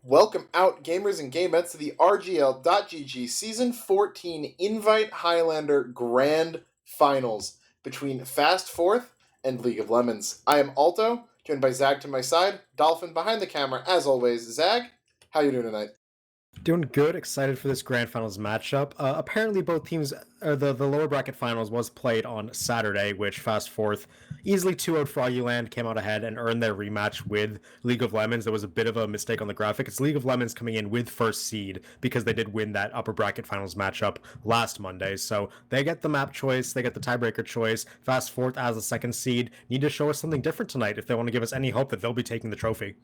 Welcome out, gamers and gamettes, to the RGLgg Season 14 Invite Highlander Grand Finals between Fast Fourth and League of Lemons. I am Alto, joined by Zag to my side, Dolphin behind the camera, as always. Zag, how you doing tonight? Doing good. Excited for this grand finals matchup. Apparently, both teams, the lower bracket finals was played on Saturday, which Fast Fourth easily 2-0 Froggyland came out ahead and earned their rematch with League of Lemons. There was a bit of a mistake on the graphic. It's League of Lemons coming in with first seed because they did win that upper bracket finals matchup last Monday. So they get the map choice, they get the tiebreaker choice. Fast Fourth as a second seed need to show us something different tonight if they want to give us any hope that they'll be taking the trophy.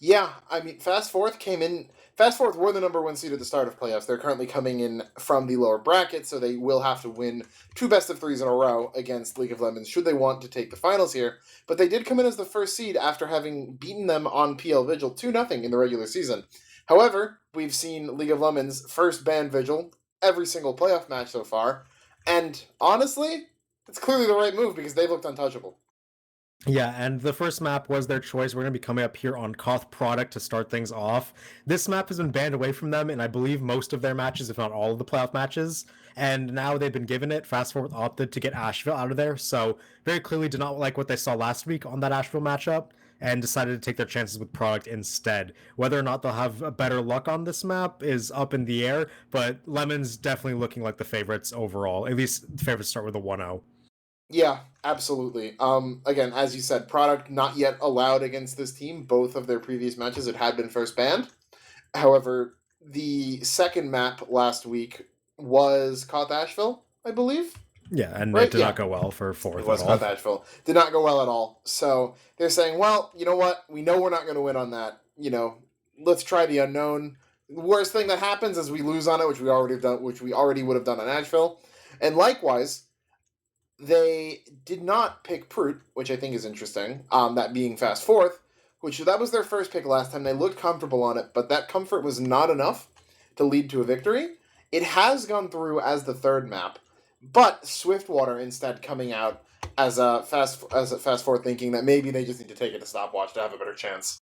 Yeah, I mean, Fast Fourth came in. Fast Fourth were the number one seed at the start of playoffs. They're currently coming in from the lower bracket, so they will have to win two best of threes in a row against League of Lemons should they want to take the finals here. But they did come in as the first seed after having beaten them on PL Vigil 2-0 in the regular season. However, we've seen League of Lemons first ban Vigil every single playoff match so far, and honestly, it's clearly the right move because they've looked untouchable. Yeah, and the first map was their choice. We're going to be coming up here on Koth Product to start things off. This map has been banned away from them, and I believe most of their matches, if not all of the playoff matches. And now they've been given it. Fast Forward opted to get Asheville out of there, so very clearly did not like what they saw last week on that Asheville matchup and decided to take their chances with Product instead. Whether or not they'll have better luck on this map is up in the air, but Lemon's definitely looking like the favorites overall. At least the favorites start with a 1-0. Yeah, absolutely. Again, as you said, Product not yet allowed against this team. Both of their previous matches it had been first banned. However, the second map last week was Koth Asheville, I believe. Yeah, and Right? it did not go well for Fourth It at was all. Koth Asheville. Did not go well at all. So they're saying, well, you know what? We know we're not going to win on that. Let's try the unknown. The worst thing that happens is we lose on it, which we already would have done on Asheville. And likewise, they did not pick Prout, which I think is interesting, that being Fast Fourth, that was their first pick last time. They looked comfortable on it, but that comfort was not enough to lead to a victory. It has gone through as the third map, but Swiftwater instead coming out as a Fast Fourth, thinking that maybe they just need to take it a stopwatch to have a better chance.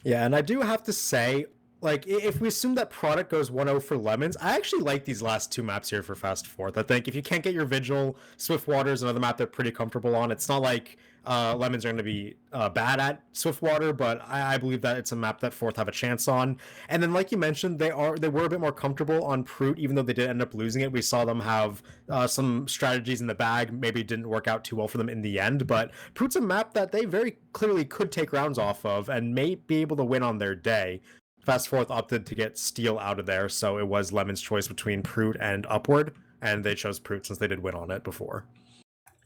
Yeah, and I do have to say, like, if we assume that Product goes 1-0 for Lemons, I actually like these last two maps here for Fast Fourth. I think if you can't get your Vigil, Swiftwater is another map they're pretty comfortable on. It's not like Lemons are going to be bad at Swiftwater, but I believe that it's a map that Fourth have a chance on. And then, like you mentioned, they were a bit more comfortable on Prout, even though they did end up losing it. We saw them have some strategies in the bag, maybe didn't work out too well for them in the end. But Prout's a map that they very clearly could take rounds off of and may be able to win on their day. Fast Fourth opted to get Steel out of there, so it was Lemon's choice between Prout and Upward, and they chose Prout since they did win on it before.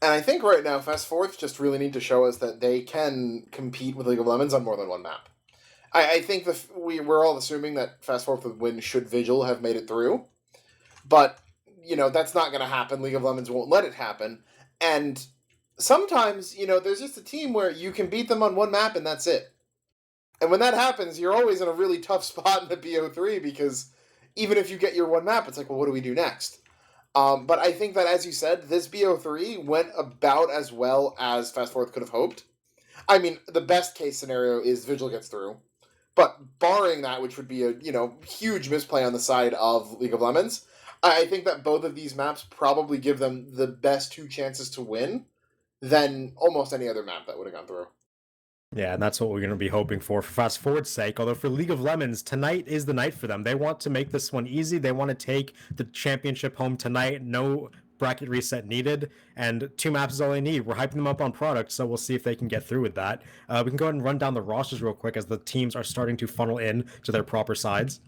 And I think right now, Fast Fourth just really need to show us that they can compete with League of Lemons on more than one map. I think we're all assuming that Fast Fourth would win should Vigil have made it through. But, that's not going to happen. League of Lemons won't let it happen. And sometimes, there's just a team where you can beat them on one map and that's it. And when that happens, you're always in a really tough spot in the BO3 because even if you get your one map, it's like, well, what do we do next? But I think that, as you said, this BO3 went about as well as Fast Forward could have hoped. I mean, the best case scenario is Vigil gets through. But barring that, which would be a huge misplay on the side of League of Lemons, I think that both of these maps probably give them the best two chances to win than almost any other map that would have gone through. Yeah, and that's what we're going to be hoping for Fast Forward's sake. Although for League of Lemons, tonight is the night for them. They want to make this one easy. They want to take the championship home tonight. No bracket reset needed, and two maps is all they need. We're hyping them up on Product, so we'll see if they can get through with that. We can go ahead and run down the rosters real quick as the teams are starting to funnel in to their proper sides.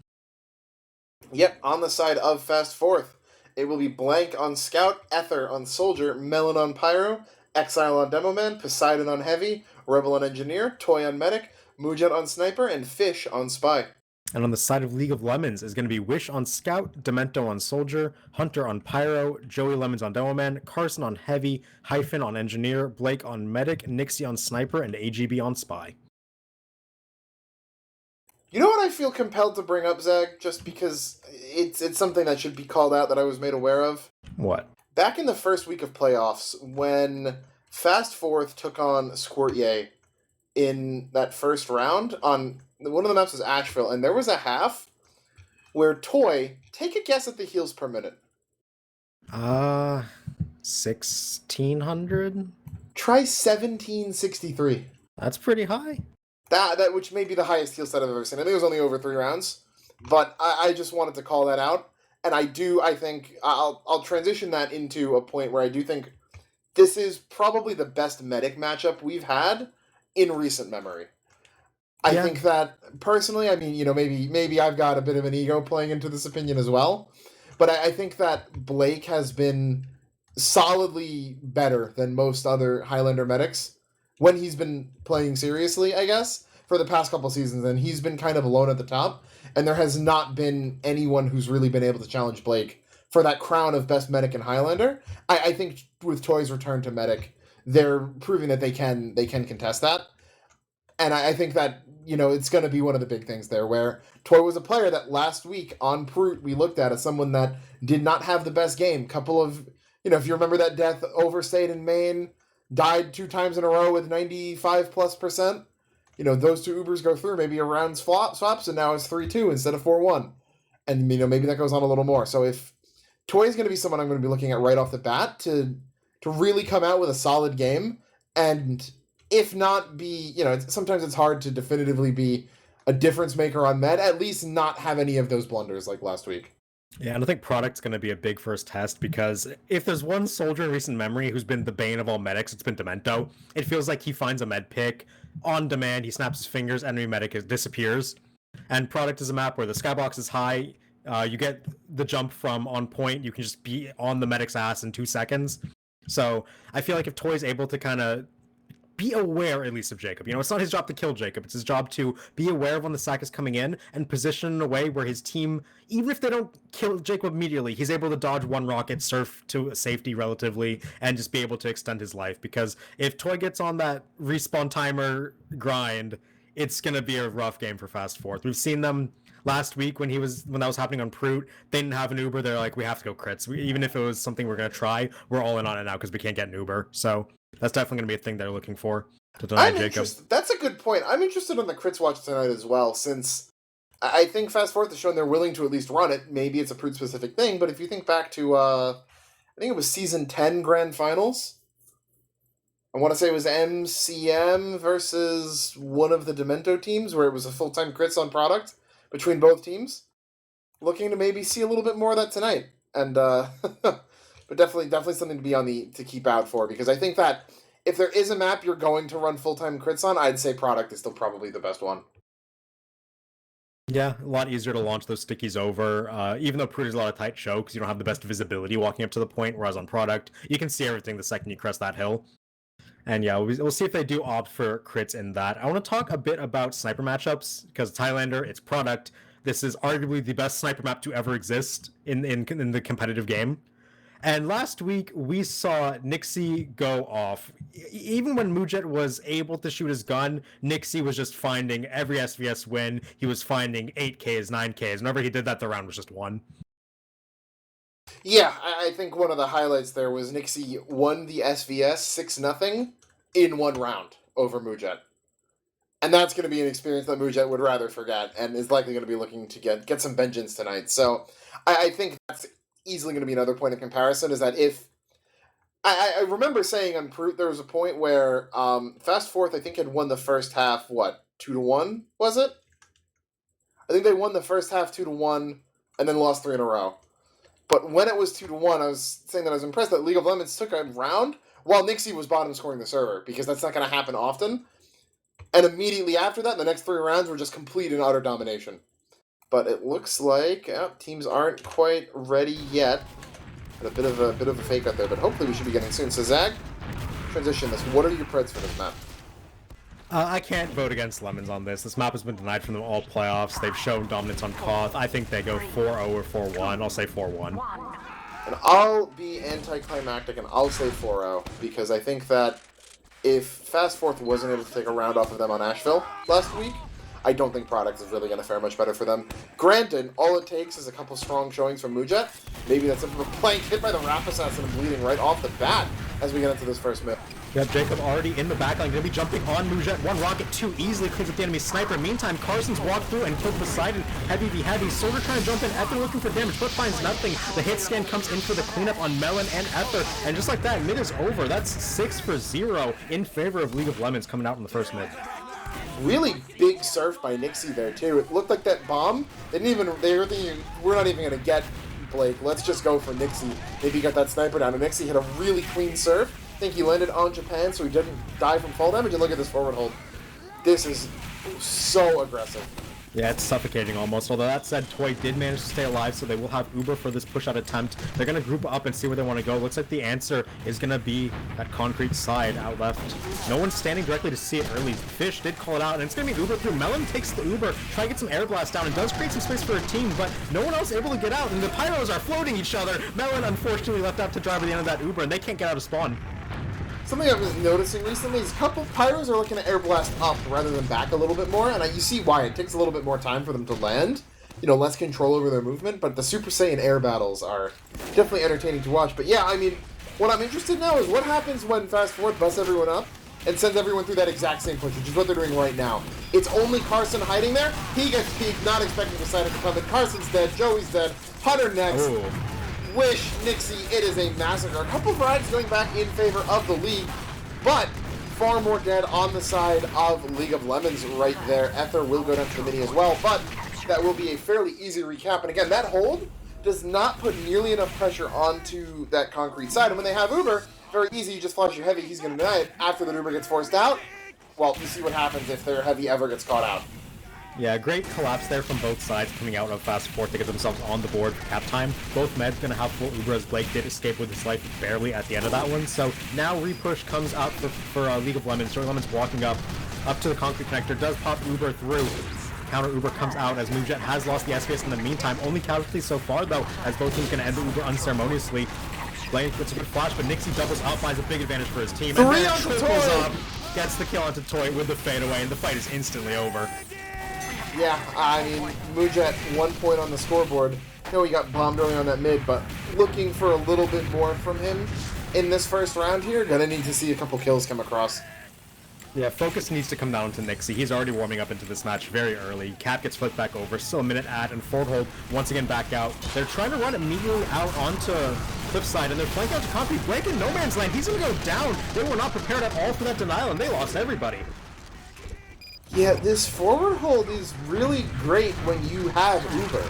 Yep, on the side of Fast Fourth, it will be Blank on Scout, Ether on Soldier, Melon on Pyro, Exile on Demoman, Poseidon on Heavy, Rebel on Engineer, Toy on Medic, Mujet on Sniper, and Fish on Spy. And on the side of League of Lemons is going to be Wish on Scout, Demento on Soldier, Hunter on Pyro, Joey Lemons on Demoman, Carson on Heavy, Hyphen on Engineer, Blake on Medic, Nixie on Sniper, and AGB on Spy. You know what I feel compelled to bring up, Zag, just because it's something that should be called out that I was made aware of? What? Back in the first week of playoffs, when Fast Fourth took on Squirtye in that first round on One of the maps was Asheville, and there was a half where Toy, take a guess at the heals per minute. 1600. Try 1763. That's pretty high. That which may be the highest heal set I've ever seen. I think it was only over 3 rounds, but I just wanted to call that out. And I think I'll transition that into a point where I do think this is probably the best medic matchup we've had in recent memory. I think that, personally, I mean, maybe I've got a bit of an ego playing into this opinion as well, but I think that Blake has been solidly better than most other Highlander medics when he's been playing seriously, I guess, for the past couple seasons, and he's been kind of alone at the top. And there has not been anyone who's really been able to challenge Blake for that crown of best medic in Highlander. I think with Toy's return to medic, they're proving that they can contest that. And I think that, it's going to be one of the big things there, where Toy was a player that last week on Prute we looked at as someone that did not have the best game. Couple of, if you remember that death, overstayed in main, died 2 times in a row with 95+%. Those 2 Ubers go through, maybe a round swaps, and now it's 3-2 instead of 4-1. And, maybe that goes on a little more. So if Toy is going to be someone I'm going to be looking at right off the bat to really come out with a solid game, and if not be, sometimes it's hard to definitively be a difference maker on med, at least not have any of those blunders like last week. Yeah, and I think Product's going to be a big first test, because if there's one soldier in recent memory who's been the bane of all medics, it's been Demento. It feels like he finds a med pick on demand, he snaps his fingers, enemy medic disappears. And Product is a map where the skybox is high, you get the jump from on point, you can just be on the medic's ass in 2 seconds. So I feel like if Toy's able to kind of be aware, at least, of Jacob. It's not his job to kill Jacob. It's his job to be aware of when the sack is coming in and position in a way where his team, even if they don't kill Jacob immediately, he's able to dodge 1 rocket, surf to safety relatively, and just be able to extend his life. Because if Toy gets on that respawn timer grind, it's going to be a rough game for Fast Fourth. We've seen them last week when that was happening on Prute. They didn't have an Uber. They're like, we have to go crits. Even if it was something we're going to try, we're all in on it now because we can't get an Uber. So that's definitely going to be a thing they're looking for to deny Jacob. That's a good point. I'm interested in the crits watch tonight as well, since I think Fast Fourth has shown they're willing to at least run it. Maybe it's a Prute specific thing, but if you think back to, I think it was Season 10 Grand Finals, I want to say it was MCM versus one of the Demento teams, where it was a full-time crits on Product between both teams. Looking to maybe see a little bit more of that tonight. And, but definitely something to keep out for, because I think that if there is a map you're going to run full-time crits on, I'd say Product is still probably the best one. Yeah, a lot easier to launch those stickies over, even though Prute is a lot of tight show, because you don't have the best visibility walking up to the point, whereas on Product, you can see everything the second you crest that hill. And yeah, we'll see if they do opt for crits in that. I want to talk a bit about sniper matchups, because it's Highlander, it's Product. This is arguably the best sniper map to ever exist in the competitive game. And last week, we saw Nixie go off. Even when Mujet was able to shoot his gun, Nixie was just finding every SVS win. He was finding 8Ks, 9Ks. Whenever he did that, the round was just won. Yeah, I think one of the highlights there was Nixie won the SVS 6-0 in 1 round over Mujet. And that's going to be an experience that Mujet would rather forget, and is likely going to be looking to get some vengeance tonight. So I think that's easily going to be another point of comparison, is that if... I remember saying on Prute there was a point where Fast Fourth, I think, had won the first half, 2-1, was it? I think they won the first half 2-1, and then lost 3 in a row. But when it was 2-1, I was saying that I was impressed that League of Lemons took a round while Nixie was bottom scoring the server, because that's not going to happen often. And immediately after that, the next 3 rounds were just complete and utter domination. But it looks like teams aren't quite ready yet. A bit of a fake out there, but hopefully we should be getting soon. So Zag, transition this. What are your preds for this map? I can't vote against Lemons on this. This map has been denied from them all playoffs. They've shown dominance on Koth. I think they go 4-0 or 4-1. I'll say 4-1. And I'll be anticlimactic and I'll say 4-0, because I think that if Fast Fourth wasn't able to take a round off of them on Asheville last week, I don't think Product is really going to fare much better for them. Granted, all it takes is a couple strong showings from Mujet. Maybe that's a plank hit by the Wrath Assassin and bleeding right off the bat as we get into this first map. We have Jacob already in the backline, gonna be jumping on Mujet. One rocket too easily clears up the enemy sniper. Meantime, Carson's walked through and killed Poseidon. Heavy v heavy. Soldier trying to jump in. Ether looking for damage, but finds nothing. The hit scan comes in for the cleanup on Melon and Ether. And just like that, mid is over. That's 6-0 in favor of League of Lemons coming out in the first mid. Really big surf by Nixie there too. It looked like that bomb. They were thinking, we're not even gonna get Blake. Let's just go for Nixie. Maybe got that sniper down. And Nixie hit a really clean surf. I think he landed on Japan, so he didn't die from fall damage. And look at this forward hold. This is so aggressive. Yeah, it's suffocating almost. Although that said, Toy did manage to stay alive, so they will have Uber for this push-out attempt. They're going to group up and see where they want to go. Looks like the answer is going to be that concrete side out left. No one's standing directly to see it early. Fish did call it out, and it's going to be Uber through. Melon takes the Uber, try to get some air blast down, and does create some space for a team, but no one else able to get out, and the Pyros are floating each other. Melon, unfortunately, left out to drive at the end of that Uber, and they can't get out of spawn. Something I was noticing recently is a couple Pyros are looking to air blast up rather than back a little bit more, and you see why. It takes a little bit more time for them to land, you know, less control over their movement, but the Super Saiyan air battles are definitely entertaining to watch. But yeah, I mean, what I'm interested now is what happens when Fast Forward busts everyone up and sends everyone through that exact same push, which is what they're doing right now. It's only Carson hiding there. He gets peeked, not expecting Poseidon to come in. Carson's dead, Joey's dead, Hunter next. Ooh. Wish, Nixie, it is a massacre. A couple of rides going back in favor of the league, but far more dead on the side of League of Lemons right there. Ether will go down to the mini as well, but that will be a fairly easy recap. And again, that hold does not put nearly enough pressure onto that concrete side. And when they have Uber, very easy, you just flash your heavy, he's going to deny it. After the Uber gets forced out, well, you see what happens if their heavy ever gets caught out. Yeah, great collapse there from both sides coming out of Fast Forward to get themselves on the board for Teatime. Both meds going to have full Uber as Blake did escape with his life barely at the end of that one. So now repush comes out for League of Lemons. Joey Lemons walking up to the concrete connector, does pop Uber through. Counter Uber comes out as Moonjet has lost the SPS in the meantime. Only casualties so far though, as both teams going to end the Uber unceremoniously. Blake gets a good flash, but Nixie doubles up, finds a big advantage for his team. And then triples up, gets the kill onto Toy with the fadeaway, and the fight is instantly over. Yeah, I mean, Mujet 1 point on the scoreboard. I know he got bombed early on that mid, but looking for a little bit more from him in this first round here. Gonna need to see a couple kills come across. Yeah, focus needs to come down to Nixie. He's already warming up into this match very early. Cap gets flipped back over, still a minute at, and forward hold once again back out. They're trying to run immediately out onto Cliffside, and they're flanking out to concrete. Blake in no man's land. He's gonna go down. They were not prepared at all for that denial, and they lost everybody. Yeah, this forward hold is really great when you have Uber.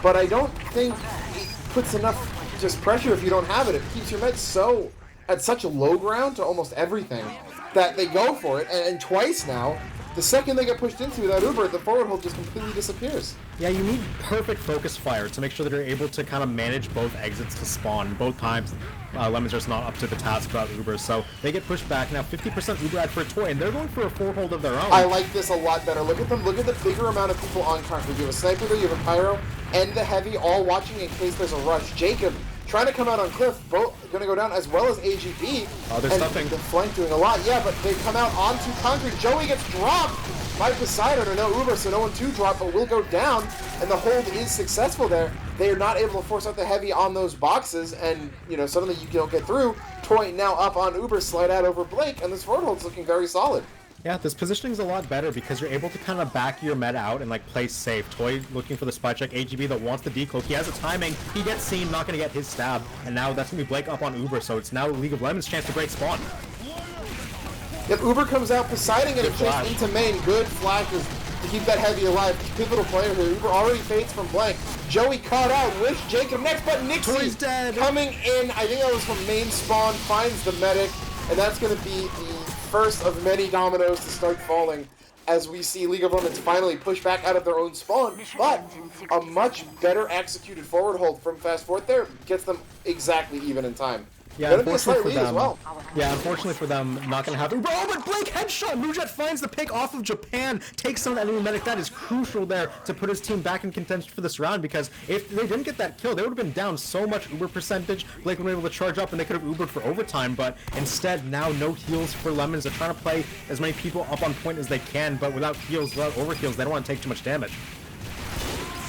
But I don't think it puts enough just pressure if you don't have it. It keeps your meds at such a low ground to almost everything that they go for it. And twice now, the second they get pushed into that Uber, the forward hold just completely disappears. Yeah, you need perfect focus fire to make sure that you're able to kind of manage both exits to spawn. Both times, Lemons just not up to the task about Uber, so they get pushed back. Now 50% Uber ad for a Toy, and they're going for a forward hold of their own. I like this a lot better. Look at them. Look at the bigger amount of people on concrete. You have a sniper there, you have a pyro, and the heavy all watching in case there's a rush. Jacob trying to come out on Cliff, both going to go down, as well as AGB. Oh, there's nothing. The flank doing a lot. Yeah, but they come out onto concrete. Joey gets dropped by Poseidon, or no Uber, so no one to drop, but will go down, and the hold is successful there. They are not able to force out the heavy on those boxes, and, you know, suddenly you don't get through. Toy now up on Uber, slide out over Blake, and this forward hold's looking very solid. Yeah, this positioning is a lot better because you're able to kind of back your meta out and like play safe. Toy looking for the spy check. AGB that wants the decloak. He has the timing. He gets seen, not going to get his stab. And now that's going to be Blake up on Uber, so it's now League of Lemons' chance to break spawn. Yep, Uber comes out, Poseidon getting chased into main. Good flashes to keep that heavy alive. Pivotal player here. Uber already fades from blank. Joey caught out. Wish Jacob next, but Nixie's dead. Coming in. I think that was from main spawn. Finds the medic, and that's going to be the first of many dominoes to start falling as we see League of Lemons finally push back out of their own spawn, but a much better executed forward hold from Fast Forward there gets them exactly even in time. Yeah, Gonna be a slight lead as well. Yeah, unfortunately for them, not gonna happen. Oh, but Blake headshot! Mujet finds the pick off of Japan, takes some enemy medic. That is crucial there to put his team back in contention for this round, because if they didn't get that kill, they would have been down so much Uber percentage. Blake would have been able to charge up and they could have Ubered for overtime, but instead, now no heals for Lemons. They're trying to play as many people up on point as they can, but without heals, without overheals, they don't want to take too much damage.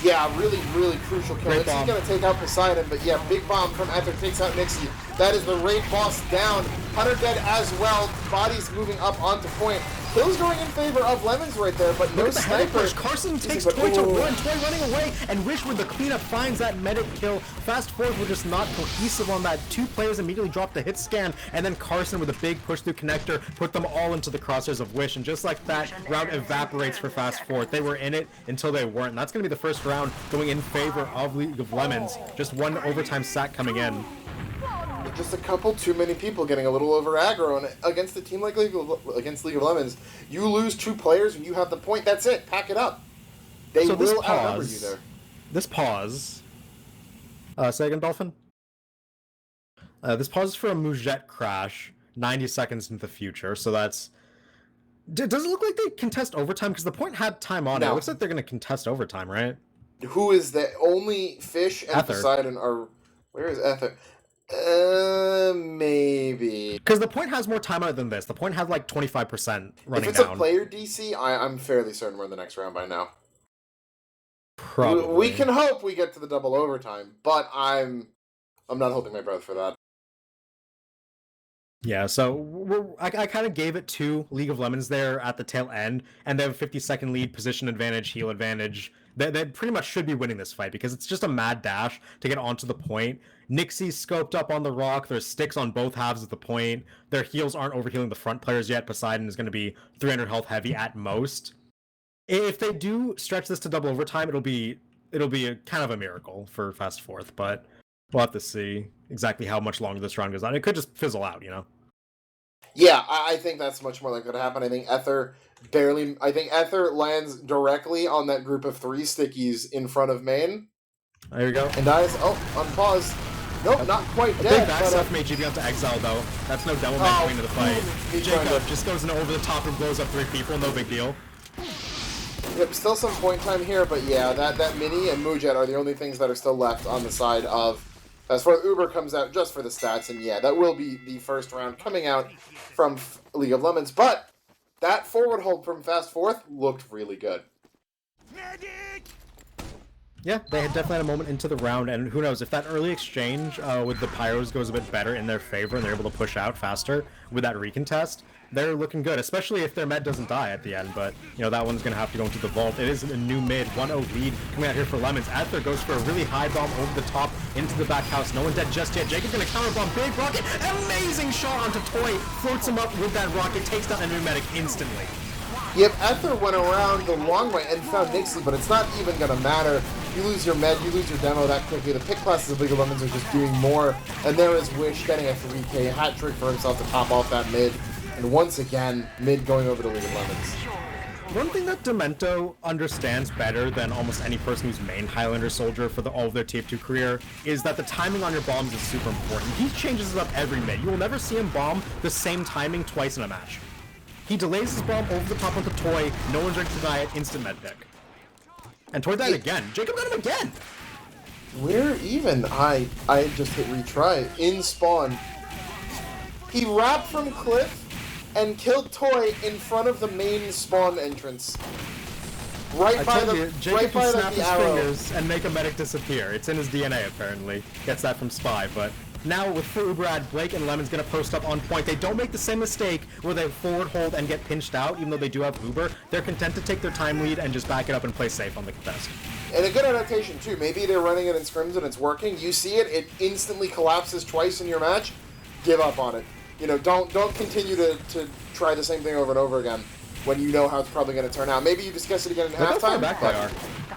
Yeah, really, really crucial kill. Nixie's going to take out Poseidon, but yeah, big bomb from Ether takes out Nixie. That is the raid boss down. Hunter dead as well. Bodies moving up onto point. Kills going in favor of Lemons right there, but no sniper. Carson takes Toy to one. Toy running away, and Wish with the cleanup finds that medic kill. Fast Forward were just not cohesive on that. Two players immediately dropped the hit scan, and then Carson with a big push through connector put them all into the crosshairs of Wish, and just like that, round evaporates for Fast Forward. They were in it until they weren't, and that's going to be the first round going in favor of League of Lemons. Just one overtime sack coming in. Just a couple too many people getting a little over aggro, and against a team like League of Lemons, you lose 2 players and you have the point. That's it. Pack it up. They will outnumber you there. This pause. Say again, Dolphin. This pause is for a Mujet crash, 90 seconds into the future. So that's. Does it look like they contest overtime? Because the point had time on it. It looks like they're going to contest overtime, right? Who is the only Fish and Ether. Poseidon are? Where is Ether? Maybe. Because the point has more time on it than this. The point had like 25% running down. If it's a player DC, I'm fairly certain we're in the next round by now. Probably. We can hope we get to the double overtime, but I'm not holding my breath for that. Yeah, so I kind of gave it to League of Lemons there at the tail end, and they have a 50-second lead, position advantage, heal advantage. They pretty much should be winning this fight because it's just a mad dash to get onto the point. Nixie's scoped up on the rock. There's sticks on both halves of the point. Their heals aren't overhealing the front players yet. Poseidon is going to be 300 health heavy at most. If they do stretch this to double overtime, it'll be a kind of a miracle for Fast Fourth, but we'll have to see exactly how much longer this round goes on. It could just fizzle out, you know? Yeah, I think that's much more likely to happen. I think Ether lands directly on that group of 3 stickies in front of main. There you go. And dies. Oh, on pause. Nope, not quite dead. Big backstep made JB onto exile, though. That's no devil man going to the fight. Jacob just goes in over the top and blows up 3 people. No big deal. Yep, still some point time here, but yeah, that Mini and Mujet are the only things that are still left on the side of... As far as Uber comes out just for the stats, and yeah, that will be the first round coming out from League of Lemons, but that forward hold from Fast Fourth looked really good. Yeah, they had definitely had a moment into the round, and who knows, if that early exchange with the Pyros goes a bit better in their favor and they're able to push out faster with that recontest, they're looking good, especially if their med doesn't die at the end, but, you know, that one's going to have to go into the vault. It is a new mid, 1-0 lead coming out here for Lemons. Ether goes for a really high bomb over the top into the back house. No one dead just yet. Jacob's going to counter bomb, big rocket, amazing shot onto Toy, floats him up with that rocket, takes down a medic instantly. Yep, Ether went around the long way and found Nixie, but it's not even going to matter. You lose your med, you lose your demo that quickly. The pick classes of League of Lemons are just doing more, and there is Wish getting a 3K hat trick for himself to top off that mid. And once again, mid going over to League of Lemons. One thing that Demento understands better than almost any person who's main Highlander Soldier for all of their TF2 career is that the timing on your bombs is super important. He changes it up every mid. You will never see him bomb the same timing twice in a match. He delays his bomb over the top of the Toy, no one's ready to deny it, instant med pick. And Toy died again. Jacob got him again! We're even. I just hit retry. In spawn. He wrapped from cliff and killed Toy in front of the main spawn entrance. Right by the arrow. Fingers and make a medic disappear. It's in his DNA apparently. Gets that from Spy, but now with full Uber ad, Blake and Lemon's gonna post up on point. They don't make the same mistake where they forward hold and get pinched out, even though they do have Uber. They're content to take their time lead and just back it up and play safe on the contest. And a good adaptation too. Maybe they're running it in scrims and it's working. You see it, it instantly collapses twice in your match. Give up on it. You know, don't continue to try the same thing over and over again when you know how it's probably going to turn out. Maybe you discuss it again in halftime.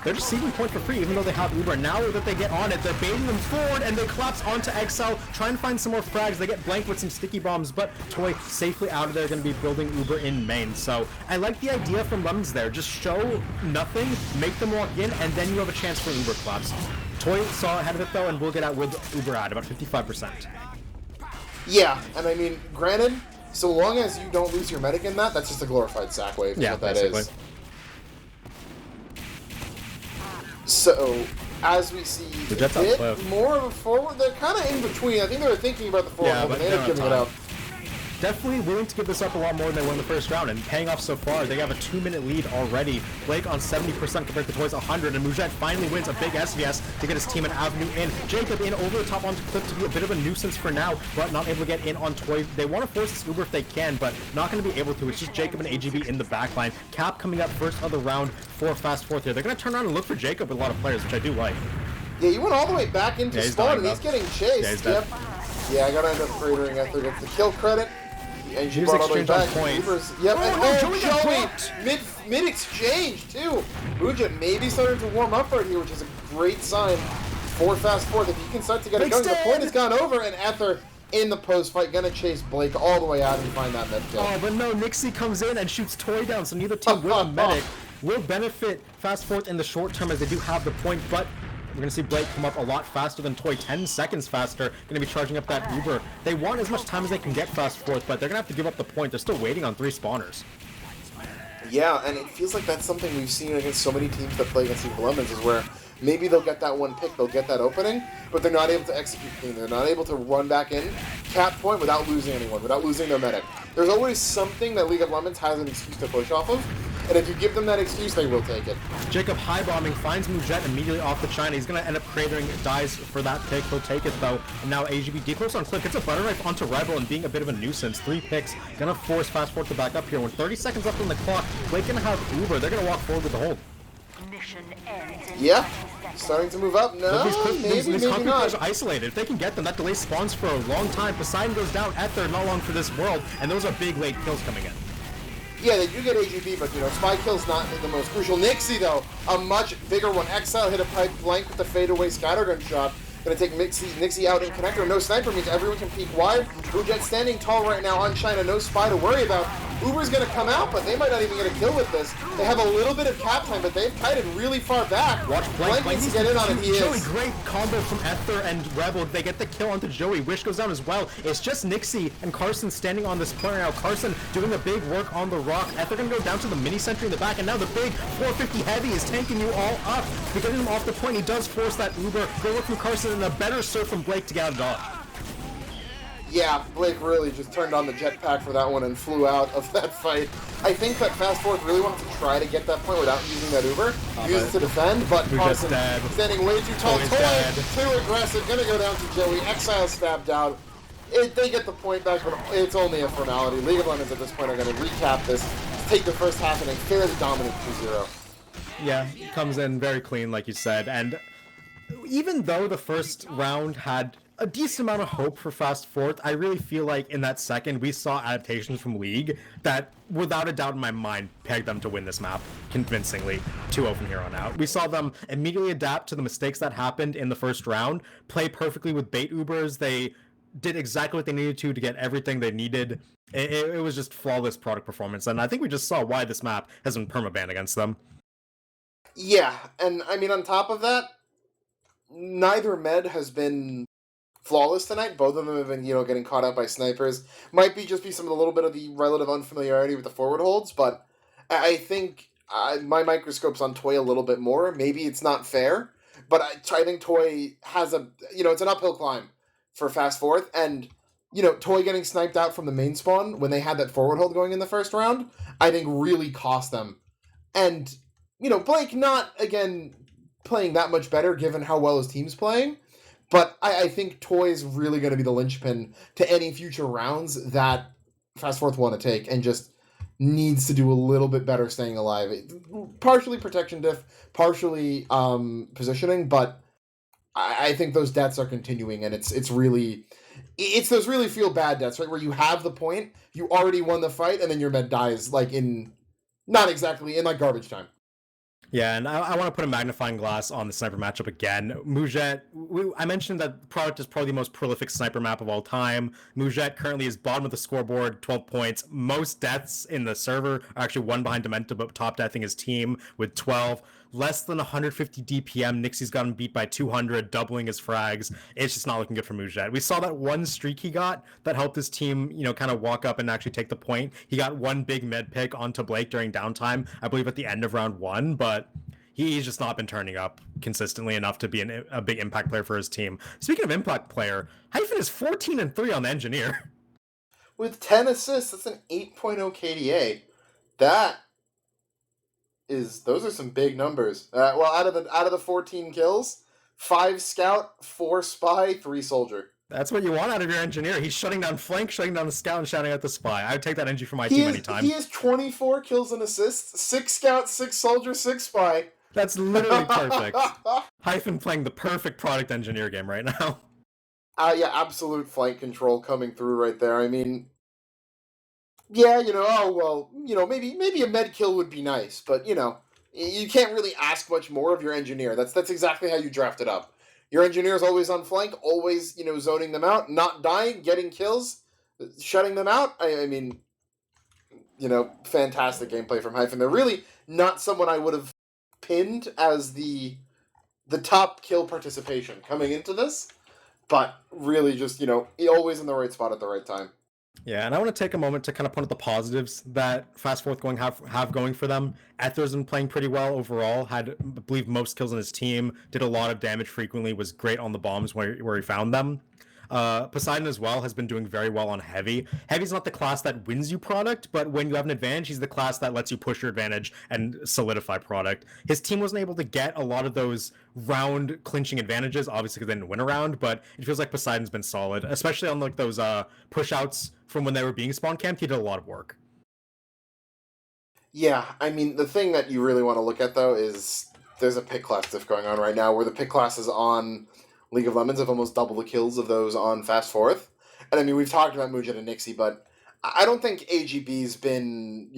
They're just seeding point for free, even though they have Uber. Now that they get on it, they're baiting them forward, and they collapse onto Exile, try and find some more frags. They get blanked with some sticky bombs, but Toy safely out of there, going to be building Uber in main. So I like the idea from Lemons there. Just show nothing, make them walk in, and then you have a chance for Uber collapse. Toy saw ahead of it, though, and we'll get out with Uber at about 55%. Yeah, and I mean, granted, so long as you don't lose your medic in that, that's just a glorified sack wave. Yeah, what that basically is. So, as we see, a bit more of a forward, they're kind of in between. I think they were thinking about the forward, but they ended up giving it up. definitely willing to give this up a lot more than they won the first round, and paying off so far. They have a 2-minute lead already. Blake on 70% compared to Toy's 100, and Mujette finally wins a big SVS to get his team an avenue in. Jacob in over the top onto Clip to be a bit of a nuisance for now, but not able to get in on Toy. They want to force this Uber if they can, but not going to be able to. It's just Jacob and AGB in the backline. Cap coming up first of the round for Fast Fourth here. They're going to turn around and look for Jacob with a lot of players, which I do like. Yeah, he went all the way back into spawn, and he's getting chased. Yeah, he's dead. Yeah, I gotta end up cratering after gets the kill credit. And she Here's brought all the way exchange back. on point. Yep, Oh, Joey mid exchange too. Muja maybe starting to warm up right here, which is a great sign for Fast Fourth. If he can start to get it going, the point has gone over, and Ether in the post fight gonna chase Blake all the way out and find that med kill. Oh, but no, Nixie comes in and shoots Toy down, so neither team with a medic will benefit Fast Fourth in the short term as they do have the point, but we're going to see Blake come up a lot faster than Toy, 10 seconds faster, going to be charging up that Uber. They want as much time as they can get Fast Fourth, but they're going to have to give up the point. They're still waiting on 3 spawners. Yeah, and it feels like that's something we've seen against so many teams that play against Evil Lemons, is where maybe they'll get that one pick, they'll get that opening, but they're not able to execute the game. They're not able to run back in, cap point without losing anyone, without losing their medic. There's always something that League of Lemons has an excuse to push off of, and if you give them that excuse, they will take it. Jacob high bombing, finds Mujette immediately off the China. He's going to end up cratering, dies for that pick. He'll take it though. And now AGB deep close on Clip, gets a butter knife onto Rebel and being a bit of a nuisance. 3 picks, going to force Fast Fourth to back up here. With 30 seconds left on the clock, Blake going to have Uber. They're going to walk forward with the hold. Yeah, starting to move up. No, these maybe concrete not. players are isolated. If they can get them, that delay spawns for a long time. Poseidon goes down, Ether not long for this world, and those are big late kills coming in. Yeah, they do get AGB, but, Spy Kill's not the most crucial. Nixie, though, a much bigger one. Exile hit a pipe blank with the fadeaway scattergun shot. Gonna take Nixie out in connector. No sniper means everyone can peek wide. Ujet standing tall right now on China. No Spy to worry about. Uber's gonna come out, but they might not even get a kill with this. They have a little bit of cap time, but they've kited really far back. Watch Blank needs to get in on it. He Joey, is. great combo from Ether and Rebel. They get the kill onto Joey. Wish goes down as well. It's just Nixie and Carson standing on this point right now. Carson doing the big work on the rock. Ether gonna go down to the mini sentry in the back, and now the big 450 heavy is tanking you all up. To get him off the point, he does force that Uber. Go look from Carson and a better serve from Blake to get it off. Yeah, Blake really just turned on the jetpack for that one and flew out of that fight. I think that Fast Fourth really wanted to try to get that point without using that Uber. Use it to defend, but Carson standing way too tall. Toy, too aggressive, gonna go down to Joey. Exile stabbed out. They get the point back, but it's only a formality. League of Legends at this point are gonna recap this, take the first half and a fairly dominant 2-0. Yeah, comes in very clean, like you said, and even though the first round had a decent amount of hope for Fast Fourth, I really feel like in that second we saw adaptations from League that, without a doubt in my mind, pegged them to win this map convincingly 2-0 from here on out. We saw them immediately adapt to the mistakes that happened in the first round, play perfectly with bait Ubers. They did exactly what they needed to get everything they needed. It was just flawless product performance, and I think we just saw why this map has been permaban against them. Yeah, and I mean, on top of that, neither med has been flawless tonight. Both of them have been, getting caught out by snipers. Might be some of the little bit of the relative unfamiliarity with the forward holds, but I think my microscope's on Toy a little bit more. Maybe it's not fair, but I think Toy has it's an uphill climb for Fast Fourth, and, Toy getting sniped out from the main spawn when they had that forward hold going in the first round, I think really cost them. And, Blake not, again, playing that much better given how well his team's playing, but I think Toy is really going to be the linchpin to any future rounds that Fast Fourth want to take, and just needs to do a little bit better staying alive. Partially protection diff, partially positioning, but I think those deaths are continuing, and it's those really feel bad deaths, right? Where you have the point, you already won the fight, and then your med dies not exactly in garbage time. Yeah, and I want to put a magnifying glass on the sniper matchup again. Mujette, I mentioned that product is probably the most prolific sniper map of all time. Mujette currently is bottom of the scoreboard, 12 points. Most deaths in the server are actually one behind Dementa, but top deathing his team with 12. Less than 150 DPM. Nixie's gotten beat by 200, doubling his frags. It's just not looking good for Mujette. We saw that one streak he got that helped his team, kind of walk up and actually take the point. He got one big med pick onto Blake during downtime, I believe at the end of round 1, but he's just not been turning up consistently enough to be a big impact player for his team. Speaking of impact player, Hyphen is 14-3 on the Engineer. with 10 assists. That's an 8.0 KDA. Those are some big numbers. Well, out of the 14 kills, 5 scout, 4 spy, 3 soldier. That's what you want out of your engineer. He's shutting down flank, shutting down the scout, and shouting out the spy. I would take that energy for my team anytime. He has 24 kills and assists, 6 scout, 6 soldier, 6 spy. That's literally perfect. Hyphen playing the perfect product engineer game right now. Yeah, absolute flank control coming through right there. I mean, yeah, maybe a med kill would be nice, but, you can't really ask much more of your engineer. That's exactly how you draft it up. Your engineer is always on flank, always, zoning them out, not dying, getting kills, shutting them out. I mean, fantastic gameplay from Hyphen. They're really not someone I would have pinned as the top kill participation coming into this, but really just, always in the right spot at the right time. Yeah, and I want to take a moment to kind of point out the positives that Fast Fourth have going for them. Ether's been playing pretty well overall, had, I believe, most kills on his team, did a lot of damage frequently, was great on the bombs where he found them. Poseidon as well has been doing very well on Heavy. Heavy's not the class that wins you product, but when you have an advantage, he's the class that lets you push your advantage and solidify product. His team wasn't able to get a lot of those round clinching advantages, obviously because they didn't win a round, but it feels like Poseidon's been solid, especially on like those push outs from when they were being spawn camped. He did a lot of work. Yeah, I mean, the thing that you really want to look at, though, is there's a pick class diff going on right now where the pick classes on League of Lemons have almost double the kills of those on Fast Fourth. And I mean, we've talked about Mujit and Nixie, but I don't think AGB's been,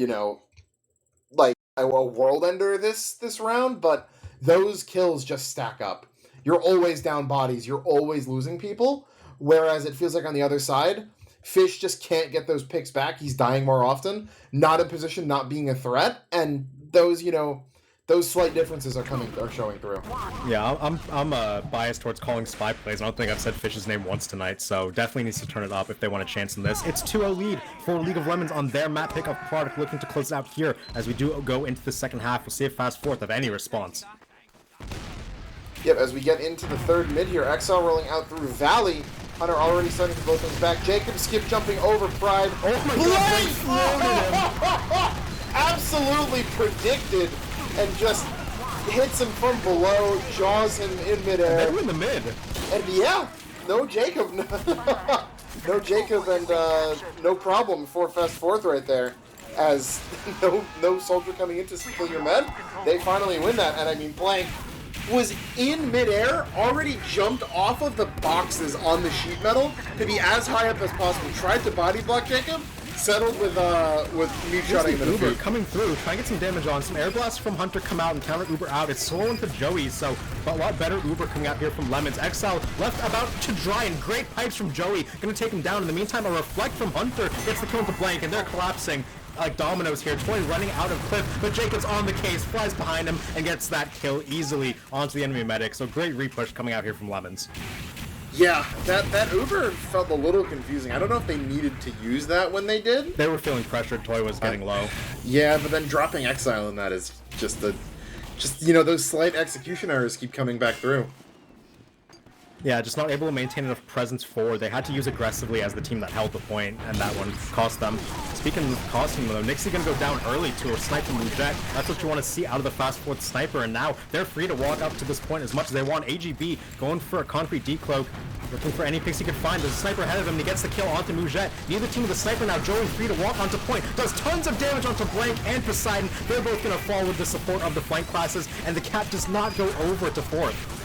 like a world ender this round, but those kills just stack up. You're always down bodies, you're always losing people, whereas it feels like on the other side, Fish just can't get those picks back. He's dying more often, not in position, not being a threat, and those, those slight differences are showing through. Yeah, I'm biased towards calling spy plays. I don't think I've said Fish's name once tonight, so definitely needs to turn it up if they want a chance in this. It's 2-0 lead for League of Lemons on their map pick of product, looking to close it out here as we do go into the second half. We'll see if Fast Fourth have any response. Yep, as we get into the third mid here, XL rolling out through Valley. Hunter already starting to blow things back. Jacob skip jumping over Pride. Oh my god! Absolutely predicted and just hits him from below, jaws him in midair. And they're in the mid. And yeah, no Jacob. No Jacob and no problem for Fast Fourth right there. As no soldier coming in to steal your med. They finally win that, and I mean, Blank was in midair, already jumped off of the boxes on the sheet metal to be as high up as possible. Tried to body block Jacob, settled with me shutting the Uber coming through, trying to get some damage on. Some air blasts from Hunter come out and counter Uber out. It's slowing for Joey, so a lot better Uber coming out here from Lemons. XL left about to dry, and great pipes from Joey, gonna take him down. In the meantime, a reflect from Hunter gets the kill into Blank, and they're collapsing like dominoes here. Toy running out of clip, but Jacob's on the case, flies behind him, and gets that kill easily onto the enemy medic. So great repush coming out here from Lemons. Yeah, that Uber felt a little confusing. I don't know if they needed to use that when they did. They were feeling pressured. Toy was getting low. Yeah, but then dropping Exile in that is just those slight execution errors keep coming back through. Yeah, just not able to maintain enough presence forward. They had to use aggressively as the team that held the point, and that one cost them. Speaking of costing them, though, Nixie gonna go down early to a snipe from Jet. That's what you want to see out of the Fast Fourth sniper, and now they're free to walk up to this point as much as they want. AGB going for a concrete decloak, looking for any picks he could find. There's a sniper ahead of him, and he gets the kill onto Mujet. Neither team with the sniper now. Joey free to walk onto point, does tons of damage onto Blank and Poseidon. They're both gonna fall with the support of the flank classes, and the cap does not go over to fourth.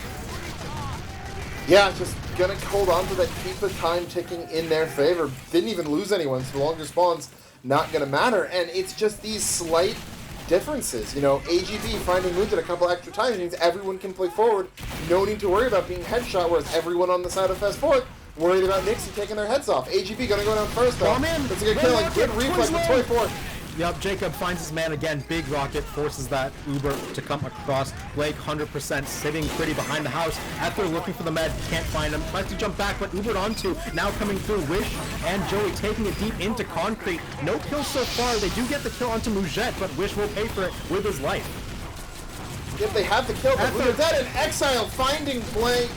Yeah, just gonna hold on to that, keep the time ticking in their favor. Didn't even lose anyone, so the longer spawns not gonna matter. And it's just these slight differences. AGB finding Mujit a couple extra times means everyone can play forward. No need to worry about being headshot, whereas everyone on the side of Fast Fourth worried about Nixie taking their heads off. AGB gonna go down first, though. Oh, man. That's a good kill, and good reflex with Toy Fourth. Yep, Jacob finds his man again. Big rocket forces that Uber to come across. Blake 100% sitting pretty behind the house. Ether looking for the med, can't find him. Tries to jump back, but Ubered onto. Now coming through, Wish and Joey taking it deep into concrete. No kill so far. They do get the kill onto Mujet, but Wish will pay for it with his life. Yep, they have the kill, but we're dead in Exile, finding Blake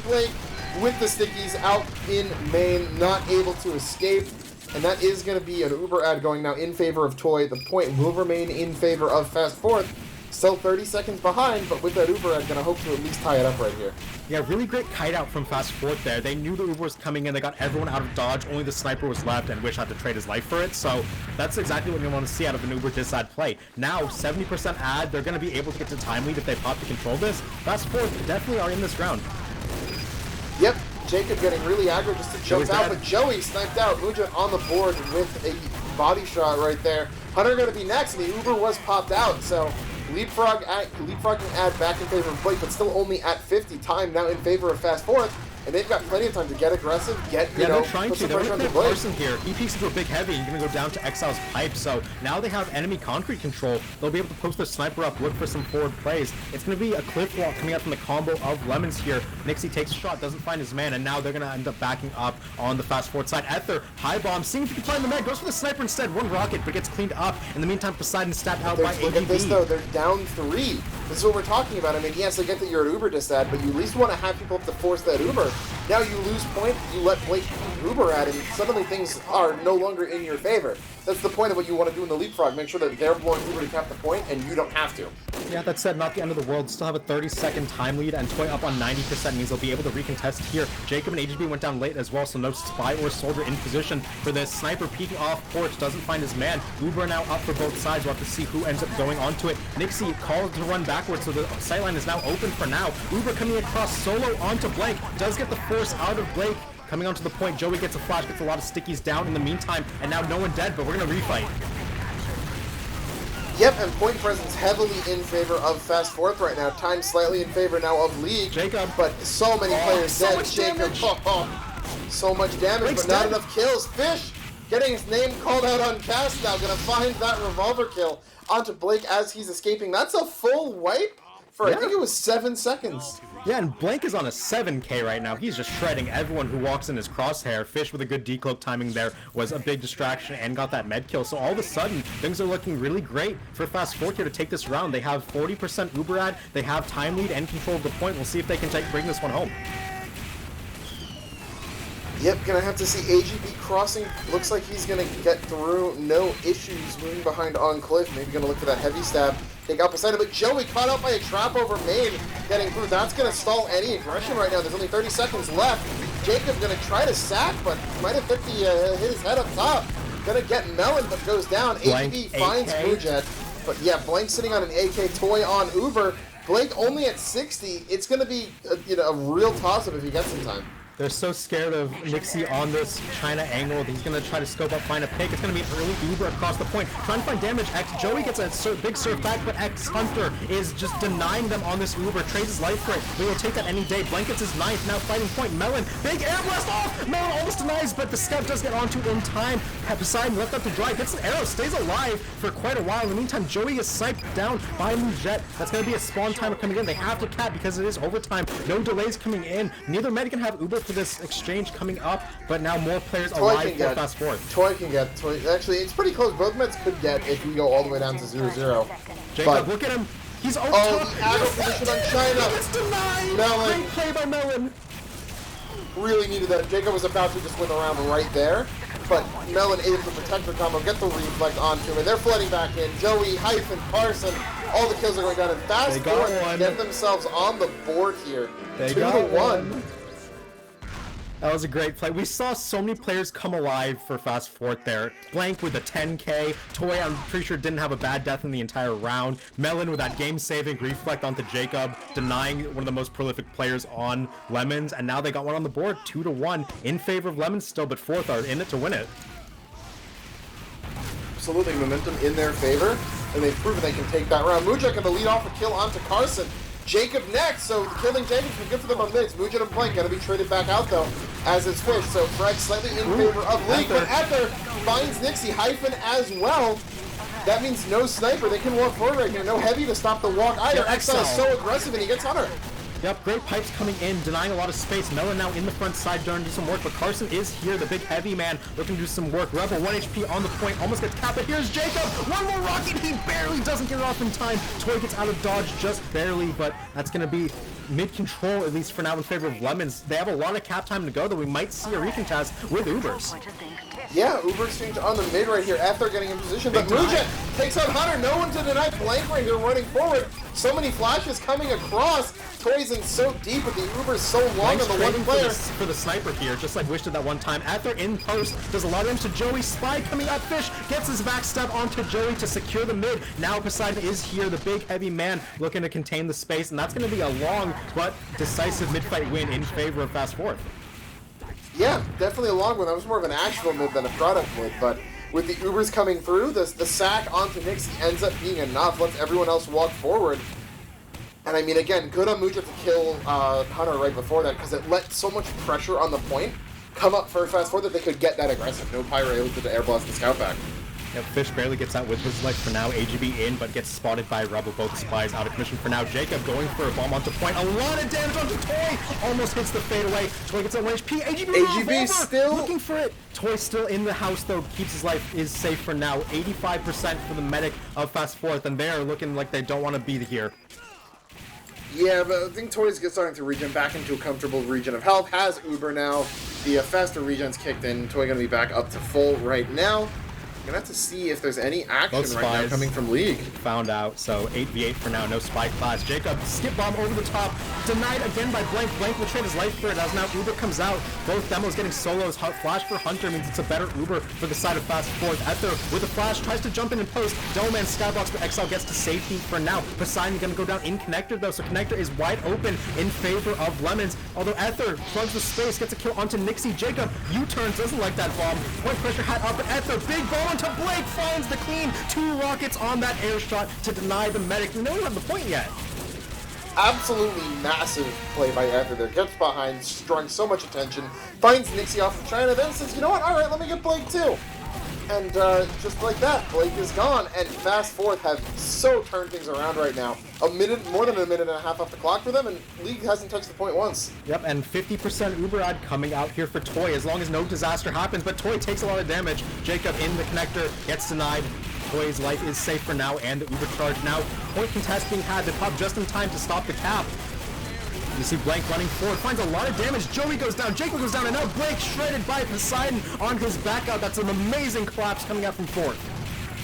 with the stickies out in main, not able to escape. and that is going to be an Uber ad going now in favor of Toy. The point will remain in favor of Fast Fourth. Still 30 seconds behind, but with that Uber ad, going to hope to at least tie it up right here. Yeah, really great kite out from Fast Fourth there. They knew the Uber was coming in. They got everyone out of dodge. Only the sniper was left, and Wish had to trade his life for it. So that's exactly what you want to see out of an Uber dis ad play. Now, 70% ad. They're going to be able to get to time lead if they pop to control this. Fast Fourth definitely are in this round. Yep, Jacob getting really aggro just to jump out, but Joey sniped out. Muja on the board with a body shot right there. Hunter going to be next, and the Uber was popped out, so leapfrogging ad back in favor of Blake, but still only at 50. Time now in favor of Fast Fourth, and they've got plenty of time to get aggressive, they're trying put to. some They're pressure on going the to Blake. Carson here. He peeks into a big heavy. He's going to go down to Exile's pipe, so now they have enemy concrete control. They'll be able to post their sniper up, look for some forward plays. It's going to be a cliff walk coming out from the combo of Lemons here. Nixie takes a shot, doesn't find his man, and now they're going to end up backing up on the Fast Fourth side. Ether, high bomb, seeing if he can find the man, goes for the sniper instead. One rocket, but gets cleaned up. In the meantime, Poseidon stabbed out by Look at this, though. They're down 3. This is what we're talking about. I mean, yes, I get that you're an Uber dis ad, but you at least want to have people up to force that Uber. Now you lose point, you let Blake Uber at, and suddenly things are no longer in your favor. That's the point of what you want to do in the leapfrog. Make sure that they're blowing Uber to cap the point, and you don't have to. Yeah, that said, not the end of the world. Still have a 30-second time lead, and Toy up on 90% means they'll be able to recontest here. Jacob and HGB went down late as well, so no spy or soldier in position for this. Sniper peeking off porch, doesn't find his man. Uber now up for both sides. We'll have to see who ends up going onto it. Nixie called to run backwards, so the sightline is now open for now. Uber coming across solo onto Blake. Does get the force out of Blake. Coming onto the point, Joey gets a flash, gets a lot of stickies down in the meantime, and now no one dead, but we're going to refight. Yep, and point presence heavily in favor of Fast Fourth right now. Time slightly in favor now of League. Jacob. But so many players so dead. Much Jacob, damage. So much damage, Blake's but not dead. enough kills. Fish getting his name called out on cast now. Gonna find that revolver kill onto Blake as he's escaping. That's a full wipe for, I think it was 7 seconds. Yeah, and Blank is on a 7k right now. He's just shredding everyone who walks in his crosshair. Fish with a good decloak timing there was a big distraction and got that med kill. So all of a sudden, things are looking really great for Fast Fourth here to take this round. They have 40% Uber ad, they have time lead and control of the point. We'll see if they can bring this one home. Yep, gonna have to see AGB crossing. Looks like he's gonna get through, no issues. Moving behind on Cliff, maybe gonna look for that heavy stab. Take out Poseidon, but Joey caught out by a trap over main, getting through. That's gonna stall any aggression right now. There's only 30 seconds left. Jacob gonna try to sack, but might have hit his head up top. Gonna get Melon, but goes down. AGB finds Mujet, but yeah, Blank sitting on an AK. Toy on Uber. Blake only at 60. It's gonna be a real toss-up if he gets some time. They're so scared of Nixie on this China angle that he's going to try to scope up, find a pick. It's going to be an early Uber across the point. Trying to find damage. Joey gets a big surf back, but X Hunter is just denying them on this Uber. Trades his life for it. We will take that any day. Blankets his ninth. Now fighting point. Melon. Big air blast off. Melon almost denies, but the scout does get onto in time. Poseidon left up to dry. Gets an arrow. Stays alive for quite a while. In the meantime, Joey is sniped down by Mujet. That's going to be a spawn timer coming in. They have to cap because it is overtime. No delays coming in. Neither Meta can have Uber for this exchange coming up, but now more players alive for Fast Fourth. Toy can get. Actually, it's pretty close. Both Mets could get if we go all the way down to 0-0. Jacob, look at him. He's on top. The aggro position on China. It's denied. Melon. Great play by Melon. Really needed that. Jacob was about to just win the round right there, but Melon able to protect her combo, get the reflect onto him, and they're flooding back in. Joey, Hyphen, Carson, all the kills are going down, and Fast Fourth get themselves on the board here. 2-1. That was a great play. We saw so many players come alive for Fast Fourth there. Blank with a 10k. Toy, I'm pretty sure, didn't have a bad death in the entire round. Melon with that game-saving reflect onto Jacob, denying one of the most prolific players on Lemons. And now they got one on the board, 2-1, in favor of Lemons still, but Fourth are in it to win it. Absolutely, momentum in their favor, and they've proven they can take that round. Mujek going to lead off a kill onto Carson. Jacob next, so killing Jacob's been good for them on mids. Mujet and Blank gotta be traded back out though, as it's Fish. So Fred slightly in favor of League, but Ether finds Nixie, Hyphen as well. That means no sniper, they can walk forward right here. No heavy to stop the walk either. Exile is so aggressive and he gets Hunter. Yep, great pipes coming in, denying a lot of space. Melon now in the front side, trying to do some work, but Carson is here, the big heavy man, looking to do some work. Rebel, 1 HP on the point, almost gets capped, but here's Jacob! One more rocket, he barely doesn't get it off in time. Toy gets out of dodge just barely, but that's going to be mid-control, at least for now, in favor of Lemons. They have a lot of cap time to go, though we might see a recontest with Ubers. Yeah, Uber exchange on the mid right here. Ether getting in position, but Mujet takes out Hunter. No one to deny Blank right here running forward. So many flashes coming across. Toy's in so deep, but the Uber's so long on the one player. For the sniper here, just like Wish did that one time. Ether in post, does a lot of damage to Joey. Spy coming up, Fish gets his backstab onto Joey to secure the mid. Now Poseidon is here, the big heavy man looking to contain the space, and that's going to be a long but decisive mid-fight win in favor of Fast Fourth. Yeah, definitely a long one. That was more of an actual mid than a product mid, but with the Ubers coming through, the sack onto Nixie ends up being enough, lets everyone else walk forward. And I mean, again, good on Muja to kill Hunter right before that, because it let so much pressure on the point come up for Fast Four that they could get that aggressive. No Pyro able to air blast the scout back. Yep, Fish barely gets out with his life for now. AGB in, but gets spotted by Rebel. Both spies out of commission for now. Jacob going for a bomb onto point. A lot of damage onto Toy. Almost hits the fadeaway. Toy gets at 1 HP. AGB still looking for it. Toy still in the house though. Keeps his life. Is safe for now. 85% for the medic of Fast Fourth, and they're looking like they don't want to be here. Yeah, but I think Toy's starting to regen back into a comfortable region of health. Has Uber now. The faster regen's kicked in. Toy gonna be back up to full right now. Gonna have to see if there's any action right now coming from League. Found out, so 8v8 for now, no spy class. Jacob, skip bomb over the top, denied again by Blank. Blank will trade his life for it as now Uber comes out. Both demos getting solos. Flash for Hunter means it's a better Uber for the side of Fast Fourth. Ether with a flash, tries to jump in and post. Doman skybox, but Exile gets to safety for now. Poseidon gonna go down in Connector though, so Connector is wide open in favor of Lemons. Although Ether plugs the space, gets a kill onto Nixie. Jacob U-turns, doesn't like that bomb. Point pressure hat up, but Ether, big bomb onto Blake, finds the clean. 2 rockets on that air shot to deny the medic. We don't even have the point yet. Absolutely massive play by Ether there. Gets behind, drawing so much attention. Finds Nixie off of China, then says, you know what, alright, let me get Blake too. And just like that, Blake is gone, and Fast Fourth have so turned things around right now. More than a minute and a half off the clock for them, and League hasn't touched the point once. Yep, and 50% Uber ad coming out here for Toy, as long as no disaster happens, but Toy takes a lot of damage. Jacob in the connector, gets denied. Toy's life is safe for now, and the Uber charge now. Point contest being had, they pop just in time to stop the cap. You see Blank running forward, finds a lot of damage. Joey goes down, Jacob goes down, and now Blake shredded by Poseidon on his back out. That's an amazing collapse coming out from Fourth.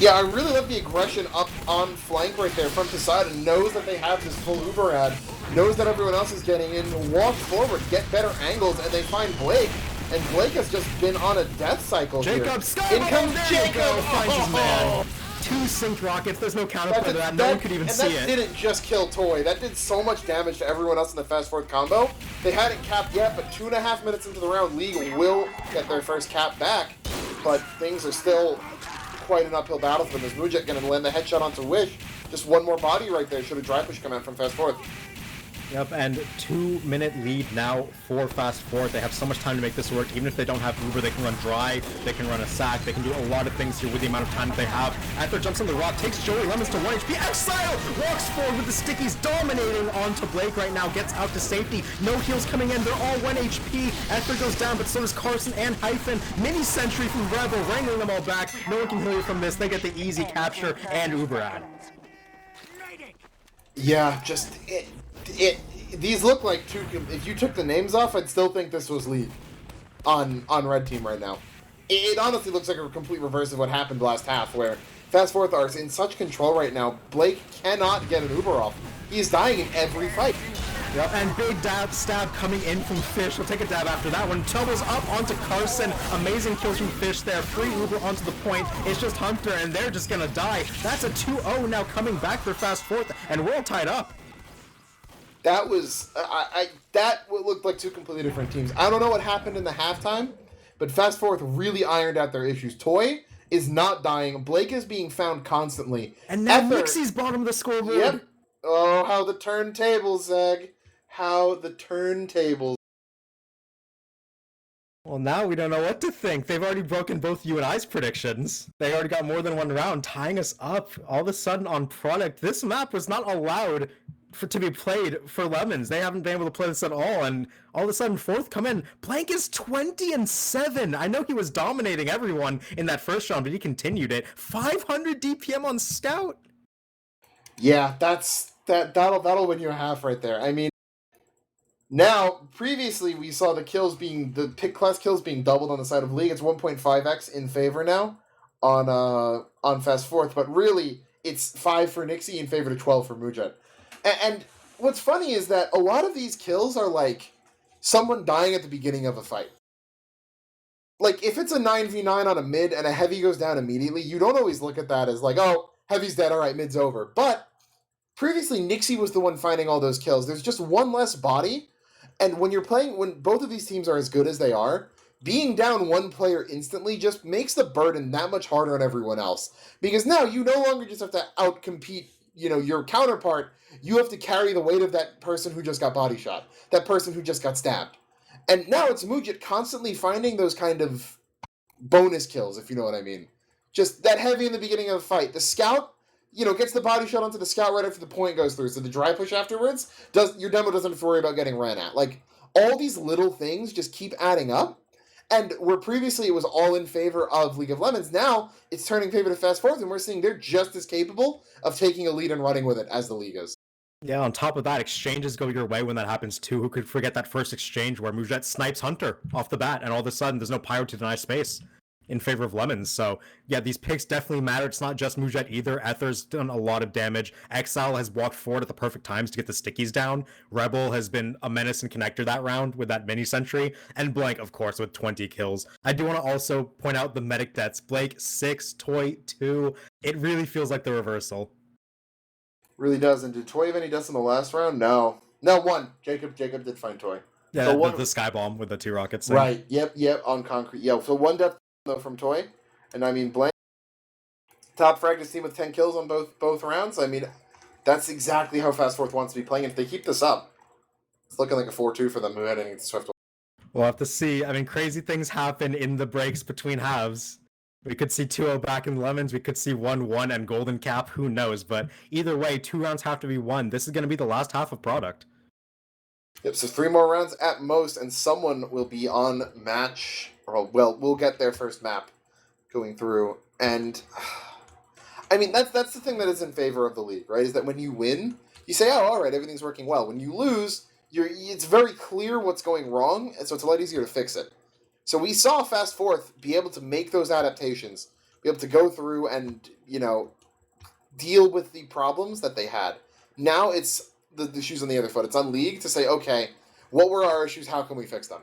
Yeah, I really love the aggression up on flank right there from Poseidon. Knows that they have this full Uber ad, knows that everyone else is getting in, walk forward, get better angles, and they find Blake. And Blake has just been on a death cycle here. In comes Jacob! Finds his man. 2 synced rockets, there's no counterplay to that, no one could even see it. And that didn't just kill Toy, that did so much damage to everyone else in the Fast Fourth combo. They hadn't capped yet, but 2.5 minutes into the round, League will get their first cap back. But things are still quite an uphill battle for them as Mujek gonna land the headshot onto Wish. Just one more body right there, should a dry push come out from Fast Fourth. Yep, and 2-minute lead now for Fast Fourth. They have so much time to make this work. Even if they don't have Uber, they can run dry, they can run a sack, they can do a lot of things here with the amount of time that they have. Ether jumps on the rock, takes Joey Lemons to 1 HP. Exile walks forward with the stickies, dominating onto Blake right now, gets out to safety. No heals coming in, they're all 1 HP. Ether goes down, but so does Carson and Hyphen. Mini Sentry from Rebel, wrangling them all back. No one can heal you from this. They get the easy capture and Uber ad. Yeah, just these look like two. If you took the names off, I'd still think this was League on Red Team right now. It honestly looks like a complete reverse of what happened last half, where Fast Fourth are in such control right now. Blake cannot get an Uber off. He is dying in every fight. Yep, and big stab coming in from Fish. He'll take a dab after that one. Tumbles up onto Carson. Amazing kills from Fish there. Free Uber onto the point. It's just Hunter, and they're just gonna die. That's a 2-0 now coming back for Fast Fourth, and we're all tied up. That was that looked like two completely different teams. I don't know what happened in the halftime, but Fast Fourth really ironed out their issues. Toy is not dying. Blake is being found constantly. And now Mixie's bottom of the scoreboard. Yep. Oh, how the turntables, Zeg. How the turntables. Well, now we don't know what to think. They've already broken both you and I's predictions. They already got more than one round, tying us up. All of a sudden on product, this map was not allowed to be played for Lemons. They haven't been able to play this at all, and all of a sudden Fourth come in. Blank is 20-7. I know he was dominating everyone in that first round, but he continued it. 500 DPM on Scout. Yeah, that'll win you a half right there. I mean, Now, previously we saw the pick class kills being doubled on the side of League. It's 1.5x in favor now on Fast Fourth, but really it's 5 for Nixie in favor to 12 for Mujet. And what's funny is that a lot of these kills are like someone dying at the beginning of a fight. Like, if it's a 9v9 on a mid and a heavy goes down immediately, you don't always look at that as like, oh, heavy's dead, all right, mid's over. But previously, Nixie was the one finding all those kills. There's just one less body, and when both of these teams are as good as they are, being down one player instantly just makes the burden that much harder on everyone else. Because now you no longer just have to outcompete, your counterpart. You have to carry the weight of that person who just got body shot, that person who just got stabbed. And now it's Mujit constantly finding those kind of bonus kills, if you know what I mean. Just that heavy in the beginning of a fight. The scout, gets the body shot onto the scout right after the point goes through. So the dry push afterwards, your demo doesn't have to worry about getting ran at. Like, all these little things just keep adding up. And where previously it was all in favor of League of Lemons, now it's turning favor to Fast Fourth, and we're seeing they're just as capable of taking a lead and running with it as the League is. Yeah, on top of that, exchanges go your way when that happens too. Who could forget that first exchange where Mujet snipes Hunter off the bat, and all of a sudden there's no pyro to deny space in favor of Lemons. So yeah, these picks definitely matter. It's not just Mujet either. Ether's done a lot of damage. Exile has walked forward at the perfect times to get the stickies down. Rebel has been a menace and connector that round with that mini sentry, and Blank, of course, with 20 kills. I do want to also point out the medic deaths. Blake 6, Toy 2. It really feels like the reversal. Really does. And did Toy have any deaths in the last round? No, 1. Jacob did find Toy. Yeah, so the sky bomb with the 2 rockets thing. Right. Yep. On concrete. Yeah. So 1 death though from Toy, and I mean Blank, top fragments team with 10 kills on both rounds. I mean, that's exactly how Fast Fourth wants to be playing. If they keep this up, it's looking like a 4-2 for them heading into Swiftwater. We'll have to see. I mean, crazy things happen in the breaks between halves. We could see 2-0 back in Lemons. We could see 1-1 and Golden Cap. Who knows? But either way, 2 rounds have to be won. This is going to be the last half of product. Yep, so 3 more rounds at most, and someone will be on match. Or, well, we'll get their first map going through. And, I mean, that's the thing that is in favor of the League, right? Is that when you win, you say, oh, all right, everything's working well. When you lose, it's very clear what's going wrong, and so it's a lot easier to fix it. So we saw Fast Fourth be able to make those adaptations, be able to go through and, deal with the problems that they had. Now it's the shoes on the other foot. It's on League to say, okay, what were our issues? How can we fix them?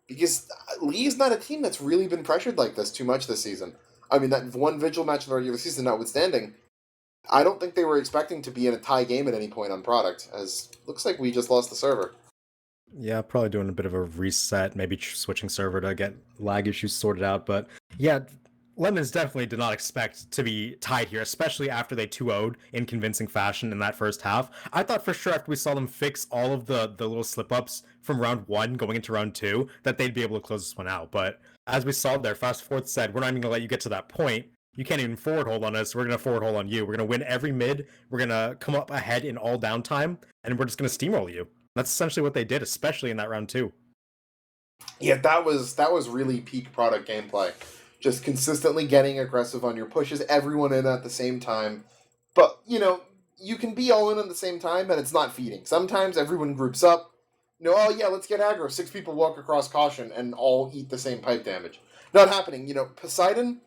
Because League's not a team that's really been pressured like this too much this season. I mean, that one Vigil match in the regular season notwithstanding, I don't think they were expecting to be in a tie game at any point on product, as looks like we just lost the server. Yeah, probably doing a bit of a reset, maybe switching server to get lag issues sorted out. But yeah, Lemons definitely did not expect to be tied here, especially after they 2-0'd in convincing fashion in that first half. I thought for sure after we saw them fix all of the little slip-ups from round 1 going into round 2, that they'd be able to close this one out. But as we saw there, Fast Fourth said, we're not even going to let you get to that point. You can't even forward hold on us. We're going to forward hold on you. We're going to win every mid. We're going to come up ahead in all downtime, and we're just going to steamroll you. That's essentially what they did, especially in that round 2. Yeah, that was really peak product gameplay. Just consistently getting aggressive on your pushes, everyone in at the same time. But, you can be all in at the same time, and it's not feeding. Sometimes everyone groups up. Oh yeah, let's get aggro. 6 people walk across caution and all eat the same pipe damage. Not happening. Poseidon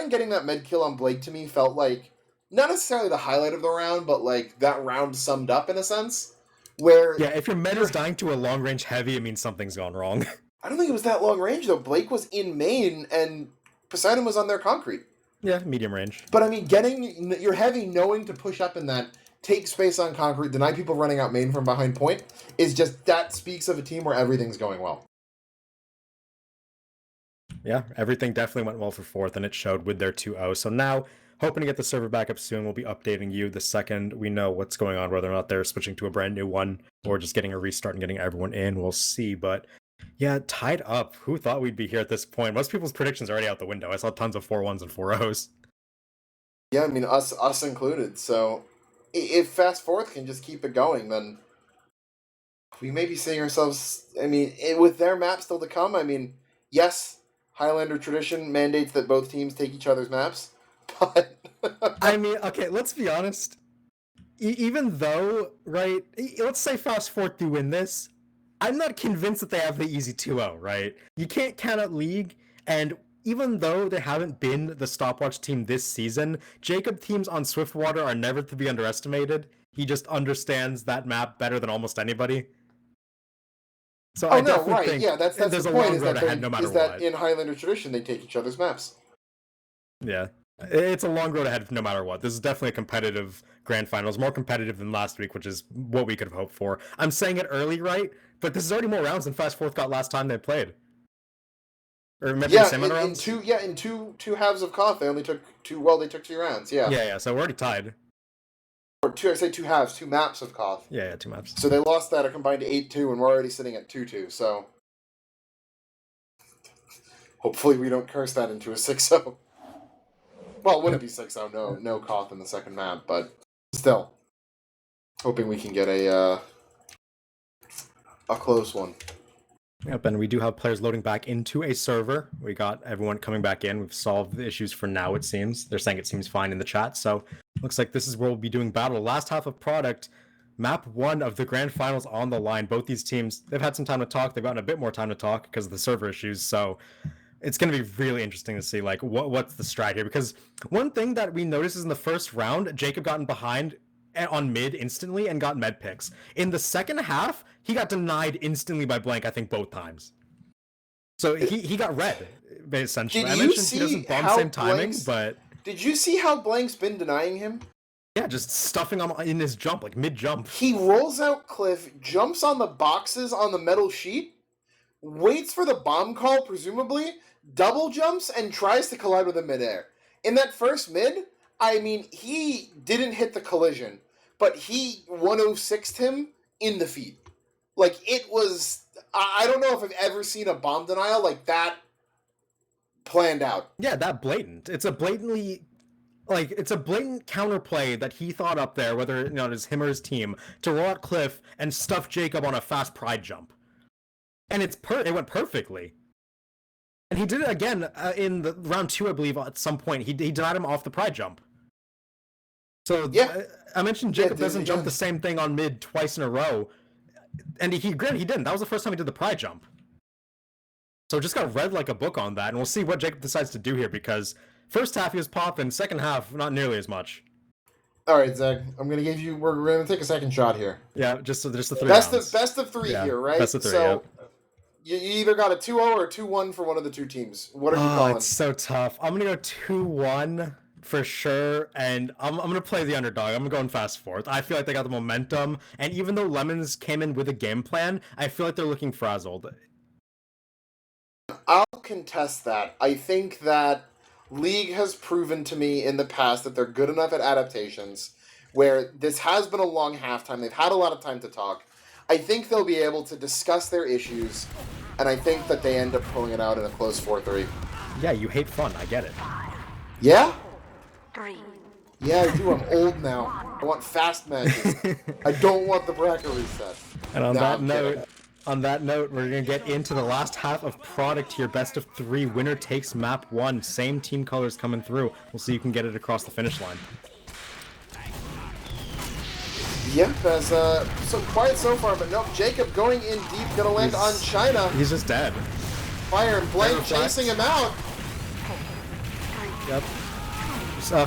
getting that med kill on Blake to me felt like, not necessarily the highlight of the round, but like that round summed up in a sense. Where yeah, if your med is dying to a long range heavy, it means something's gone wrong. I don't think it was that long range though. Blake was in main and Poseidon was on their concrete. Yeah, medium range. But I mean, getting your heavy, knowing to push up in that, take space on concrete, deny people running out main from behind point, is just, that speaks of a team where everything's going well. Yeah, everything definitely went well for Fourth, and it showed with their 2-0. So now, hoping to get the server back up soon. We'll be updating you the second we know what's going on, whether or not they're switching to a brand new one or just getting a restart and getting everyone in. We'll see. But yeah, tied up. Who thought we'd be here at this point? Most people's predictions are already out the window. I saw tons of 4-1s and 4-0s. Yeah, I mean, us included. So if Fast Fourth can just keep it going, then we may be seeing ourselves, I mean, with their map still to come, I mean, yes, Highlander tradition mandates that both teams take each other's maps, but... I mean, okay, let's be honest. Even though, right, let's say Fast Fourth do win this, I'm not convinced that they have the easy 2-0, right? You can't count out League, and even though they haven't been the stopwatch team this season, Jacob teams on Swiftwater are never to be underestimated. He just understands that map better than almost anybody. So I definitely think that's there's the a point, long is road that, ahead no matter that what. in Highlander tradition, they take each other's maps. Yeah. It's a long road ahead no matter what. This is definitely a competitive grand finals, more competitive than last week, which is what we could have hoped for. I'm saying it early, right? But this is already more rounds than Fast Fourth got last time they played. Or remember the same amount of rounds? In two halves of Koth, they only took two. Well, they took 2 rounds. Yeah. Yeah. So we're already tied. Or I say 2 halves, 2 maps of Koth. Yeah, 2 maps. So they lost that a combined 8-2, and we're already sitting at 2-2. So hopefully we don't curse that into a 6-0. Well, it wouldn't be 6-0. No Koth in the second map, but still, hoping we can get a close one. Yep, and we do have players loading back into a server. We got everyone coming back in. We've solved the issues for now, it seems. They're saying it seems fine in the chat, so looks like this is where we'll be doing battle. Last half of Product, map 1 of the grand finals on the line. Both these teams, they've had some time to talk. They've gotten a bit more time to talk because of the server issues, so it's going to be really interesting to see like what's the strat here. Because one thing that we noticed is in the first round, Jacob got in behind on mid instantly and got med picks. In the second half, he got denied instantly by Blank, I think both times. So he got red, essentially. I mentioned he doesn't bomb same timing, but... Did you see how Blank's been denying him? Yeah, just stuffing him in his jump, like mid-jump. He rolls out Cliff, jumps on the boxes on the metal sheet, waits for the bomb call, presumably, double jumps, and tries to collide with him midair. In that first mid, I mean, he didn't hit the collision, but he 106'd him in the feet. Like, it was... I don't know if I've ever seen a bomb denial like that planned out. Yeah, that blatant. It's a blatantly... Like, it's a blatant counterplay that he thought up there, whether it was him or his team, to roll out Cliff and stuff Jacob on a fast pride jump. And it went perfectly. And he did it again in the round 2, I believe, at some point. He denied him off the pride jump. So, yeah. I mentioned Jacob doesn't jump the same thing on mid twice in a row. And he didn't. That was the first time he did the pride jump. So just got read like a book on that, and we'll see what Jacob decides to do here, because first half he was popping, second half not nearly as much. All right, Zach, we're gonna take a second shot here. Yeah, just the 3 rounds. Best of 3 here, right? Best of 3. So you either got a 2-0 or a 2-1 for one of the 2 teams. What are you calling? It's so tough. I'm gonna go 2-1 for sure, and I'm gonna play the underdog. I'm going Fast Fourth. I feel like they got the momentum, and even though Lemons came in with a game plan, I feel like they're looking frazzled. I'll contest that. I think that League has proven to me in the past that they're good enough at adaptations, where this has been a long halftime. They've had a lot of time to talk. I think they'll be able to discuss their issues, and I think that they end up pulling it out in a close 4-3. Yeah, you hate fun. I get it. Yeah? 3. Yeah, I do. I'm old now. I want fast matches. I don't want the bracket reset. And on that note, we're gonna get into the last half of Product here. Best of 3. Winner takes map 1. Same team colors coming through. We'll see who can get it across the finish line. Yep, as so quiet so far, but nope. Jacob going in deep, gonna land on China. He's just dead. Fire and Blank chasing him out. Yep.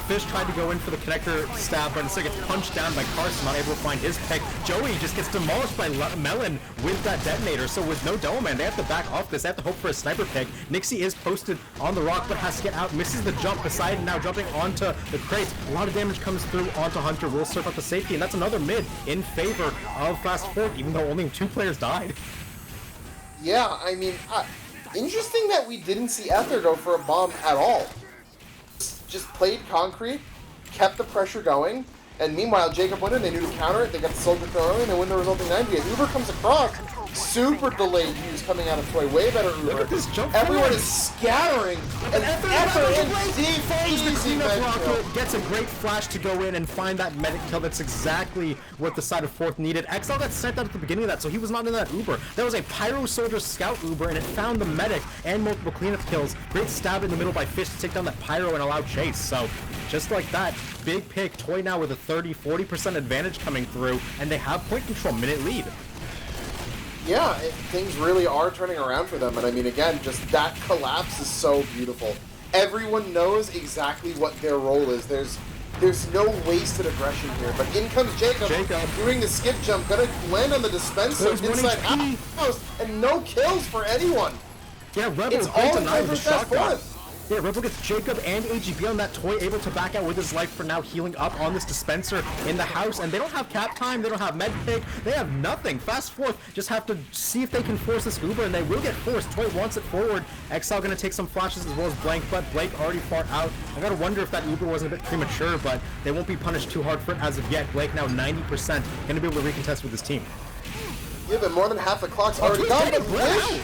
Fish tried to go in for the connector stab, but instead gets punched down by Carson, not able to find his pick. Joey just gets demolished by Melon with that detonator, so with no Dome Man, they have to back off this. They have to hope for a sniper pick. Nixie is posted on the rock, but has to get out, misses the jump. Poseidon now jumping onto the crates. A lot of damage comes through onto Hunter, will surf out the safety, and that's another mid in favor of Fast Fourth, even though only 2 players died. Yeah, I mean, interesting that we didn't see Ether go for a bomb at all. Just played concrete, kept the pressure going, and meanwhile Jacob went in, they knew to counter it, they got the soldier throw early, and they win the resulting 90. As Uber comes across, super delayed use coming out of Toy, way better Uber. Look at this jump. Everyone is scattering, and Ether in deep, the cleanup rocket, gets a great flash to go in and find that medic kill. That's exactly what the side of Fourth needed. XL got sent out at the beginning of that, so he was not in that Uber. There was a Pyro Soldier Scout Uber, and it found the medic and multiple cleanup kills. Great stab in the middle by Fish to take down that Pyro and allow chase. So, just like that, big pick. Toy now with a 30-40% advantage coming through, and they have point control, minute lead. things really are turning around for them. And I mean, again, just that collapse is so beautiful. Everyone knows exactly what their role is. There's no wasted aggression here. But in comes Jacob. Doing the skip jump, gonna land on the dispenser inside house, and no kills for anyone. Yeah, Rebel it's all in favor the shotgun. Yeah, Rebel gets Jacob and AGB on that toy, able to back out with his life for now, healing up on this dispenser in the house. And they don't have cap time, they don't have med pick, they have nothing. Fast Fourth just have to see if they can force this Uber, and they will get forced. Toy wants it forward. Exile gonna take some flashes as well as Blank, but Blake already far out. I gotta wonder if that Uber wasn't a bit premature, but they won't be punished too hard for it as of yet. Blake now 90%, gonna be able to recontest with his team. Yeah, but more than half the clock's already gone, but Wish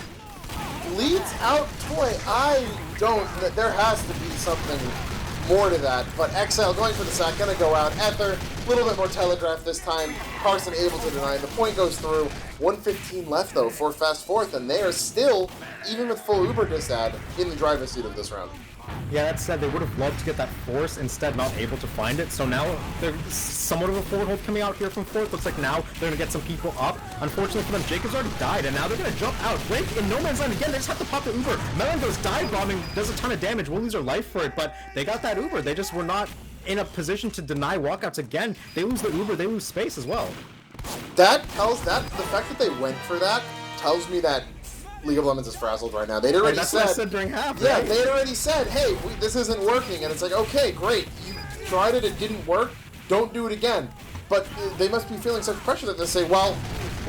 leads out Toy. There has to be something more to that, but Exile going for the sack, gonna go out. Ether, a little bit more telegraph this time. Carson able to deny. The point goes through. 1:15 left though for Fast Fourth, and they are still, even with full Uber disad, in the driver's seat of this round. Yeah, that said, they would have loved to get that force, instead not able to find it. So now there's somewhat of a forward hold coming out here from Fourth. Looks like now they're going to get some people up. Unfortunately for them, Jacob's already died, and now they're going to jump out. Blake in no man's land again. They just have to pop the Uber. Melon goes dive bombing, does a ton of damage. Will lose their life for it, but they got that Uber. They just were not in a position to deny walkouts again. They lose the Uber, they lose space as well. The fact that they went for that tells me that League of Lemons is frazzled right now. They'd already that's what I said during half. Yeah, right? they'd already said, hey, this isn't working. And it's like, okay, great. You tried it, it didn't work. Don't do it again. But they must be feeling such pressure that they say, well,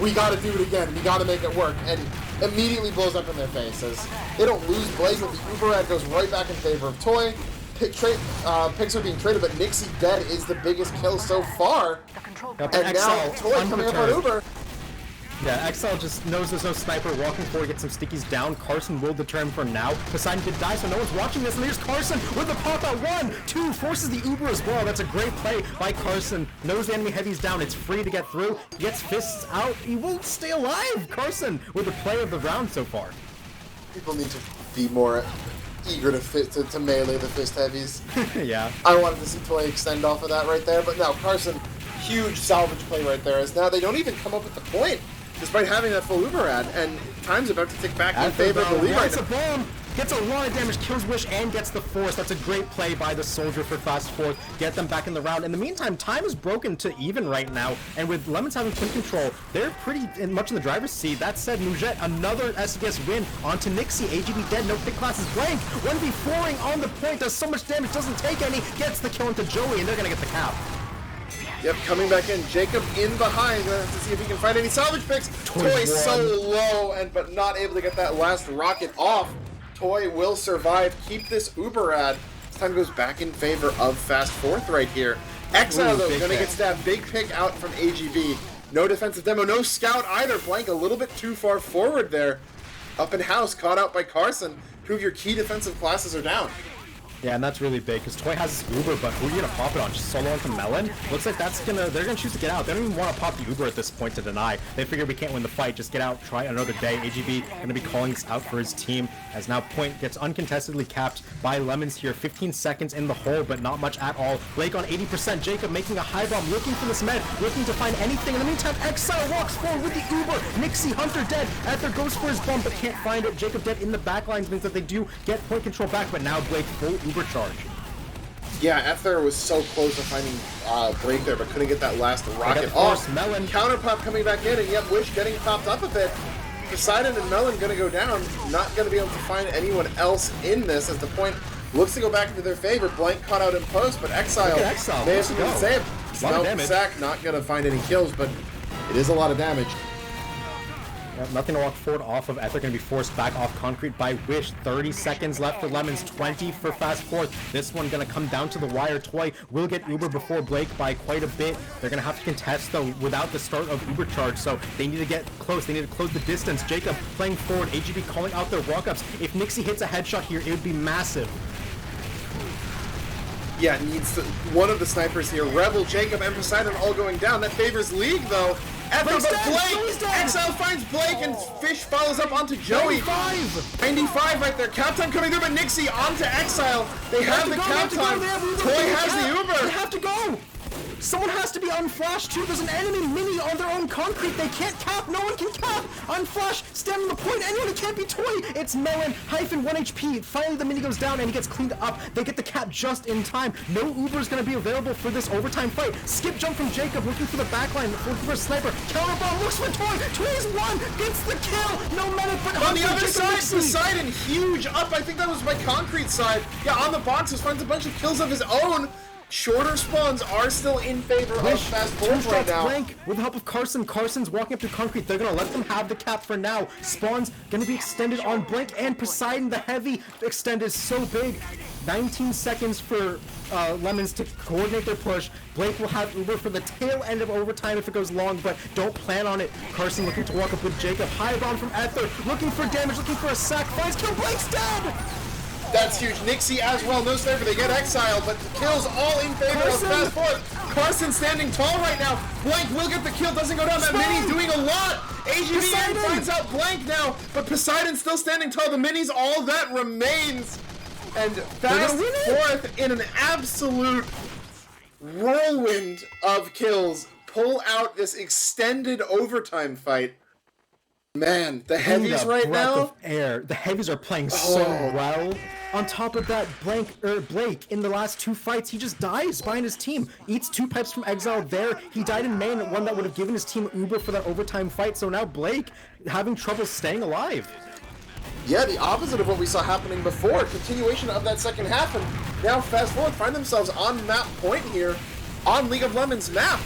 we got to do it again. We got to make it work. And immediately blows up in their faces. They don't lose Blaze, but the Uber ad goes right back in favor of Toy. Picks are being traded, but Nixie dead is the biggest kill so far. Yep, and now Toy coming up on Uber. Yeah, Exile just knows there's no sniper, walking forward, get some stickies down. Carson will determine for now. Poseidon did die, so no one's watching this, and here's Carson with the pop-out. 1, 2, forces the Uber as well. That's a great play by Carson. Knows the enemy heavy's down, it's free to get through. Gets fists out, he won't stay alive! Carson with the play of the round so far. People need to be more eager to melee the fist heavies. Yeah. I wanted to see Toy extend off of that right there, but no, Carson, huge salvage play right there, as now they don't even come up with the point. Despite having that full Uber ad, and time's about to tick back in favor of the lead right now. It's a bomb! Gets a lot of damage, kills Wish, and gets the force. That's a great play by the Soldier for Fast Fourth. Get them back in the round. In the meantime, time is broken to even right now, and with Lemons having twin control, they're pretty much in the driver's seat. That said, Mujette, another SGS win onto Nixie. AGB dead, no pick class is blank. 1v4ing on the point, does so much damage, doesn't take any, gets the kill into Joey, and they're gonna get the cap. Yep, coming back in. Jacob in behind. Gonna have to see if he can find any salvage picks. Toy so low, but not able to get that last rocket off. Toy will survive. Keep this Uber ad. This time goes back in favor of Fast Fourth right here. Exile, though, gonna get stabbed. Big pick out from AGB. No defensive demo, no scout either. Blank a little bit too far forward there. Up in house, caught out by Carson. Two of your key defensive classes are down. Yeah, and that's really big, because Toy has this Uber, but who are you going to pop it on? Just solo onto Melon? Looks like they're going to choose to get out. They don't even want to pop the Uber at this point to deny. They figure we can't win the fight, just get out, try another day. AGB going to be calling this out for his team, as now point gets uncontestedly capped by Lemons here. 15 seconds in the hole, but not much at all. Blake on 80%, Jacob making a high bomb, looking for this med, looking to find anything. In the meantime, Exile walks forward with the Uber. Nixie, Hunter dead. Ether goes for his bomb, but can't find it. Jacob dead in the back lines means that they do get point control back, but now Blake full Uber charge. Yeah, Ether was so close to finding Blake there, but couldn't get that last rocket off. Melon. Counter pop coming back in, and yet Wish getting popped up a bit. Poseidon and Melon gonna go down. Not gonna be able to find anyone else in this, as the point looks to go back into their favor. Blank caught out in post, but Exile may have to be saved. Smelt sack, not gonna find any kills, but it is a lot of damage. Yep, nothing to walk forward off of. Ether going to be forced back off concrete by Wish. 30 seconds left for Lemons, 20 for Fast Fourth. This one going to come down to the wire. Toy will get Uber before Blake by quite a bit. They're going to have to contest, though, without the start of Uber charge, so they need to get close. They need to close the distance. Jacob playing forward. AGB calling out their walk-ups. If Nixie hits a headshot here, it would be massive. Yeah, needs one of the snipers here. Rebel, Jacob, and Poseidon all going down. That favors League, though. Ether, but Blake! Exile finds Blake, and Fish follows up onto Joey. 95 right there. Countdown coming through, but Nixie onto Exile. They have the countdown. Toy has the Uber. They have to go! Someone has to be unflashed too. There's an enemy mini on their own concrete. They can't cap. No one can cap. Melon flash, stand on the point, anyone who can't be Toy. It's Melon, hyphen 1 HP. Finally the mini goes down and he gets cleaned up. They get the cap just in time. No Uber is going to be available for this overtime fight. Skip jump from Jacob, looking for the backline, looking for a sniper. Counter bomb, looks for Toy. Toy is one, gets the kill. No medic, but on the other side, Poseidon, huge up. I think that was my concrete side. Yeah, on the boxes, finds a bunch of kills of his own. Shorter spawns are still in favor of Fast Fourth right now. Blank with the help of Carson. Carson's walking up to concrete. They're gonna let them have the cap for now. Spawns gonna be extended on Blank and Poseidon. The heavy extend is so big. 19 seconds for Lemons to coordinate their push. Blake will have Uber for the tail end of overtime if it goes long, but don't plan on it. Carson looking to walk up with Jacob. High bomb from Ether, looking for damage, looking for a sack. Finds kill. Blake's dead. That's huge. Nixie as well, no sniper, they get exiled, but the kills all in favor of Fast Fourth. Carson standing tall right now. Blank will get the kill, doesn't go down. That mini's doing a lot. AGVN finds out Blank now, but Poseidon still standing tall. The mini's all that remains. And Fast Fourth in an absolute whirlwind of kills pull out this extended overtime fight. Man, the heavies right now. The heavies are playing so well. On top of that, Blake, in the last two fights, he just dies behind his team. Eats 2 pipes from exile there. He died in main, one that would have given his team Uber for that overtime fight. So now Blake having trouble staying alive. Yeah, the opposite of what we saw happening before. Continuation of that second half, and now Fast Forward find themselves on map point here on League of Lemons map.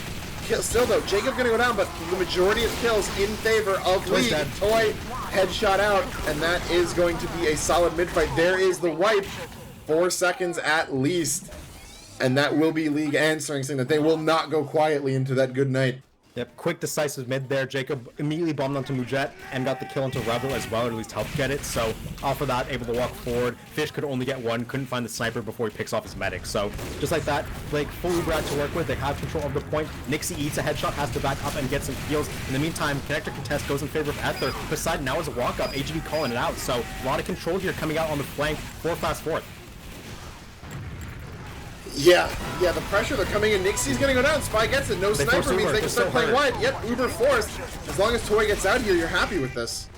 Still though, Jacob gonna go down, but the majority of kills in favor of League. Toy headshot out, and that is going to be a solid mid-fight. There is the wipe, 4 seconds at least, and that will be League answering, saying that they will not go quietly into that good night. Yep, quick decisive mid there. Jacob immediately bombed onto Mujet and got the kill into Rebel as well, or at least helped get it. So off of that, able to walk forward. Fish could only get one, couldn't find the sniper before he picks off his medic. So just like that, Blake full Uber out to work with. They have control of the point. Nixie eats a headshot, has to back up and get some heals. In the meantime, connector contest goes in favor of Ether. Poseidon now is a walk up. AGB calling it out. So a lot of control here coming out on the flank for Fast Fourth. Yeah, the pressure, they're coming in. Nixie's gonna go down. Spy gets it. No sniper means they can start playing wide. Yep, Uber forced. As long as Toy gets out here, you're happy with this.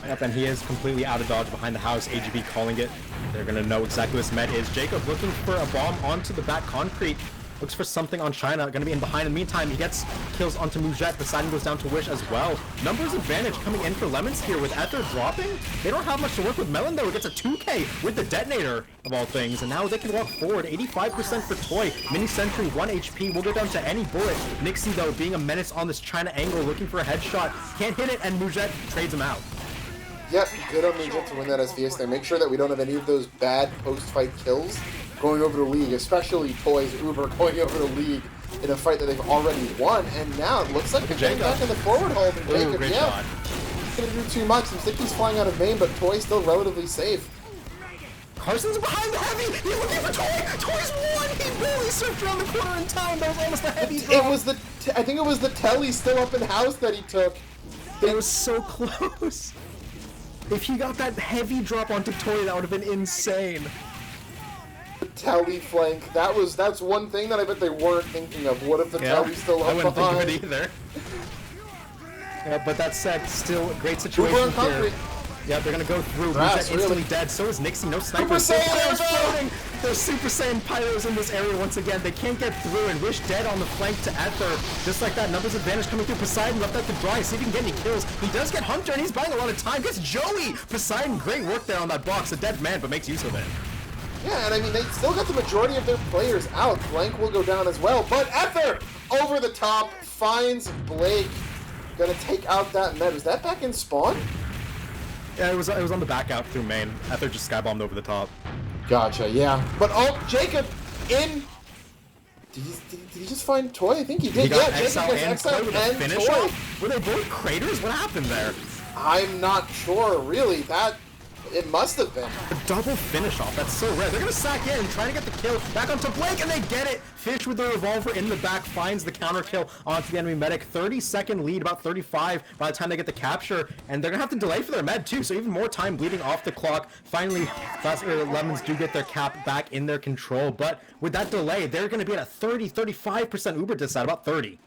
Yep, and he is completely out of dodge behind the house. AGB calling it. They're gonna know exactly what this med is. Jacob looking for a bomb onto the back concrete. Looks for something on China. Gonna be in behind. In the meantime, he gets kills onto Mujet. Poseidon goes down to Wish as well. Numbers advantage coming in for Lemons here with Ether dropping. They don't have much to work with. Melon, though, gets a 2K with the detonator of all things. And now they can walk forward. 85% for Toy. Mini Sentry, 1 HP. Will go down to any bullet. Nixie, though, being a menace on this China angle, looking for a headshot. Can't hit it, and Mujet trades him out. Yep, good on Mujet to win that SVS there. Make sure that we don't have any of those bad post-fight kills going over to League, especially Toy's Uber going over to League in a fight that they've already won. And now it looks like they're getting back in the forward hold. And Jacob, yeah, he's going to do too much. Some stickies flying out of main, but Toy's still relatively safe. Carson's behind the heavy. He's looking for Toy. Toy's one. He barely surfed around the corner in time. That was almost the heavy drop. It was the, I think it was the telly still up in house that he took. It was so close. If he got that heavy drop onto Toy, that would have been insane. Telly flank. That's one thing that I bet they weren't thinking of. What if the telly's still up behind? I wouldn't think of it either. Yeah, but that said, still a great situation here. Yeah, they're gonna go through. Mujet instantly dead. So is Nixie. No sniper. Super Saiyan There's Super Saiyan pyros in this area once again. They can't get through, and Wish dead on the flank to Ether. Just like that, numbers advantage coming through. Poseidon left that to dry. See if he can get any kills. He does get Hunter, and he's buying a lot of time. Gets Joey. Poseidon, great work there on that box. A dead man, but makes use of it. Yeah, and I mean, they still got the majority of their players out. Blank will go down as well, but Ether over the top finds Blake. Gonna take out that med. Was that back in spawn? Yeah, it was on the back out through main. Ether just skybombed over the top. Gotcha, yeah. But Jacob in. Did he just find Toy? I think he did. He got Jacob gets Exile and finish Toy. Off? Were they both craters? What happened there? I'm not sure, really. It must have been. A double finish off. That's so rare. They're going to sack in, trying to get the kill back onto Blake, and they get it. Fish with the revolver in the back finds the counter kill onto the enemy medic. 30-second lead, about 35 by the time they get the capture, and they're going to have to delay for their med too, so even more time bleeding off the clock. Finally, Lemons do get their cap back in their control, but with that delay, they're going to be at a 35% Uber this side, about 30.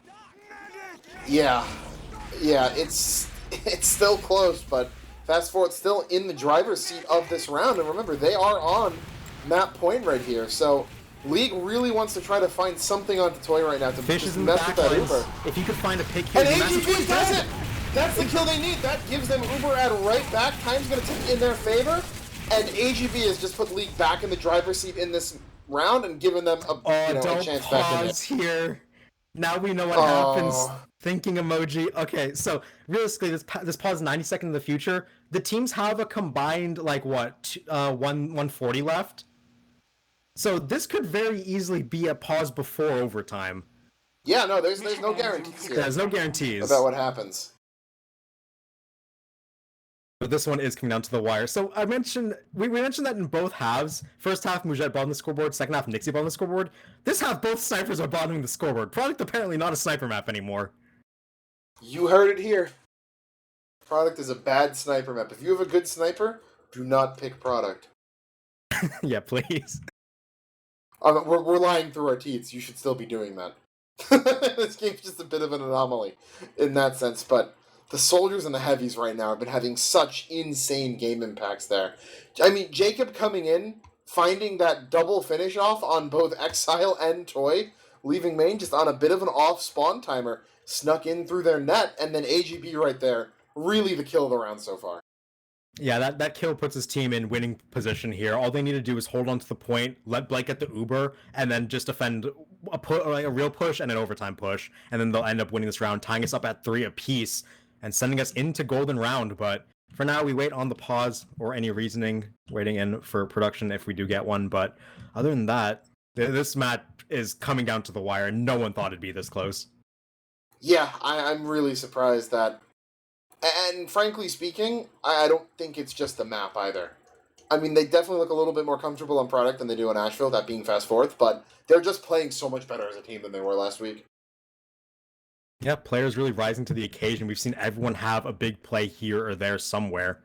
Yeah, it's it's still close, but Fast Forward still in the driver's seat of this round. And remember, they are on map point right here. So League really wants to try to find something onto Toy right now to Fish just is in the mess with that Uber. If you could find a pick here, And AGB does it! That's the kill they need. That gives them Uber at right back. Time's going to tick in their favor. And AGB has just put League back in the driver's seat in this round and given them a chance back in it. Here. Now we know what happens. Thinking emoji. Okay, so realistically, this pause is 90 seconds in the future. The teams have a combined, 140 left. So this could very easily be a pause before overtime. Yeah, no, there's no guarantees here. There's no guarantees about what happens. But this one is coming down to the wire. So I mentioned we mentioned that in both halves. First half, Mujette bottomed the scoreboard. Second half, Nixie bottomed the scoreboard. This half, both snipers are bottoming the scoreboard. Product apparently not a sniper map anymore. You heard it here. Product is a bad sniper map. If you have a good sniper, do not pick Product. Yeah, please. We're lying through our teeth. You should still be doing that. This game's just a bit of an anomaly in that sense, but the soldiers and the heavies right now have been having such insane game impacts there. I mean, Jacob coming in, finding that double finish off on both Exile and Toy, leaving main just on a bit of an off spawn timer, snuck in through their net, and then AGB right there, really the kill of the round so far. Yeah, that kill puts his team in winning position here. All they need to do is hold on to the point, let Blake get the Uber, and then just defend a real push and an overtime push, and then they'll end up winning this round, tying us up at 3 apiece, and sending us into golden round. But for now, we wait on the pause or any reasoning, waiting in for production if we do get one. But other than that, this match is coming down to the wire. No one thought it'd be this close. Yeah, I'm really surprised that. And frankly speaking, I don't think it's just the map either. I mean, they definitely look a little bit more comfortable on Product than they do in Asheville, that being Fast Fourth, but they're just playing so much better as a team than they were last week. Yeah, players really rising to the occasion. We've seen everyone have a big play here or there somewhere.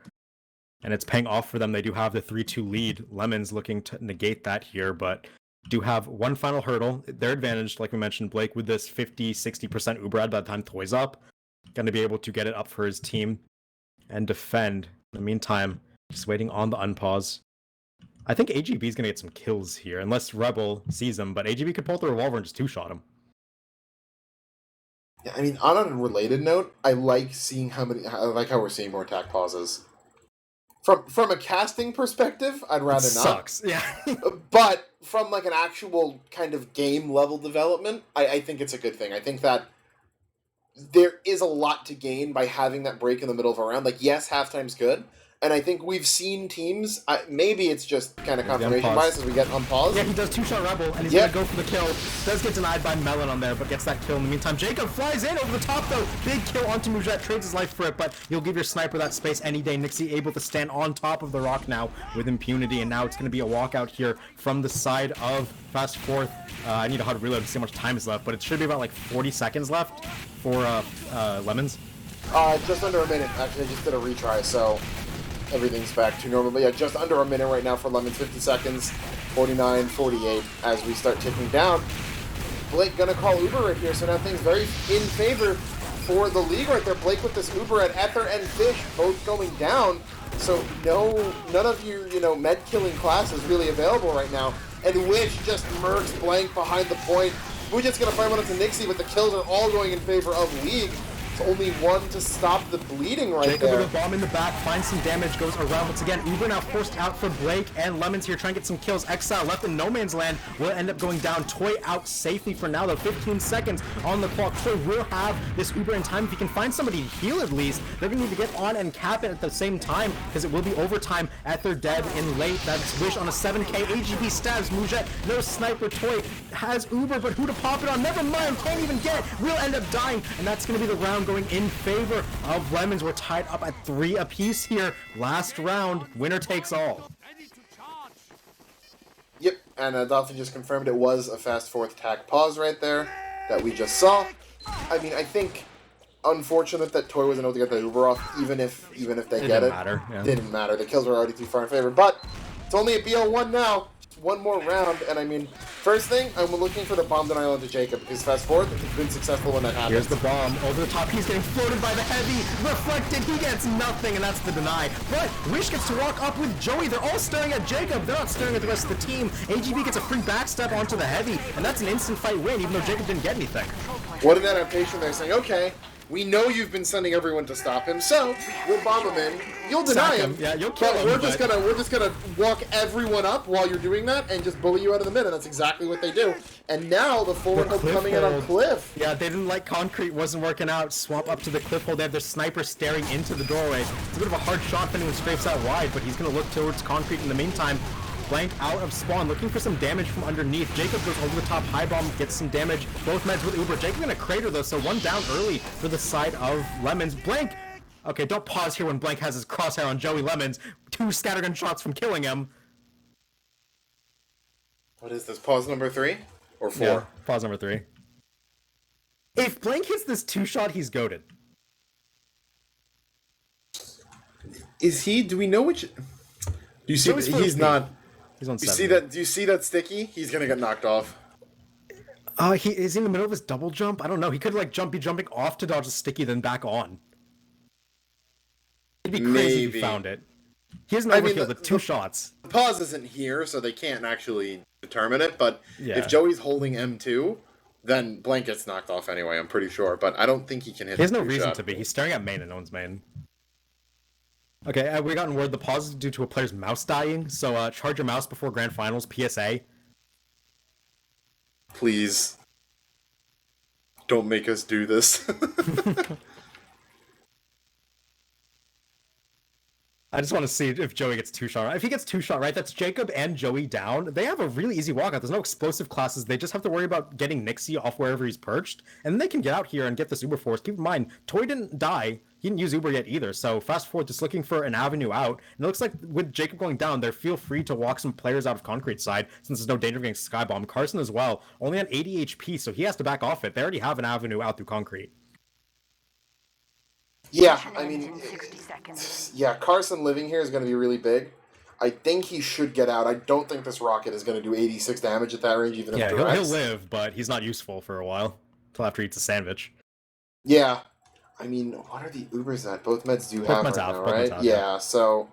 And it's paying off for them. They do have the 3-2 lead. Lemons looking to negate that here, but do have one final hurdle. Their advantage, like we mentioned, Blake, with this 50-60% Uber ad by the time Toy's up, going to be able to get it up for his team and defend. In the meantime, just waiting on the unpause. I think AGB is going to get some kills here, unless Rebel sees him, but AGB could pull out the revolver and just two-shot him. Yeah, I mean, on a related note, I like seeing how we're seeing more attack pauses. From a casting perspective, I'd rather not. Sucks, yeah. But from like an actual kind of game level development, I think it's a good thing. I think that there is a lot to gain by having that break in the middle of a round. Like, yes, halftime's good, and I think we've seen teams, maybe it's just kind of confirmation bias as we get unpaused. Yeah, he does two-shot Rebel, and he's going to go for the kill. Does get denied by Melon on there, but gets that kill in the meantime. Jacob flies in over the top, though. Big kill onto Mujette, trades his life for it, but you'll give your sniper that space any day. Nixie able to stand on top of the rock now with impunity, and now it's going to be a walkout here from the side of Fast Fourth. I need a HUD reload to see how much time is left, but it should be about like 40 seconds left for Lemons. Just under a minute. Actually, I just did a retry, so everything's back to normal. But yeah, just under a minute right now for Lemons. 50 seconds, 49, 48 as we start ticking down. Blake gonna call Uber right here, so now things very in favor for the league right there. Blake with this Uber at Ether and Fish both going down. So none of your med killing classes really available right now. And Wish just murks Blank behind the point. We're just gonna find one up to Nixie, but the kills are all going in favor of League. It's only one to stop the bleeding right Jacob there. with a bomb in the back, finds some damage, goes around once again. Uber now forced out for Blake, and Lemons here trying to get some kills. Exile left in no man's land will end up going down. Toy out safely for now, though. 15 seconds on the clock. Toy will have this Uber in time. If he can find somebody to heal at least, they're going to need to get on and cap it at the same time, because it will be overtime at their dead in late. That's Wish on a 7k. AGB stabs Mujette. No sniper. Toy has Uber, but who to pop it on? Never mind. Can't even get it. Will end up dying, and that's going to be the round going in favor of Lemons. We're tied up at 3 apiece here. Last round, winner takes all. Yep, and Dolphin just confirmed it was a Fast Fourth attack pause right there that we just saw. I mean, I think unfortunate that Toy wasn't able to get the Uber off, even if they get it. Matter, yeah. Didn't matter. The kills were already too far in favor, but it's only a BO1 now. one more round, and I mean, first thing, I'm looking for the bomb denial onto Jacob, because fast forward, it's been successful when that happens. Here's the bomb, over the top, he's getting floated by the heavy, reflected, he gets nothing, and that's the deny. But Wish gets to walk up with Joey, they're all staring at Jacob, they're not staring at the rest of the team. AGB gets a free backstep onto the heavy, and that's an instant fight win, even though Jacob didn't get anything. What an adaptation, they're saying, okay, we know you've been sending everyone to stop him, so we'll bomb him in. You'll deny him. Yeah, you'll kill him. We're just gonna walk everyone up while you're doing that and just bully you out of the mid, and that's exactly what they do. And now the forward hold coming in on Cliff. Yeah, they didn't like concrete, wasn't working out. Swamp up to the cliff hold. They have their sniper staring into the doorway. It's a bit of a hard shot if anyone scrapes out wide, but he's gonna look towards concrete in the meantime. Blank out of spawn, looking for some damage from underneath. Jacob goes over the top, high bomb, gets some damage. Both meds with Uber. Jacob in a crater though, so one down early for the side of Lemons. Blank! Okay, don't pause here when Blank has his crosshair on Joey Lemons. 2 scattergun shots from killing him. What is this, pause number 3? Or 4? Yeah, pause number 3. If Blank hits this 2-shot, he's goated. Is he, do we know which... Do you see, he's not... He's on 7. Do you see that sticky? He's gonna get knocked off. He is in the middle of his double jump. I don't know. He could like be jumping off to dodge a sticky, then back on. It'd be crazy if he found it. He hasn't overkilled with 2 shots. The pause isn't here, so they can't actually determine it. But yeah. If Joey's holding M2, then Blank gets knocked off anyway. I'm pretty sure, but I don't think he can hit. He has no reason to be. He's staring at main and no one's main. Okay, we gotten word the pause is due to a player's mouse dying, so charge your mouse before Grand Finals, PSA. Please. Don't make us do this. I just want to see if Joey gets 2-shot right. If he gets 2-shot right, that's Jacob and Joey down. They have a really easy walkout. There's no explosive classes. They just have to worry about getting Nixie off wherever he's perched, and then they can get out here and get this Uber force. Keep in mind, Toy didn't die. He didn't use Uber yet either, so fast forward, just looking for an avenue out. And it looks like with Jacob going down, they feel free to walk some players out of concrete side, since there's no danger of getting Skybomb. Carson as well, only on 80 HP, so he has to back off it. They already have an avenue out through concrete. Yeah, I mean, yeah, Carson living here is going to be really big. I think he should get out. I don't think this rocket is going to do 86 damage at that range, even if he'll live, but he's not useful for a while, until after he eats a sandwich. Yeah. I mean, what are the Ubers at? Both meds do have right now, right? Yeah, so...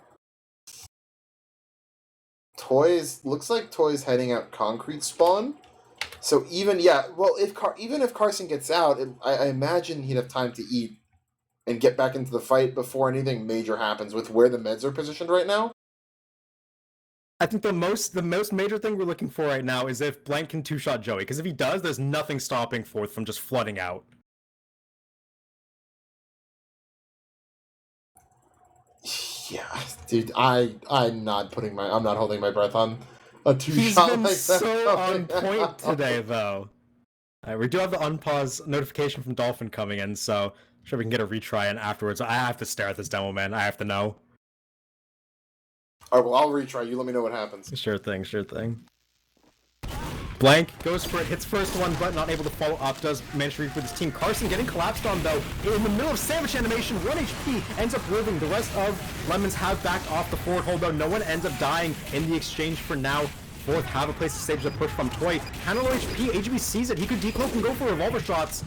Looks like Toy's heading out concrete spawn. So even, well, even if Carson gets out, I imagine he'd have time to eat and get back into the fight before anything major happens with where the meds are positioned right now. I think the most major thing we're looking for right now is if Blank can 2-shot Joey, because if he does, there's nothing stopping Fourth from just flooding out. Yeah, dude, I'm not holding my breath on a 2-shot like that. He's been so on point today, though. We do have the unpause notification from Dolphin coming in, so I'm sure we can get a retry in afterwards. I have to stare at this demo, man. I have to know. Alright, well, I'll retry. You let me know what happens. Sure thing, sure thing. Blank goes for it, hits first one, but not able to follow up. Does manage to reach with his team. Carson getting collapsed on, though. In the middle of sandwich animation, 1 HP ends up living. The rest of Lemons have backed off the forward hold, though. No one ends up dying in the exchange for now. Fourth have a place to stage the push from Toy. Kind of low HP. AGB sees it. He could decloak and go for revolver shots.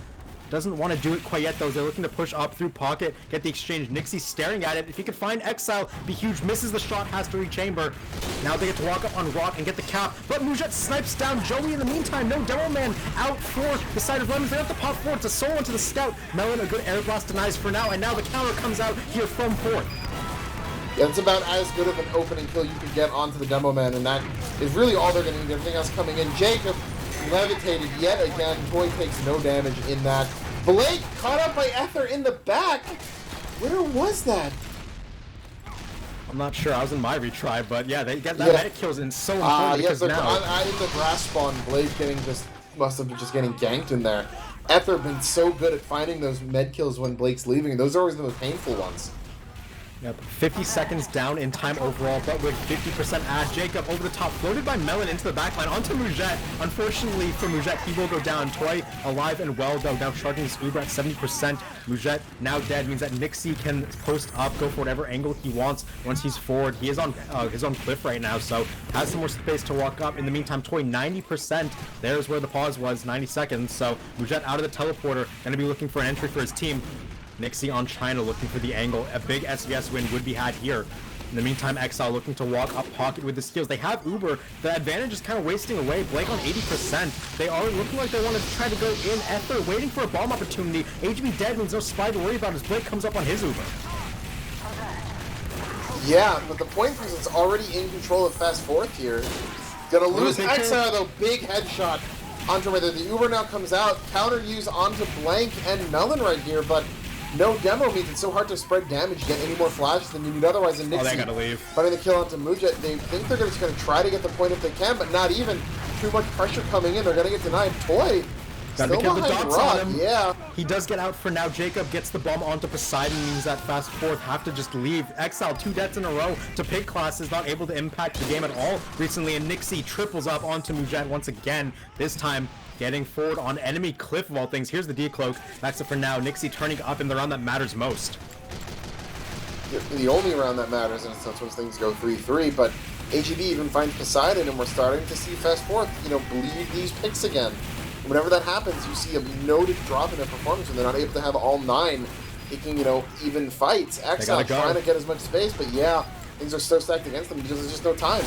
Doesn't want to do it quite yet, though. They're looking to push up through pocket, get the exchange. Nixie staring at it. If he could find Exile, be huge. Misses the shot, has to rechamber. Now they get to walk up on Rock and get the cap, but Mujet snipes down Joey in the meantime. No Demo Man out for the side of Lemons. They have to pop forward to solo into the scout. Melon, a good air blast denies for now, and now the counter comes out here from Fourth. Yeah, it's about as good of an opening kill you could get onto the Demo Man, and that is really all they're going to need. Everything else coming in. Jacob levitated yet again. Toy takes no damage in that. Blake caught up by Ether in the back. Where was that? I'm not sure. I was in my retry, but yeah, they get that medic kills in so important because now in the grass spawn, Blake must have been just getting ganked in there. Ether been so good at finding those med kills when Blake's leaving. Those are always the most painful ones. Yep, 50 seconds down in time overall, but with 50% RGLgg over the top, floated by Melon into the backline onto Mujet. Unfortunately for Mujet, he will go down. Toy alive and well, though, now charging his Uber at 70%. Mujet now dead, means that Nixie can post up, go for whatever angle he wants once he's forward. He is on his own cliff right now, so has some more space to walk up. In the meantime, Toy 90%. There's where the pause was, 90 seconds. So Mujet out of the teleporter, going to be looking for an entry for his team. Nixie on China looking for the angle. A big SVS win would be had here. In the meantime, Exile looking to walk up pocket with the skills. They have Uber. The advantage is kind of wasting away. Blake on 80%. They are looking like they want to try to go in. Ether waiting for a bomb opportunity. HB dead means no spy to worry about as Blake comes up on his Uber. Yeah, but the point is it's already in control of Fast Fourth here. Gonna lose Exile though. Big headshot onto whether the Uber now comes out. Counter use onto Blank and Melon right here, but no demo means it's so hard to spread damage, get any more flashes than you need otherwise. And Nixie they gotta leave. Finding the kill onto Mujet. They think they're just going to try to get the point if they can, but not even. Too much pressure coming in. They're going to get denied. Toy Gotta still kill the behind dots Rod. on him. Yeah. He does get out for now. Jacob gets the bomb onto Poseidon, means that Fast Fourth have to just leave. Exile 2 deaths in a row to Pig Class is not able to impact the game at all recently, and Nixie triples up onto Mujet once again. This time getting forward on enemy cliff of all things. Here's the decloak. That's it for now. Nixie turning up in the round that matters most. The only round that matters in a sense once things go 3-3, but AGB even finds Poseidon, and we're starting to see Fast Fourth, bleed these picks again. And whenever that happens, you see a noted drop in their performance when they're not able to have all 9 taking, even fights. Exile trying to get as much space, but yeah, things are so stacked against them because there's just no time.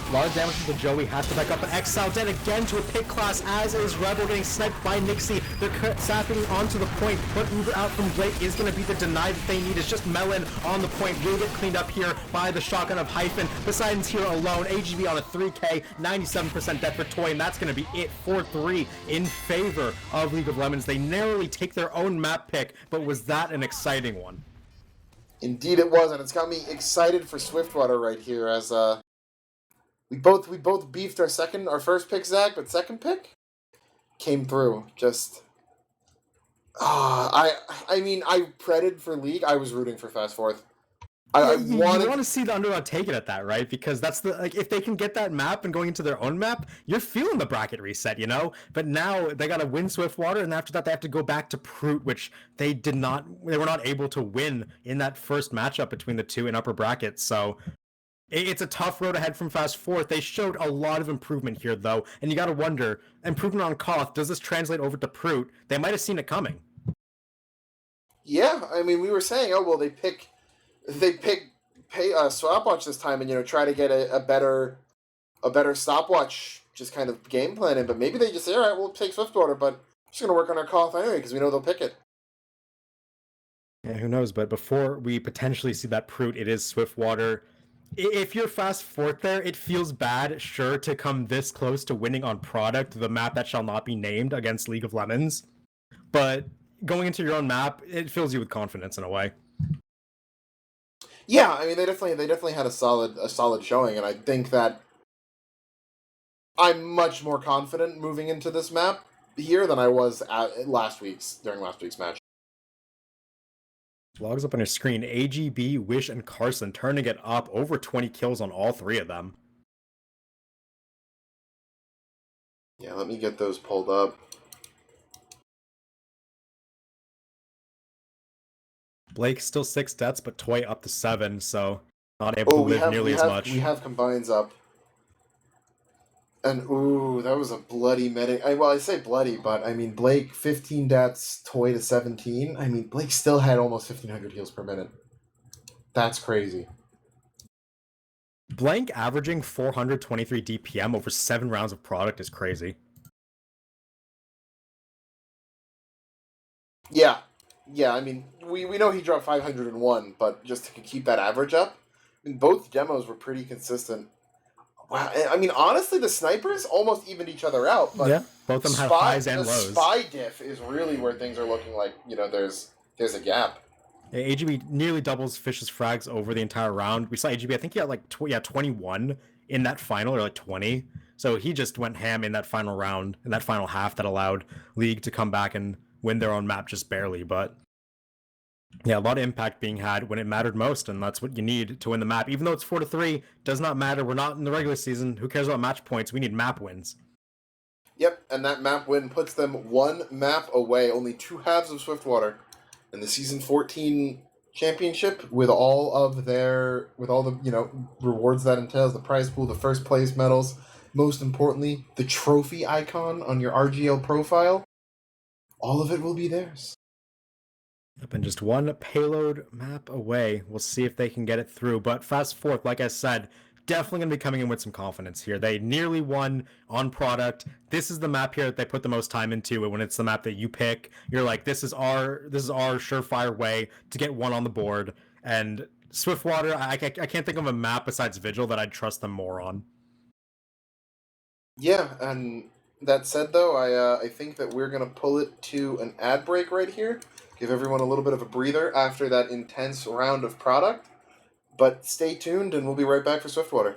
A lot of damage to the Joey, has to back up, but Exile dead again to a Pig Class, as is Rebel getting sniped by Nixie. They're sapping onto the point, but Uber out from Blake is going to be the deny that they need. It's just Melon on the point, will get cleaned up here by the shotgun of Hyphen. Poseidon's here alone, AGB on a 3K, 97% death for Toy, and that's going to be it, 4-3 in favor of League of Lemons. They narrowly take their own map pick, but was that an exciting one? Indeed it was, and it's got me excited for Swiftwater right here as, We both beefed our first pick, Zach, but second pick came through. Just I predded for League. I was rooting for Fast Fourth. You want to see the underdog take it at that, right? Because that's if they can get that map and going into their own map, you're feeling the bracket reset, But now they got to win Swiftwater, and after that they have to go back to Proot, which they were not able to win in that first matchup between the two in upper brackets. So it's a tough road ahead from Fast Fourth. They showed a lot of improvement here, though, and you got to wonder, improvement on Koth, does this translate over to Proot? They might have seen it coming. Yeah, we were saying, they pick stopwatch this time, and try to get a better stopwatch, just kind of game planning. But maybe they just say, all right, we'll take Swiftwater, but we're just gonna work on our Koth anyway because we know they'll pick it. Yeah, who knows? But before we potentially see that Proot, it is Swiftwater. If you're Fast Fourth there, it feels bad, sure, to come this close to winning on Product, the map that shall not be named, against League of Lemons. But going into your own map, it fills you with confidence in a way. Yeah, they definitely had a solid showing, and I think that I'm much more confident moving into this map here than I was during last week's match. Logs up on your screen. AGB, Wish, and Carson turning it up, over 20 kills on all 3 of them. Yeah, let me get those pulled up. Blake still 6 deaths, but Toy up to 7, so not able to live nearly as much. We have combines up. And, ooh, that was a bloody medic. I say bloody, but, Blake, 15 deaths, Toy to 17. Blake still had almost 1,500 heals per minute. That's crazy. Blank averaging 423 DPM over 7 rounds of Product is crazy. Yeah. Yeah, we know he dropped 501, but just to keep that average up, both demos were pretty consistent. Wow, honestly, the snipers almost evened each other out. But yeah, both of them have highs and lows. The spy diff is really where things are looking like, there's a gap. Yeah, AGB nearly doubles Fish's frags over the entire round. We saw AGB, I think he had 21 in that final, or 20. So he just went ham in that final round, in that final half that allowed League to come back and win their own map just barely. But Yeah, a lot of impact being had when it mattered most, and that's what you need to win the map. Even though it's 4-3, does not matter. We're not in the regular season. Who cares about match points? We need map wins. Yep, and that map win puts them one map away, only two halves of Swiftwater in the season 14 championship with all of their with all the rewards that entails, the prize pool, the first place medals, most importantly, the trophy icon on your RGL profile. All of it will be theirs. Yep, and just one payload map away. We'll see if they can get it through. But fast forward, like I said, definitely going to be coming in with some confidence here. They nearly won on product. This is the map here that they put the most time into. When it's the map that you pick, you're like, this is our surefire way to get one on the board. And Swiftwater, I can't think of a map besides Vigil that I'd trust them more on. Yeah, and that said, though, I think that we're gonna pull it to an ad break right here. Give everyone a little bit of a breather after that intense round of product. But stay tuned, and we'll be right back for Swiftwater.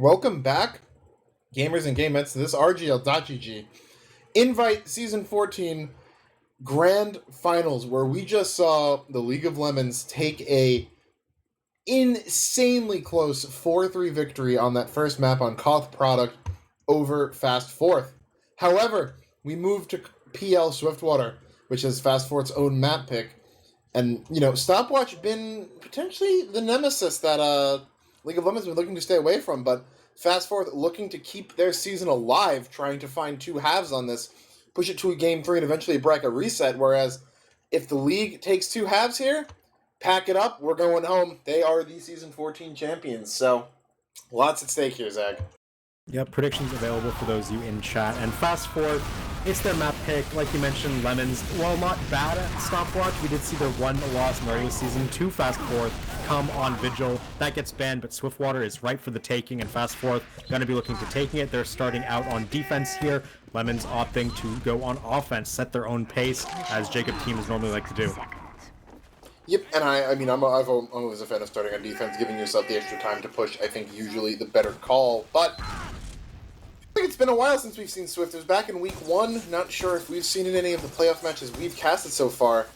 Welcome back, gamers and gamettes, to this RGLgg Invite Season 14 Grand Finals, where we just saw the League of Lemons take a insanely close 4-3 victory on that first map on Koth Product over Fast Fourth. However, we moved to PL Swiftwater, which is Fast Fourth's own map pick, and, you know, Stopwatch been potentially the nemesis that League of Lemons been looking to stay away from, but Fast Fourth looking to keep their season alive, trying to find two halves on this, push it to a Game 3 and eventually a bracket reset, whereas if the League takes two halves here, pack it up, we're going home. They are the Season 14 champions, so lots at stake here, Zach. Yep, predictions available for those of you in chat. And Fast Forward, it's their map pick. Like you mentioned, Lemons, while not bad at Stopwatch, we did see their one loss in the regular season to Fast Forward come on Vigil. That gets banned, but Swiftwater is right for the taking, and Fast Forward going to be looking to taking it. They're starting out on defense here. Lemons opting to go on offense, set their own pace, as Jacob teams normally like to do. Yep, and I'm always a fan of starting on defense, giving yourself the extra time to push. I think usually the better call, but I think it's been a while since we've seen Swift. It was back in week 1. Not sure if we've seen it in any of the playoff matches we've casted so far.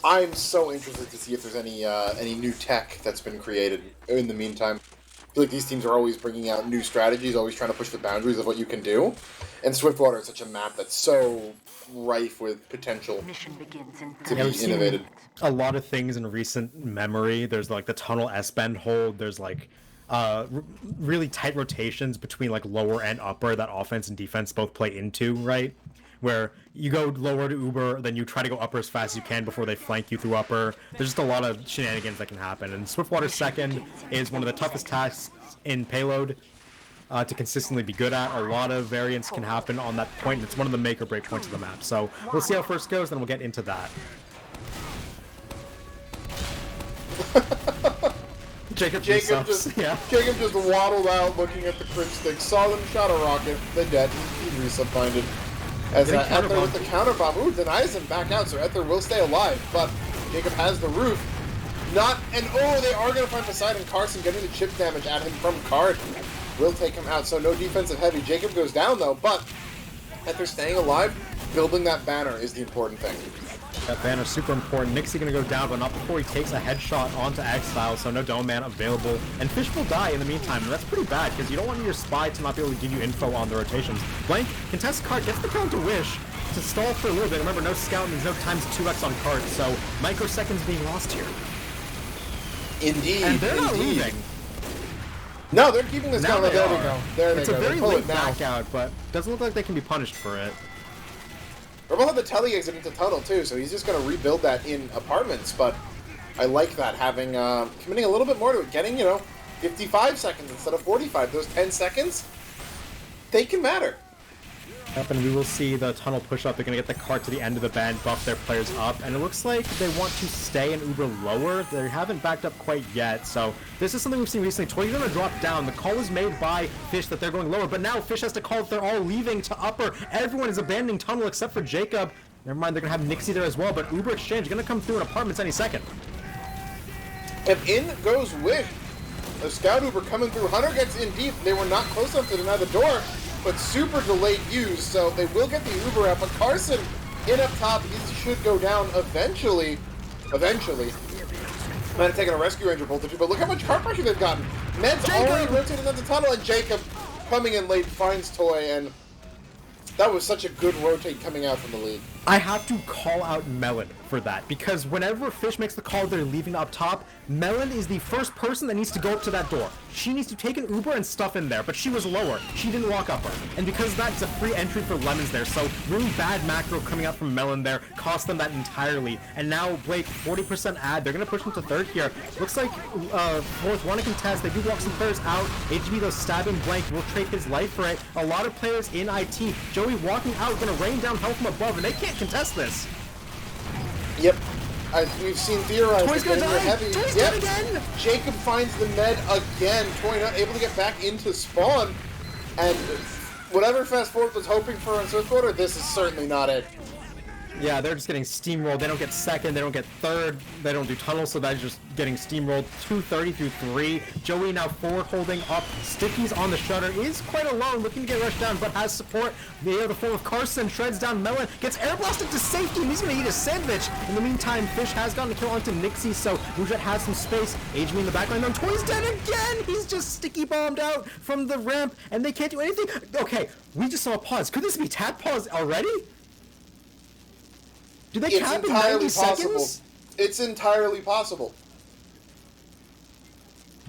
I'm so interested to see if there's any new tech that's been created in the meantime. I feel like these teams are always bringing out new strategies, always trying to push the boundaries of what you can do. And Swiftwater is such a map that's so rife with potential to be innovated. A lot of things in recent memory. There's like the tunnel S-bend hold. There's like really tight rotations between like lower and upper that offense and defense both play into, right? Where you go lower to Uber, then you try to go upper as fast as you can before they flank you through upper. There's just a lot of shenanigans that can happen. And Swiftwater's second is one of the toughest tasks in payload to consistently be good at. A lot of variance can happen on that point, and it's one of the make or break points of the map. So we'll see how first goes, then we'll get into that. Jacob just waddled out looking at the crit stick, saw them, shot a rocket, the dead, he resub-binded. As Ether with the counter bomb, denies him back out, so Ether will stay alive, but Jacob has the roof. They are going to find Poseidon. Carson getting the chip damage at him from card. Will take him out, so no defensive heavy. Jacob goes down though, but Ether staying alive, building that banner is the important thing. That banner's super important. Nixie gonna go down, but not before he takes a headshot onto Exile, so no Dome Man available. And Fish will die in the meantime, and that's pretty bad, because you don't want your spy to not be able to give you info on the rotations. Blank, contest card, gets the count to Wish to stall for a little bit. Remember, no scout means no times 2x on card, so microseconds being lost here. Indeed. And they're not leaving. No, they're keeping this going. There they go. There they go. It's a very late back out, but doesn't look like they can be punished for it. Rebel had the tele exit into tunnel too, so he's just going to rebuild that in apartments, but I like that, having, committing a little bit more to it, getting, 55 seconds instead of 45. Those 10 seconds, they can matter. Yep, and we will see the tunnel push up. They're going to get the cart to the end of the band, buff their players up, and it looks like they want to stay in Uber lower. They haven't backed up quite yet, so this is something we've seen recently. Toy's going to drop down. The call was made by Fish that they're going lower, but now Fish has to call if they're all leaving to upper. Everyone is abandoning tunnel except for Jacob. Never mind, they're going to have Nixie there as well, but Uber Exchange going to come through in apartments any second. And in goes Wish. The Scout Uber coming through. Hunter gets in deep. They were not close enough to deny the door, but super delayed use, so they will get the Uber out. But Carson in up top, he should go down eventually. Might have taken a Rescue Ranger bolt or two, but look how much card pressure they've gotten. Ned's already rotated into the tunnel, and Jacob coming in late finds Toy, and that was such a good rotate coming out from the lead. I have to call out Melon for that, because whenever Fish makes the call they're leaving up top, Melon is the first person that needs to go up to that door. She needs to take an Uber and stuff in there, but she was lower. She didn't walk upper. And because that's a free entry for Lemons there, so really bad macro coming out from Melon there, cost them that entirely. And now Blake, 40% ad, they're going to push him to third here. Looks like Fourth want to contest, they do walk some players out. HB though stabbing Blank, will trade his life for it. A lot of players in IT. Joey walking out, going to rain down health from above, and they can't contest this. Yep. We've seen theorized. Toy's gonna die! Heavy. Toy's dead again! Jacob finds the med again. Toy not able to get back into spawn. And whatever Fast Forward was hoping for on Swiftwater, this is certainly not it. Yeah, they're just getting steamrolled. They don't get second, they don't get third, they don't do tunnels, so that's just getting steamrolled. 230 through 3. Joey now forward holding up. Sticky's on the shutter, is quite alone, looking to get rushed down, but has support. The form of Carson shreds down Melon, gets air blasted to safety, and he's going to eat a sandwich. In the meantime, Fish has gotten a kill onto Nixie, so Mujet has some space. HB in the backline, then Toy's dead again! He's just sticky bombed out from the ramp, and they can't do anything. Okay, we just saw a pause. Could this be tap pause already? Do they cap in 90 seconds? It's entirely possible.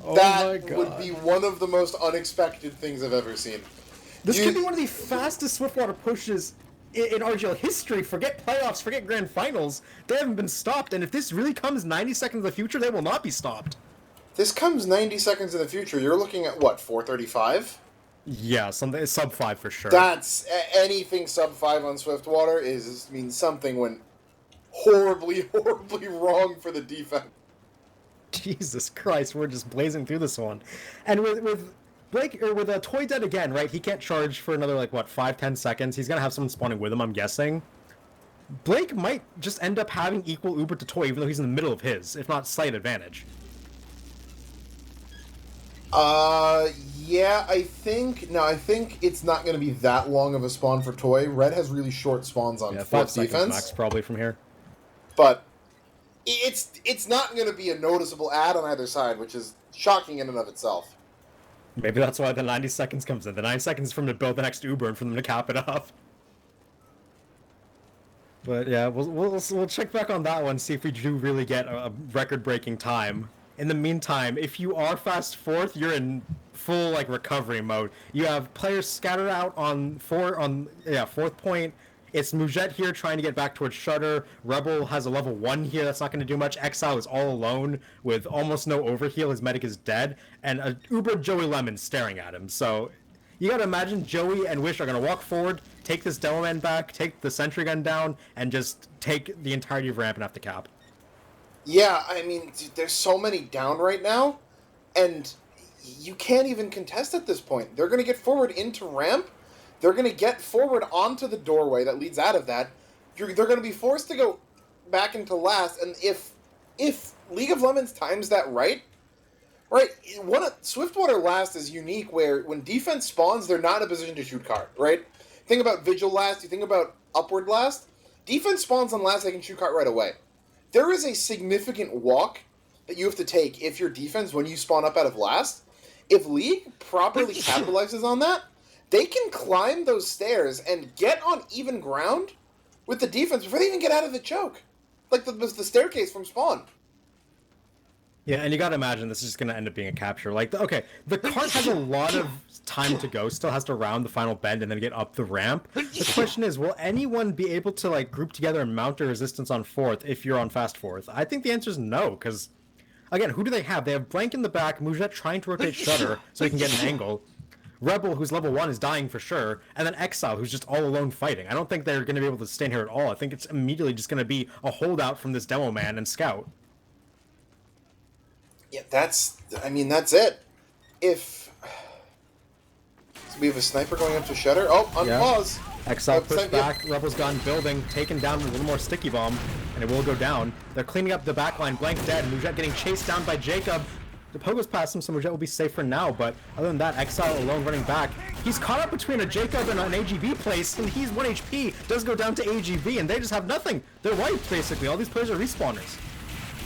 Oh that would be one of the most unexpected things I've ever seen. This could be one of the fastest Swiftwater pushes in RGL history. Forget playoffs, forget grand finals. They haven't been stopped, and if this really comes 90 seconds in the future, they will not be stopped. This comes 90 seconds in the future. You're looking at, what, 435? Yeah, something sub 5 for sure. That's anything sub 5 on Swiftwater means something went horribly wrong for the defense. Jesus Christ, we're just blazing through this one. And with Blake, or with a Toy dead again, right? He can't charge for another, like, what, 5-10 seconds. He's gonna have someone spawning with him, I'm guessing. Blake might just end up having equal Uber to Toy, even though he's in the middle of his, if not slight advantage. Yeah, I think it's not going to be that long of a spawn for Toy. Red has really short spawns on 5 seconds defense. max, probably, from here. But it's not going to be a noticeable ad on either side, which is shocking in and of itself. Maybe that's why the 90 seconds comes in. The 9 seconds for them to build the next Uber and for them to cap it off. But yeah, we'll check back on that one, see if we do really get a record-breaking time. In the meantime, if you are fast fourth, you're in full like recovery mode. You have players scattered out on fourth point. It's Mujet here trying to get back towards Shutter. Rebel has a level 1 here. That's not going to do much. Exile is all alone with almost no overheal. His medic is dead. And a Uber Joey Lemon staring at him. So you got to imagine Joey and Wish are going to walk forward, take this Demo Man back, take the sentry gun down, and just take the entirety of ramp and have to cap. Yeah, I mean, dude, there's so many down right now, and you can't even contest at this point. They're going to get forward into ramp. They're going to get forward onto the doorway that leads out of that. They're going to be forced to go back into last, and if League of Lemons times that right, Swiftwater last is unique where when defense spawns, they're not in a position to shoot cart, right? Think about Vigil last, you think about Upward last. Defense spawns on last, they can shoot cart right away. There is a significant walk that you have to take if your defense, when you spawn up out of last, if League properly capitalizes on that, they can climb those stairs and get on even ground with the defense before they even get out of the choke. Like the staircase from spawn. Yeah, and you gotta imagine this is just gonna end up being a capture. Like, okay, the cart has a lot of time to go, still has to round the final bend and then get up the ramp. The question is, will anyone be able to, like, group together and mount a resistance on fourth if you're on fast fourth? I think the answer is no, because, again, who do they have? They have Blank in the back, Mujet trying to rotate Shutter so he can get an angle. Rebel, who's level 1, is dying for sure, and then Exile, who's just all alone fighting. I don't think they're going to be able to stand here at all. I think it's immediately just going to be a holdout from this Demo Man and Scout. Yeah, that's it. So we have a sniper going up to Shutter. Oh, on pause. Exile pushed back, Rebel's gone building, taken down with a little more sticky bomb, and it will go down. They're cleaning up the backline, Blank dead, Mujet getting chased down by Jacob. The Pogo's past him, so Mujet will be safe for now, but other than that, Exile alone running back. He's caught up between a Jacob and an AGV place, and he's 1 HP, does go down to AGV, and they just have nothing. They're wiped, basically. All these players are respawners.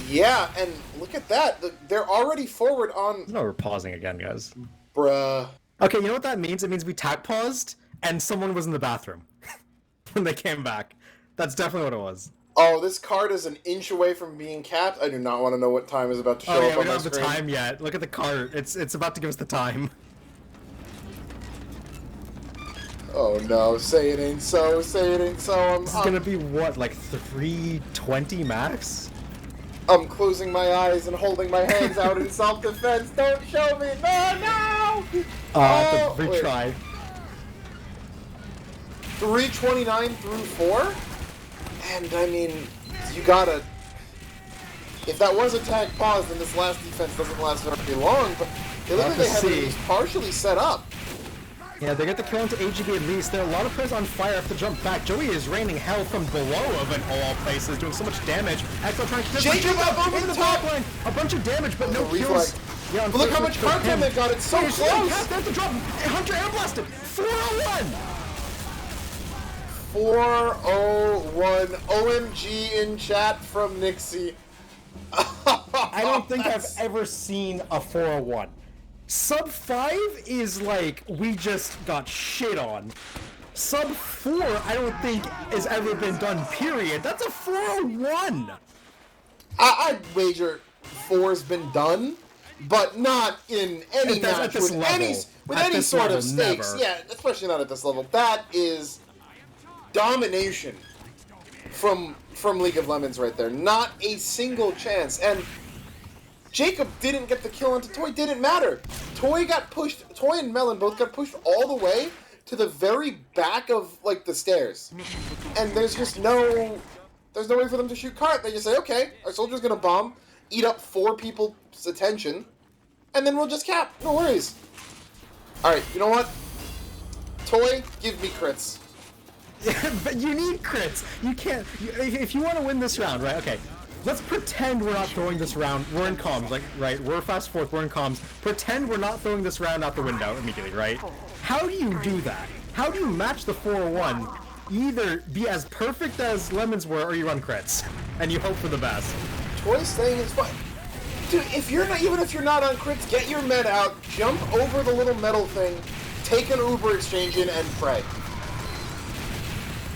Yeah, and look at that. They're already forward on... No, we're pausing again, guys. Bruh. Okay, you know what that means? It means we tag paused, and someone was in the bathroom when they came back. That's definitely what it was. Oh, this card is an inch away from being capped. I do not want to know what time is about to show up on my screen. Oh yeah, we don't have the time yet. Look at the card. It's about to give us the time. Oh no, say it ain't so, say it ain't so. This is gonna be what, like 320 max? I'm closing my eyes and holding my hands out in self-defense. Don't show me! No! The retry. 329 through 4? And, I mean, you gotta... If that was a tag pause, then this last defense doesn't last very long, but it looked like they had it partially set up. Yeah, they get the kill into AGB at least. There are a lot of players on fire have to jump back. Joey is raining hell from below of all places, doing so much damage. Axel trying to Jacob up over into the the top! top line. A bunch of damage, but no Reflex. kills. Yeah, But look how much content they've got. It's so close. They have to drop. Hunter air blasted. 401. 401. OMG in chat from Nixie. I don't think I've ever seen a 401. Sub 5 is like, we just got shit on. Sub 4, I don't think has ever been done, period. That's a 401! I'd wager 4's been done, but not in any match with any sort of stakes. Never. Yeah, especially not at this level. That is domination from League of Legends right there. Not a single chance. And Jacob didn't get the kill onto Toy. Didn't matter. Toy and Melon both got pushed all the way to the very back of like the stairs. And there's no way for them to shoot cart. They just say, okay, our soldier's gonna bomb, eat up 4 people's attention, and then we'll just cap. No worries. Alright, you know what? Toy, give me crits. But you need crits. You can't. If you want to win this round, right? Okay. Let's pretend we're not throwing this round. We're in comms, like, right? We're fast fourth, we're in comms. Pretend we're not throwing this round out the window immediately, right? How do you do that? How do you match the 401? You either be as perfect as Lemons were, or you run crits. And you hope for the best. Toy's thing is fun. Dude, even if you're not on crits, get your med out, jump over the little metal thing, take an Uber exchange in, and pray.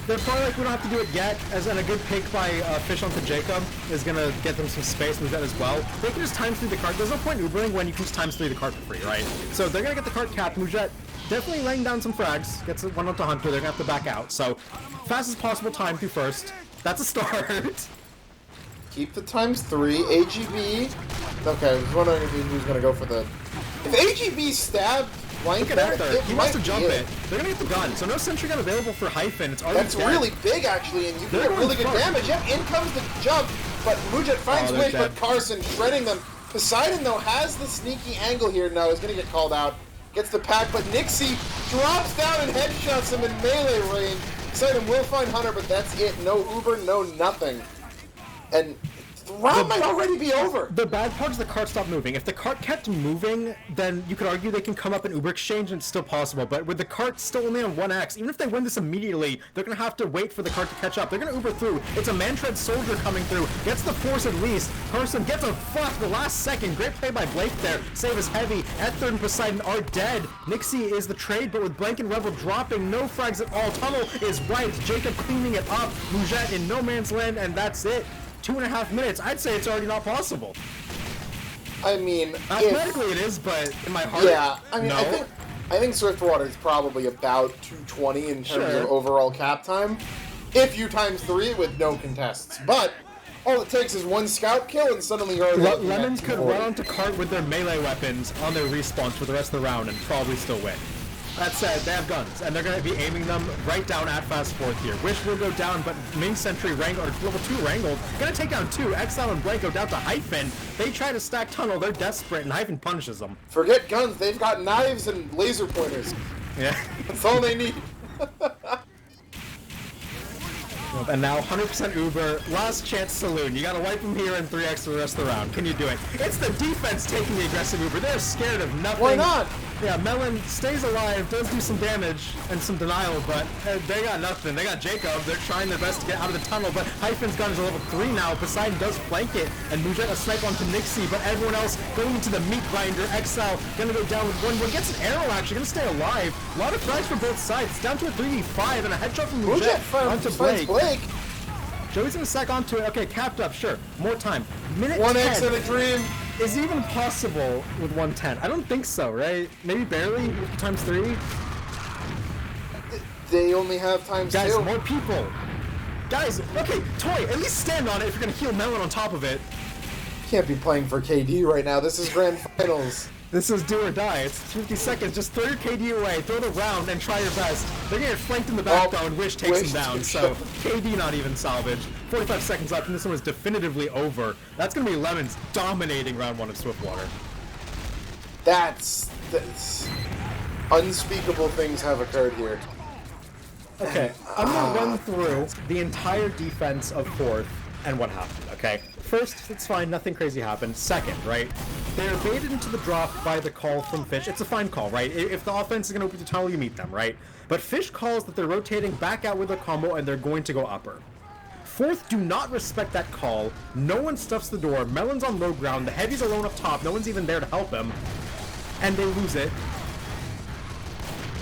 They're probably like, we don't have to do it yet, as in a good pick by Fish onto Jacob is going to get them some space, move that as well. They can just times 3 the cart. There's no point Ubering when you can just times 3 the cart for free, right? So they're going to get the cart capped. Mujet definitely laying down some frags. Gets one up to Hunter. They're going to have to back out. So fast as possible time through first. That's a start. Keep the times 3. AGB. Okay, I was wondering if he was going to go for the... If AGB stabbed Blank Look at that there. He wants to jump it. They're going to get the gun. So no sentry gun available for Hyphen. It's already That's dead. really big, actually, and you can get really good damage. Yep, in comes the jump, but Mujet finds Wish, but Carson shredding them. Poseidon, though, has the sneaky angle here. No, he's going to get called out. Gets the pack, but Nixie drops down and headshots him in melee range. Poseidon will find Hunter, but that's it. No Uber, no nothing. And the round might already be over. The bad part is the cart stopped moving. If the cart kept moving, then you could argue they can come up and Uber exchange and it's still possible. But with the cart still only on 1x, even if they win this immediately, they're going to have to wait for the cart to catch up. They're going to Uber through. It's a Mantread soldier coming through. Gets the force at least. Carson gets a fuck the last second. Great play by Blake there. Save is heavy. At3rd and Poseidon are dead. Nixie is the trade, but with Blank and Rebel dropping, no frags at all. Tunnel is right. Jacob cleaning it up. Mujet in no man's land, and that's it. 2.5 minutes. I'd say it's already not possible. I mean, mathematically it is, but in my heart, yeah. I mean, no. I think Swiftwater is probably about 220 in terms of overall cap time, if you times 3 with no contests. But all it takes is one scout kill, and suddenly you're already Lemons could run onto cart with their melee weapons on their respawns for the rest of the round and probably still win. That said, they have guns, and they're going to be aiming them right down at fast fourth here. Wish will go down, but main sentry wrangled, or level 2 wrangled. Going to take down 2. Exile and Blake go down to Hyphen. They try to stack tunnel. They're desperate, and Hyphen punishes them. Forget guns. They've got knives and laser pointers. Yeah. That's all they need. And now 100% Uber, last chance Saloon. You gotta wipe him here and 3x for the rest of the round. Can you do it? It's the defense taking the aggressive Uber. They're scared of nothing. Why not? Yeah, Melon stays alive, does do some damage and some denial, but they got nothing. They got Jacob. They're trying their best to get out of the tunnel, but Hyphen's gun is a level 3 now. Poseidon does flank it, and Mujet a snipe onto Nixie, but everyone else going into the meat grinder. Exile gonna go down with one. Gets an arrow, actually, gonna stay alive. A lot of frags for both sides. It's down to a 3v5 and a headshot from Mujet onto Blake. Joey's gonna sack onto it. Okay, capped up, sure. More time. Minute 1x 10. in a dream. Is it even possible with 110? I don't think so, right? Maybe barely times 3? They only have times 2. Guys, more people. Guys, okay, Toy, at least stand on it if you're gonna heal Melon on top of it. Can't be playing for KD right now. This is grand finals. This is do or die. It's 50 seconds. Just throw your KD away, throw the round, and try your best. They're gonna get flanked in the back though, and Wish takes him down. So KD not even salvaged. 45 seconds left, and this one is definitively over. That's gonna be Lemons dominating round 1 of Swiftwater. That's Unspeakable things have occurred here. Okay, I'm gonna run through the entire defense of fourth and what happened, okay? First, it's fine, nothing crazy happened. Second, right? They're baited into the drop by the call from Fish. It's a fine call, right? If the offense is gonna open the tunnel, you meet them, right? But Fish calls that they're rotating back out with a combo and they're going to go upper. Fourth do not respect that call. No one stuffs the door. Melon's on low ground. The heavy's alone up top. No one's even there to help him. And they lose it.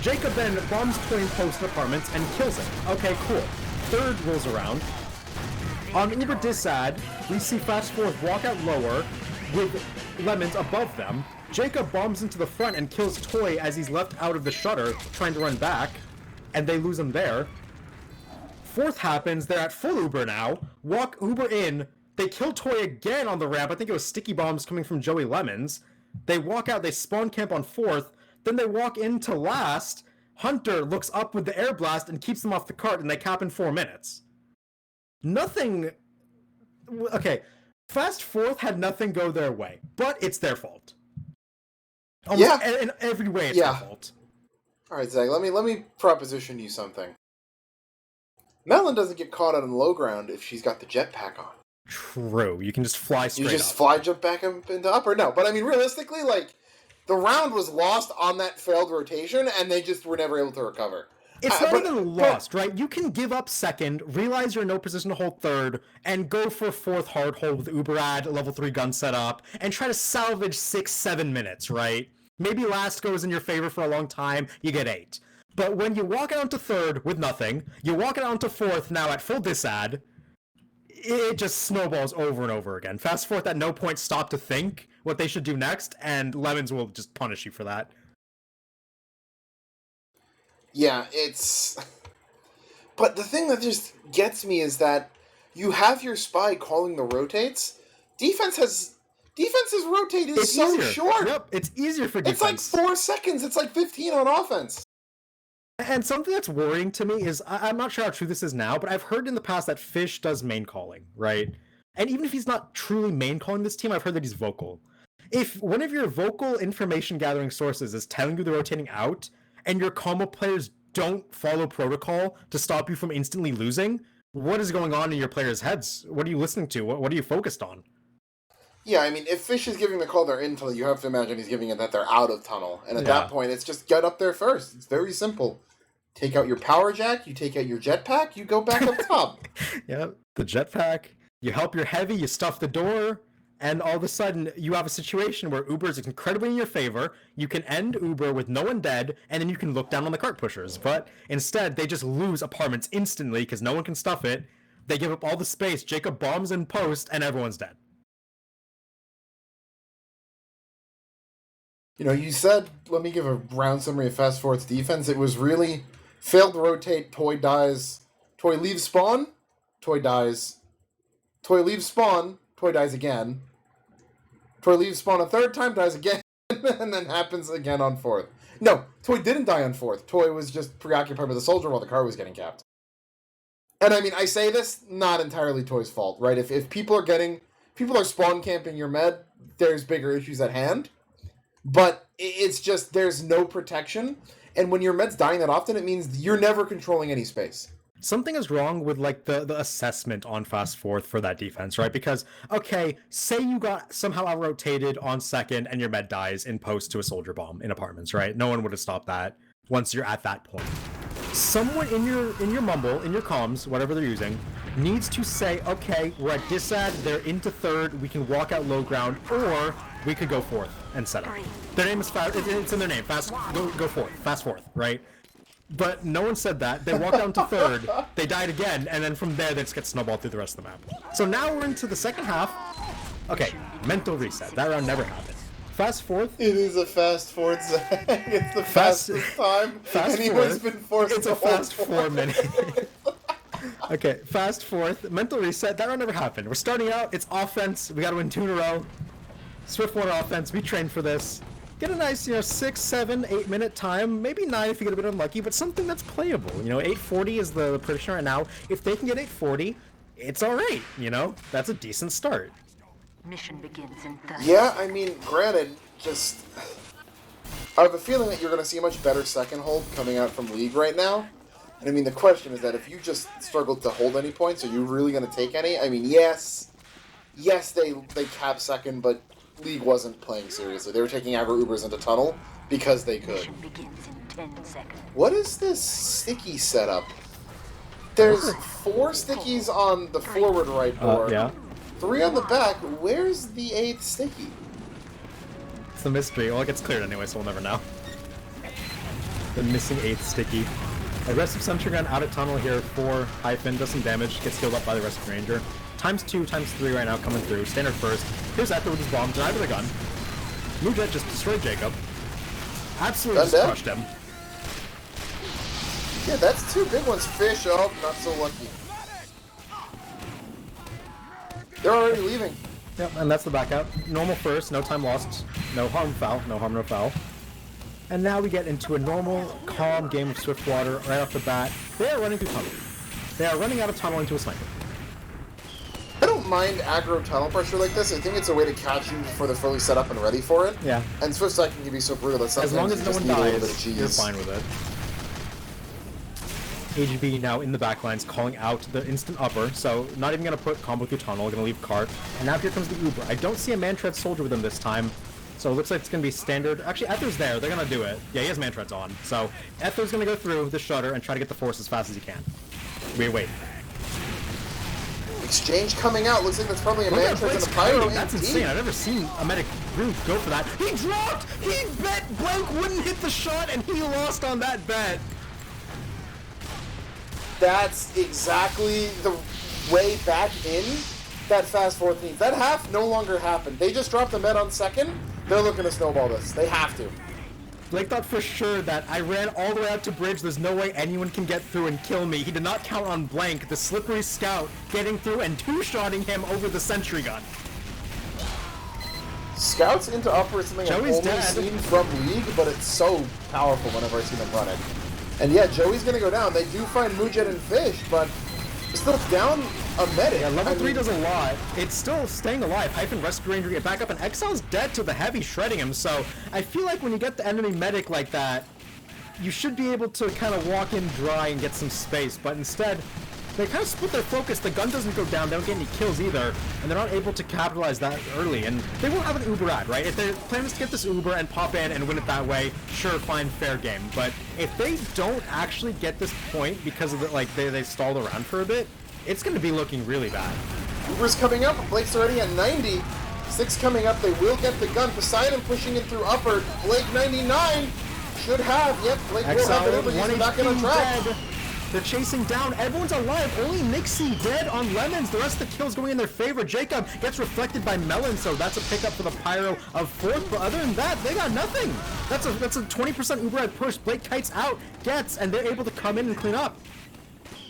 Jacob then bombs Toy in post apartments and kills him. Okay, cool. Third rolls around. On Uber Disad, we see Fast Fourth walk out lower with Lemons above them. Jacob bombs into the front and kills Toy as he's left out of the shutter trying to run back. And they lose him there. Fourth happens, they're at full Uber now. Walk Uber in. They kill Toy again on the ramp. I think it was sticky bombs coming from Joey Lemons. They walk out, they spawn camp on fourth. Then they walk into last. Hunter looks up with the air blast and keeps them off the cart, and they cap in 4 minutes. Nothing... Okay, Fast Fourth had nothing go their way, but it's their fault. Almost in every way it's their fault. Alright, Zach, let me proposition you something. Melon doesn't get caught out on low ground if she's got the jetpack on. True, you can just fly straight up. You just fly jump back up into upper? No, but I mean, realistically, like... The round was lost on that failed rotation, and they just were never able to recover. It's not even lost, right? You can give up second, realize you're in no position to hold third, and go for fourth hard hold with Uber ad, level 3 gun setup, and try to salvage 6-7 minutes, right? Maybe last goes in your favor for a long time, you get 8. But when you walk out to third with nothing, you walk out to fourth now at full disad, it just snowballs over and over again. Fast Fourth at no point stop to think what they should do next, and Lemons will just punish you for that. Yeah, it's... But the thing that just gets me is that you have your spy calling the rotates. Defense's rotate is so easier. Short. Yep, it's easier for defense. It's like 4 seconds. It's like 15 on offense. And something that's worrying to me is, I'm not sure how true this is now, but I've heard in the past that Fish does main calling, right? And even if he's not truly main calling this team, I've heard that he's vocal. If one of your vocal information gathering sources is telling you they're rotating out, and your combo players don't follow protocol to stop you from instantly losing, what is going on in your players' heads? What are you listening to? What are you focused on? Yeah, I mean, if Fish is giving the call they're in tunnel, you have to imagine he's giving it that they're out of tunnel. And at that point, it's just get up there first. It's very simple. Take out your power jack, you take out your jetpack, you go back up top. Yep, the jetpack. You help your heavy, you stuff the door, and all of a sudden you have a situation where Uber is incredibly in your favor. You can end Uber with no one dead, and then you can look down on the cart pushers. But instead, they just lose apartments instantly because no one can stuff it. They give up all the space. Jacob bombs in post, and everyone's dead. You know, you said, let me give a round summary of Fast Forward's defense. It was really failed to rotate, Toy dies, Toy leaves spawn, Toy dies, Toy leaves spawn, Toy dies again, Toy leaves spawn a third time, dies again, and then happens again on fourth. No, Toy didn't die on fourth. Toy was just preoccupied with the soldier while the car was getting capped. And I mean, I say this, not entirely Toy's fault, right? If people are spawn camping your med, there's bigger issues at hand. But it's just, there's no protection. And when your med's dying that often, it means you're never controlling any space. Something is wrong with, like, the assessment on Fast Fourth for that defense, right? Because, okay, say you got somehow out-rotated on second and your med dies in post to a soldier bomb in apartments, right? No one would have stopped that once you're at that point. Someone in your mumble, in your comms, whatever they're using, needs to say, okay, we're at disad, they're into third, we can walk out low ground, or we could go fourth and set up. Their name is Fast, it's in their name, Fast, go fourth, Fast Fourth, right? But no one said that. They walked down to third, they died again, and then from there they just get snowballed through the rest of the map. So now we're into the second half. Okay, mental reset. That round never happened. Fast Fourth. It is a Fast Fourth, Zach. It's the fastest time anyone's been forced to hold. It's a fast 4 minute. Okay, Fast Fourth. Mental reset. That round never happened. We're starting out. It's offense. We got to win 2 in a row. Swiftwater offense. We trained for this. Get a nice, 6, 7, 8 minute time. Maybe 9 if you get a bit unlucky, but something that's playable. 840 is the prediction right now. If they can get 840, it's all right. That's a decent start. Mission begins in 30. Yeah, I mean, granted, just I have a feeling that you're going to see a much better second hold coming out from League right now. And I mean, the question is that if you just struggled to hold any points, are you really going to take any? I mean, yes, they capped second, but League wasn't playing seriously. They were taking aggro Ubers into tunnel because they could. What is this sticky setup? There's 4 stickies on the forward right board, yeah. 3 on the back. Where's the 8th sticky? It's a mystery. Well, it gets cleared anyway, so we'll never know. The missing 8th sticky. Aggressive Sentry Gun out of tunnel here for Hyphen. Does some damage. Gets healed up by the Rescue Ranger. ×2, ×3 right now coming through. Standard first. Here's Ether with his bomb. Denied with a gun. Moonjet just destroyed Jacob. Absolutely just crushed him. Yeah, that's 2 big ones. Fish. Oh, not so lucky. They're already leaving. Yep, and that's the back out. Normal first, no time lost, no harm, foul, no harm, no foul. And now we get into a normal, calm game of Swiftwater right off the bat. They are running through tunnel. They are running out of tunnel into a sniper. I don't mind aggro tunnel pressure like this. I think it's a way to catch you before they're fully set up and ready for it. Yeah. And Swift Cycling can be so brutal that sometimes as long as no one dies, you're fine with it. AGB now in the backlines calling out the instant upper, so not even going to put combo through tunnel, going to leave cart. And now here comes the Uber. I don't see a man-tread soldier with him this time, so it looks like it's going to be standard. Actually, Ether's there. They're going to do it. Yeah, he has man-treads on. So Ether's going to go through the shutter and try to get the force as fast as he can. Wait. Exchange coming out. Looks like that's probably a man-tread and a pyro. That's insane. I've never seen a medic really go for that. He dropped! He bet Blank wouldn't hit the shot, and he lost on that bet. That's exactly the way back in that fast 14th. That half no longer happened. They just dropped the med on second. They're looking to snowball this. They have to. Blake thought for sure that I ran all the way out to bridge. There's no way anyone can get through and kill me. He did not count on Blank, the slippery scout, getting through and two-shotting him over the sentry gun. Scouts into upper is something Joey's I've only seen from League, but it's so powerful whenever I see them run it. And yeah, Joey's gonna go down. They do find Mujet and Fish, but still down a medic. Yeah, level 3 does a lot. It's still staying alive. Hyphen Rescue Ranger get back up, and Exile's dead to the heavy shredding him, so I feel like when you get the enemy medic like that, you should be able to kind of walk in dry and get some space, but instead, they kind of split their focus. The gun doesn't go down, they don't get any kills either, and they're not able to capitalize that early, and they won't have an Uber ad, right? If their plan is to get this Uber and pop in and win it that way, sure, fine, fair game, but if they don't actually get this point because of the, like, they stalled around for a bit, it's going to be looking really bad. Uber's coming up, Blake's already at 90. 6 coming up, they will get the gun. Poseidon pushing it through upper. Blake 99 should have. Yep, Blake will have it over. He's back on track. Dead. They're chasing down. Everyone's alive. Only Nixie dead on Lemons. The rest of the kills going in their favor. Jacob gets reflected by Melon, so that's a pickup for the Pyro of 4th. But other than that, they got nothing. That's a 20% Uber ad push. Blake kites out, gets, and they're able to come in and clean up.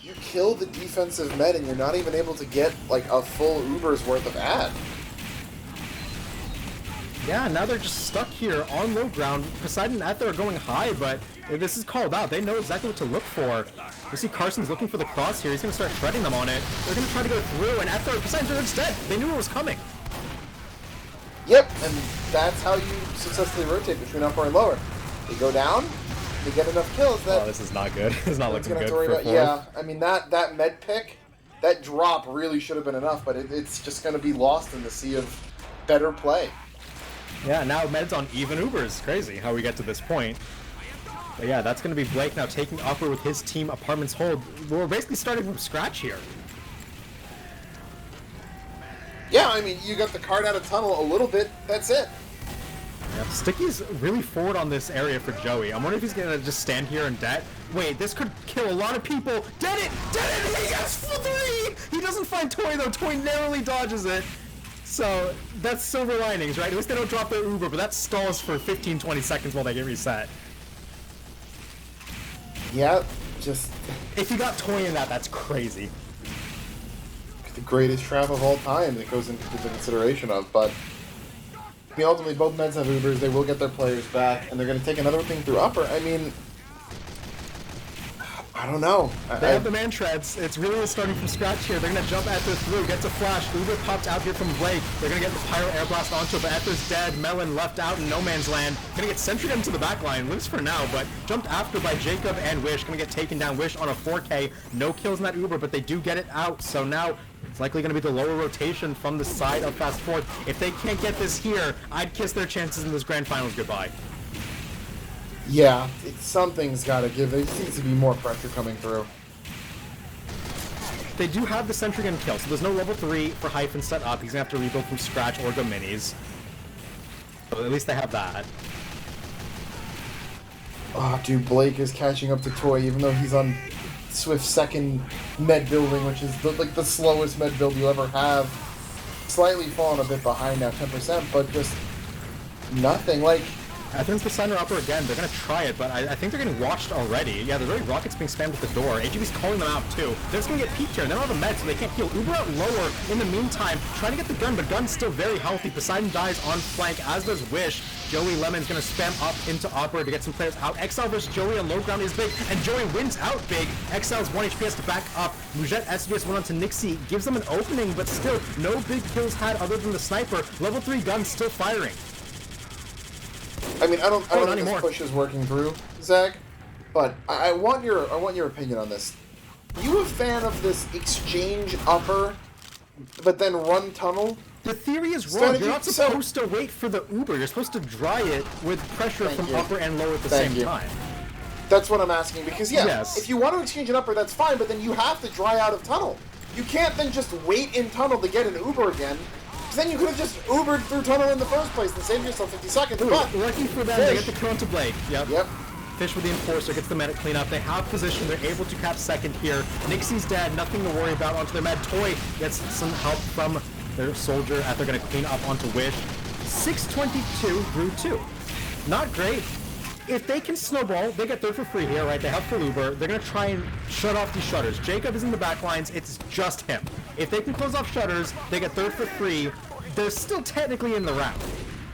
You kill the defensive med and you're not even able to get like a full Uber's worth of ad. Yeah, now they're just stuck here on low ground. Poseidon and Ether are going high, but if this is called out, they know exactly what to look for. We see Carson's looking for the cross here. He's going to start shredding them on it. They're going to try to go through, and Ether, Poseidon's dead. They knew it was coming. Yep, and that's how you successfully rotate between upper and lower. They go down, they get enough kills that... Oh, this is not good. It's not looking good for about, yeah, I mean, that med pick, that drop really should have been enough, but it's just going to be lost in the sea of better play. Yeah, now Med's on even Ubers. Crazy how we get to this point. But yeah, that's going to be Blake now taking upper with his team Apartments Hold. We're basically starting from scratch here. Yeah, I mean, you got the card out of tunnel a little bit, that's it. Yeah, Sticky's really forward on this area for Joey. I'm wondering if he's going to just stand here and debt. Wait, this could kill a lot of people. Dead it! He gets 3! He doesn't find Toy though. Toy narrowly dodges it. So, that's silver linings, right? At least they don't drop their Uber, but that stalls for 15-20 seconds while they get reset. Yeah, just... If you got Toy in that, that's crazy. The greatest trap of all time that goes into the consideration of, but... I mean, ultimately, both Meds have Ubers, they will get their players back, and they're going to take another thing through upper. I mean... I don't know. They have the man treads. It's really starting from scratch here. They're going to jump Ether through, gets a flash. Uber pops out here from Blake. They're going to get the Pyro Air Blast onto it, but Ether's dead. Melon left out in no man's land. Going to get sentry into the back line. Lives for now, but jumped after by Jacob and Wish. Going to get taken down. Wish on a 4K. No kills in that Uber, but they do get it out. So now it's likely going to be the lower rotation from the side of Fast Fourth. If they can't get this here, I'd kiss their chances in this grand finals goodbye. Yeah, something's got to give. There seems to be more pressure coming through. They do have the sentry gun kill, so there's no level 3 for Hyphen set up. He's going to have to rebuild from scratch or go minis. So at least they have that. Oh, dude, Blake is catching up to Toy, even though he's on Swift's second med building, which is like the slowest med build you ever have. Slightly falling a bit behind now, 10%, but just nothing. Like, I think it's the Signer Upper again. They're going to try it, but I think they're getting watched already. Yeah, there's already rockets being spammed at the door. AGB's calling them out, too. They're just going to get peeked here, and they don't have a med, so they can't heal. Uber out lower in the meantime, trying to get the gun, but gun's still very healthy. Poseidon dies on flank, as does Wish. Joey Lemon's going to spam up into Upper to get some players out. Exile versus Joey on low ground is big, and Joey wins out big. Exile's 1 HP has to back up. Mujette SVS went on to Nixie, gives them an opening, but still no big kills had other than the sniper. Level 3 gun still firing. I mean, I don't think this push is working through, Zach, but I want your opinion on this. You a fan of this exchange upper, but then run tunnel? The theory is wrong. You're not supposed to wait for the Uber. You're supposed to dry it with pressure from upper and lower at the same time. That's what I'm asking, because if you want to exchange an upper, that's fine, but then you have to dry out of tunnel. You can't then just wait in tunnel to get an Uber again. Because then you could have just Ubered through tunnel in the first place and saved yourself 50 seconds. Ooh, but lucky for them, they get the kill onto Blake. Yep. Fish with the Enforcer gets the medic cleanup. They have position. They're able to cap second here. Nixie's dead. Nothing to worry about onto their med. Toy gets some help from their soldier as they're going to clean up onto Wish. 622 through 2. Not great. If they can snowball, they get third for free here, right? They have full Uber. They're going to try and shut off these shutters. Jacob is in the back lines. It's just him. If they can close off shutters, they get third for free. They're still technically in the round.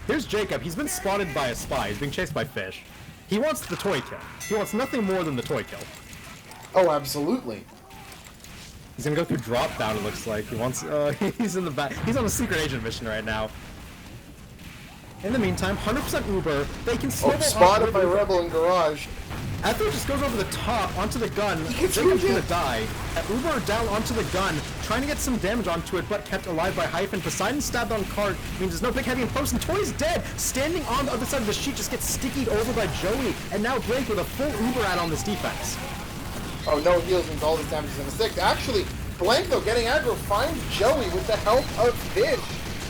Here's Jacob. He's been spotted by a spy. He's being chased by Fish. He wants the toy kill. He wants nothing more than the toy kill. Oh, absolutely. He's going to go through drop down, it looks like. He wants... he's in the back. He's on a secret agent mission right now. In the meantime, 100% Uber. They can snowball. Oh, spotted by Rebel in garage. Ether just goes over the top onto the gun. Jacob's gonna die. Uber down onto the gun, trying to get some damage onto it, but kept alive by Hyphen. Poseidon stabbed on card means there's no big heavy in post, and Toy's dead. Standing on the other side of the sheet, just gets stickied over by Joey, and now Blake with a full Uber out on this defense. Oh, no heals means all this damage is gonna stick. Actually, Blank though getting aggro finds Joey with the help of Fish.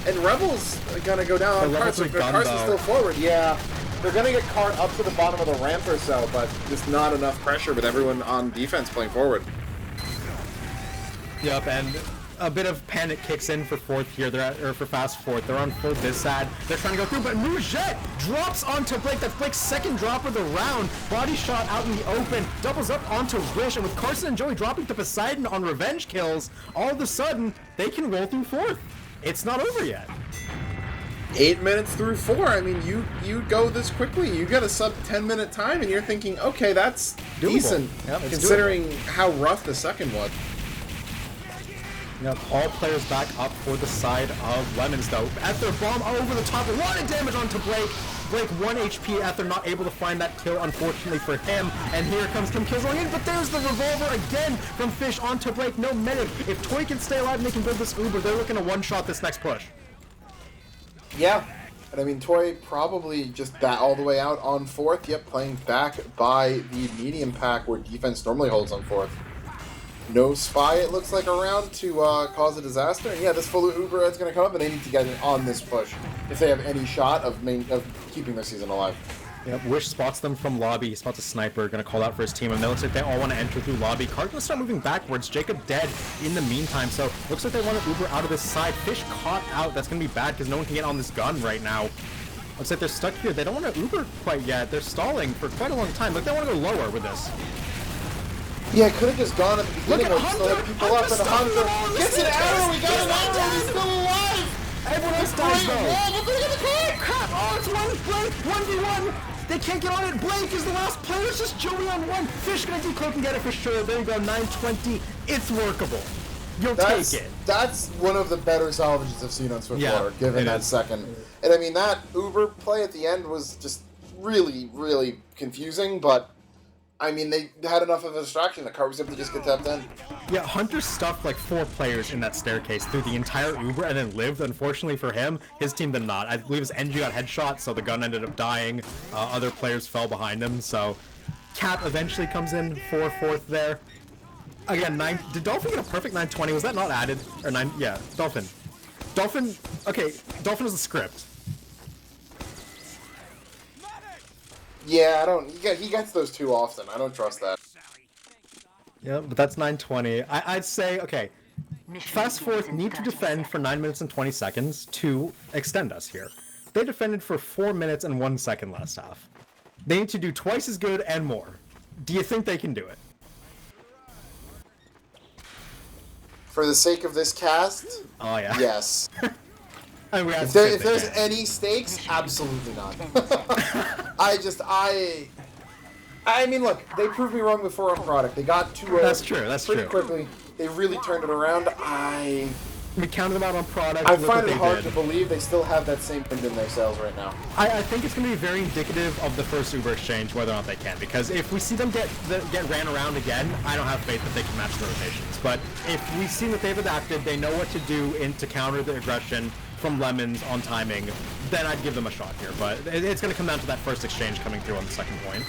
And Rebel's gonna go down on Carson. Carson's still forward. Yeah, they're gonna get cart up to the bottom of the ramp or so, but just not enough pressure with everyone on defense playing forward. Yep, and a bit of panic kicks in for fourth here. For fast fourth. They're on full Dissad. They're trying to go through, but Mujette drops onto Blake. That's Blake's second drop of the round. Body shot out in the open. Doubles up onto Wish, and with Carson and Joey dropping to Poseidon on revenge kills, all of a sudden they can roll through fourth. It's not over yet. 8 minutes through 4. I mean, you go this quickly. You get a sub 10-minute time, and you're thinking, okay, that's doable. Decent, considering how rough the second was. Yep, all players back up for the side of Lemons, though. Ether bomb over the top. A lot of damage onto Blake. Blake 1 HP. Ether not able to find that kill, unfortunately for him. And here comes Kim Kills going in, but there's the revolver again from Fish onto Blake. No medic. If Toy can stay alive and they can build this Uber, they're looking to one-shot this next push. Yeah. And I mean, Toy probably just that all the way out on fourth. Yep, playing back by the medium pack where defense normally holds on fourth. No spy, it looks like, around to cause a disaster. And yeah, this full Uber is going to come up, and they need to get in on this push if they have any shot of keeping their season alive. Yep, Wish spots them from lobby. He spots a sniper, going to call out for his team, and it looks like they all want to enter through lobby. Card going to start moving backwards. Jacob dead in the meantime, so looks like they want to Uber out of this side. Fish caught out. That's going to be bad because no one can get on this gun right now. Looks like they're stuck here. They don't want to Uber quite yet. They're stalling for quite a long time. Look, they want to go lower with this. Yeah, could have just gone at the beginning of still people up, and Hunter gets an arrow, he got an arrow, he's still alive! Everyone else dies though! Whoa, look at the car! Crap! Oh, it's one Blake! 1v1! They can't get on it. Blake is the last player. It's just Joey on one. Fish gonna decloak and get it for sure. There you go, 920. It's workable. You'll take it. That's one of the better salvages I've seen on Swiftwater, given that second. And I mean, that Uber play at the end was just really, really confusing, but I mean, they had enough of a distraction. The car was able to just get tapped in. Yeah, Hunter stuffed like 4 players in that staircase through the entire Uber and then lived. Unfortunately for him, his team did not. I believe his NG got headshot, so the gun ended up dying. Other players fell behind him, so Cap eventually comes in for 4th there. Again, did Dolphin get a perfect 920? Was that not added? Or 9? Yeah, Dolphin. Okay, Dolphin is the script. Yeah, I don't. He gets those too often. I don't trust that. Yeah, but that's 920. I'd say, okay, Fast Fourth need to defend for 9 minutes and 20 seconds to extend us here. They defended for 4 minutes and 1 second last half. They need to do twice as good and more. Do you think they can do it? For the sake of this cast, Oh yeah. yes. If there's any stakes, absolutely not. I mean, look, they proved me wrong before on product. They got 2-0. That's true. Pretty quickly. They really turned it around. We counted them out on product. I find it hard to believe they still have that same wind in their sails right now. I think it's going to be very indicative of the first Uber exchange, whether or not they can. Because if we see them get ran around again, I don't have faith that they can match the rotations. But if we see that they've adapted, they know what to do to counter the aggression from Lemons on timing, then I'd give them a shot here. But it's going to come down to that first exchange coming through on the second point.